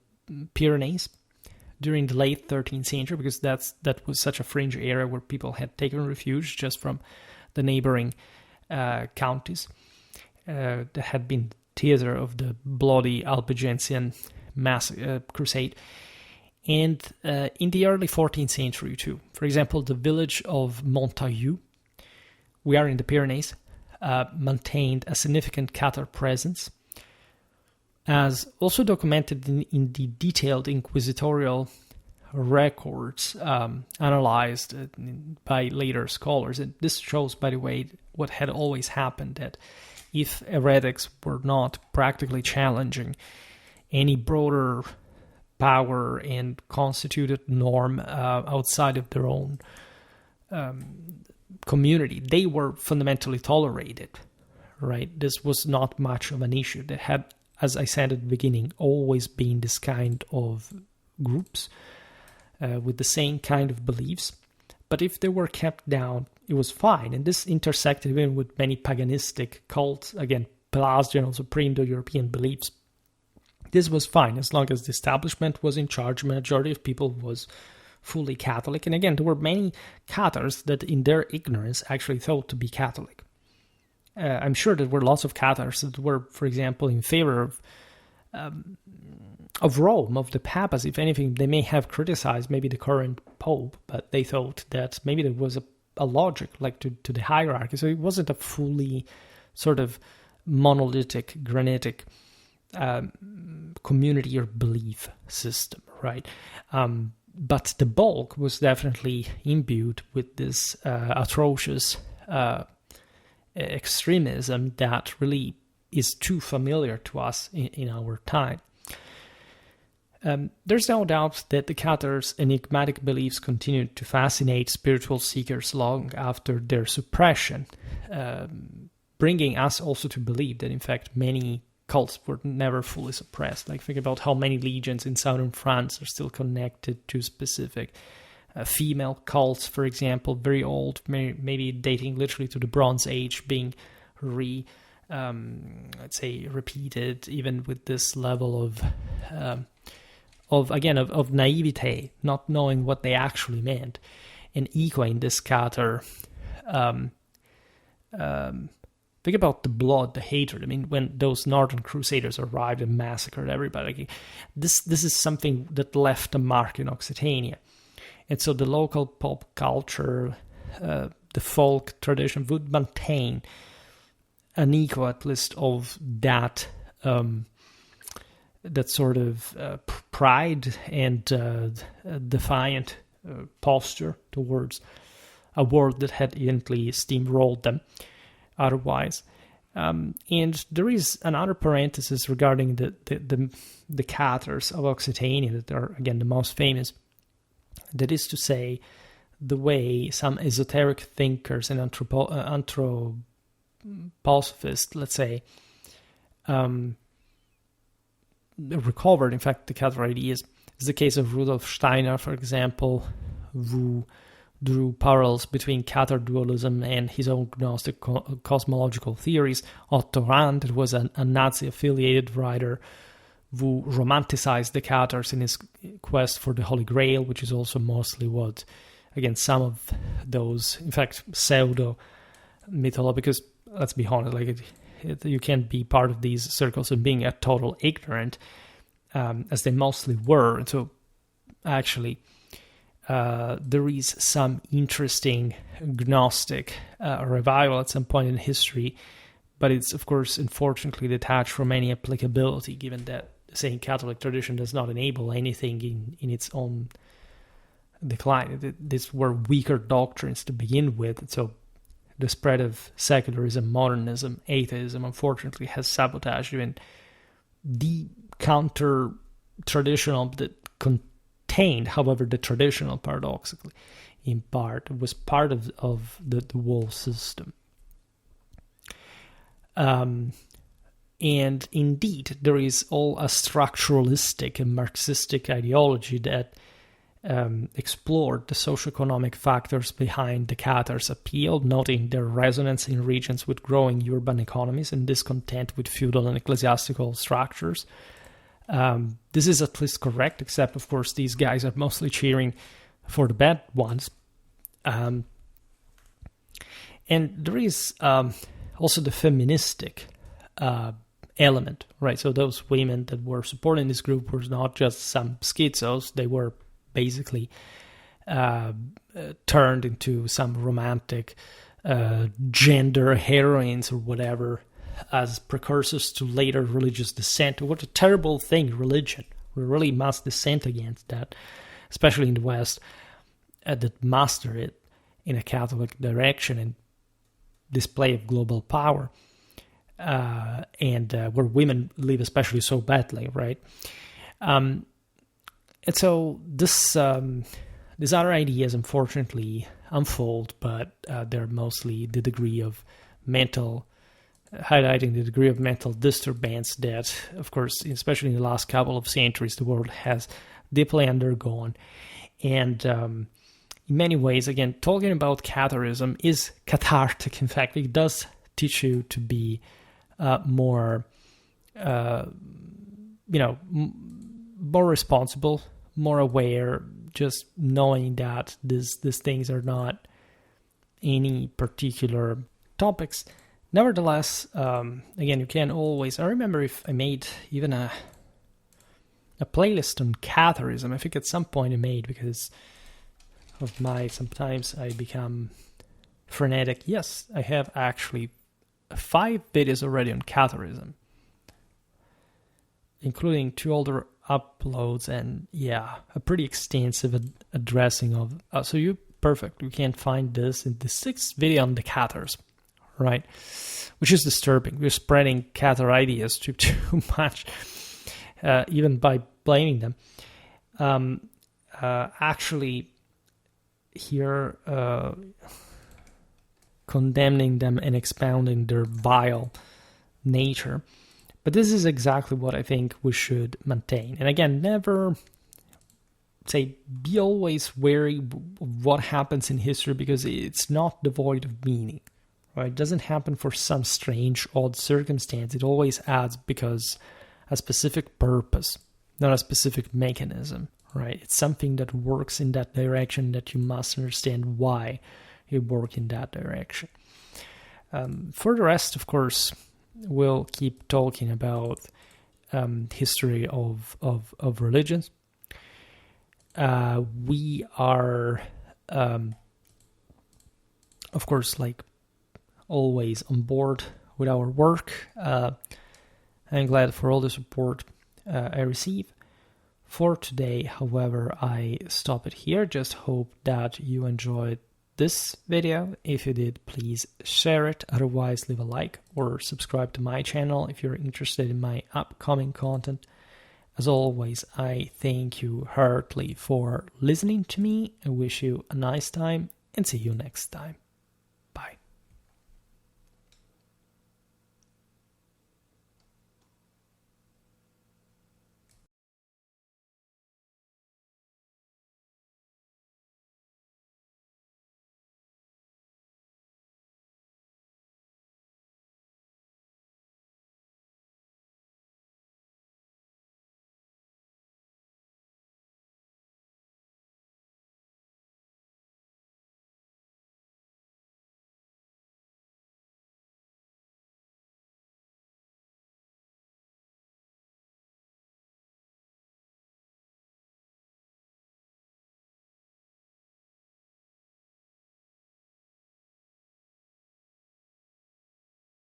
A: Pyrenees during the late 13th century, because that was such a fringe area where people had taken refuge just from the neighboring counties that had been theater of the bloody Albigensian crusade. And in the early 14th century too. For example, the village of Montaillou, we are in the Pyrenees, maintained a significant Cathar presence, as also documented in the detailed inquisitorial records analyzed by later scholars. And this shows, by the way, what had always happened, that if heretics were not practically challenging any broader power and constituted norm outside of their own community, they were fundamentally tolerated, right? This was not much of an issue. They had, as I said at the beginning, always been this kind of groups with the same kind of beliefs. But if they were kept down, it was fine. And this intersected even with many paganistic cults, again, Pelagian, also pre-Indo-European beliefs. This was fine as long as the establishment was in charge. The majority of people was fully Catholic. And again, there were many Cathars that in their ignorance actually thought to be Catholic. I'm sure there were lots of Cathars that were, for example, in favor of Rome, of the papacy. If anything, they may have criticized maybe the current pope, but they thought that maybe there was a logic like to the hierarchy. So it wasn't a fully sort of monolithic, granitic community or belief system, right? But the bulk was definitely imbued with this atrocious extremism that really is too familiar to us in our time. There's no doubt that the Cathars' enigmatic beliefs continued to fascinate spiritual seekers long after their suppression, bringing us also to believe that, in fact, many cults were never fully suppressed. Like, think about how many legions in southern France are still connected to specific female cults, for example, very old, maybe dating literally to the Bronze Age, being let's say, repeated, even with this level of naivete, not knowing what they actually meant, and echoing this Cathar. Think about the blood, the hatred. I mean, when those Northern Crusaders arrived and massacred everybody, this is something that left a mark in Occitania. And so the local pop culture, the folk tradition would maintain an echo, at least, of that that sort of pride and defiant posture towards a world that had evidently steamrolled them otherwise. And there is another parenthesis regarding the Cathars of Occitania that are, again, the most famous. That is to say, the way some esoteric thinkers and anthroposophists, let's say, recovered, in fact, the Cathar ideas. It's the case of Rudolf Steiner, for example, who drew parallels between Cathar dualism and his own Gnostic cosmological theories. Otto Rand, that was a Nazi-affiliated writer who romanticized the Cathars in his quest for the Holy Grail, which is also mostly what, again, some of those, in fact, pseudo-mythology, because let's be honest, like you can't be part of these circles and being a total ignorant, as they mostly were. And so, actually, there is some interesting Gnostic revival at some point in history, but it's, of course, unfortunately detached from any applicability, given that the same Catholic tradition does not enable anything in its own decline. These were weaker doctrines to begin with, so the spread of secularism, modernism, atheism, unfortunately, has sabotaged even the counter-traditional that contained, however, the traditional, paradoxically, in part, was part of the whole system. And indeed, there is all a structuralistic and Marxistic ideology that explored the socioeconomic factors behind the Cathars' appeal, noting their resonance in regions with growing urban economies and discontent with feudal and ecclesiastical structures. This is at least correct, except, of course, these guys are mostly cheering for the bad ones. And there is also the feministic element, right? So those women that were supporting this group were not just some schizos, they were basically turned into some romantic gender heroines or whatever as precursors to later religious dissent. What a terrible thing, religion. We really must dissent against that, especially in the West, that master it in a Catholic direction and display of global power, and where women live especially so badly, right? And so this other ideas, unfortunately, unfold, but they're mostly the degree of highlighting the degree of mental disturbance that, of course, especially in the last couple of centuries, the world has deeply undergone. And in many ways, again, talking about Catharism is cathartic. In fact, it does teach you to be more responsible, more aware, just knowing that these things are not any particular topics Nevertheless, again, you can always... I remember if I made even a playlist on Catharism. I think at some point I made, because of sometimes I become frenetic. Yes, I have actually 5 videos already on Catharism, including 2 older uploads and a pretty extensive addressing of... so you perfect. You can find this in the 6th video on the Cathars, right? Which is disturbing. We're spreading Cathar ideas too much. Even by blaming them. Actually, here, condemning them and expounding their vile nature. But this is exactly what I think we should maintain. And again, never be always wary of what happens in history, because it's not devoid of meaning. Right? It doesn't happen for some strange, odd circumstance. It always adds because a specific purpose, not a specific mechanism, right? It's something that works in that direction that you must understand why you work in that direction. For the rest, of course, we'll keep talking about history of religions. We are, of course, like always on board with our work. I'm glad for all the support I receive. For today, however, I stop it here. Just hope that you enjoyed this video. If you did, please share it. Otherwise, leave a like or subscribe to my channel if you're interested in my upcoming content. As always, I thank you heartily for listening to me. I wish you a nice time and see you next time.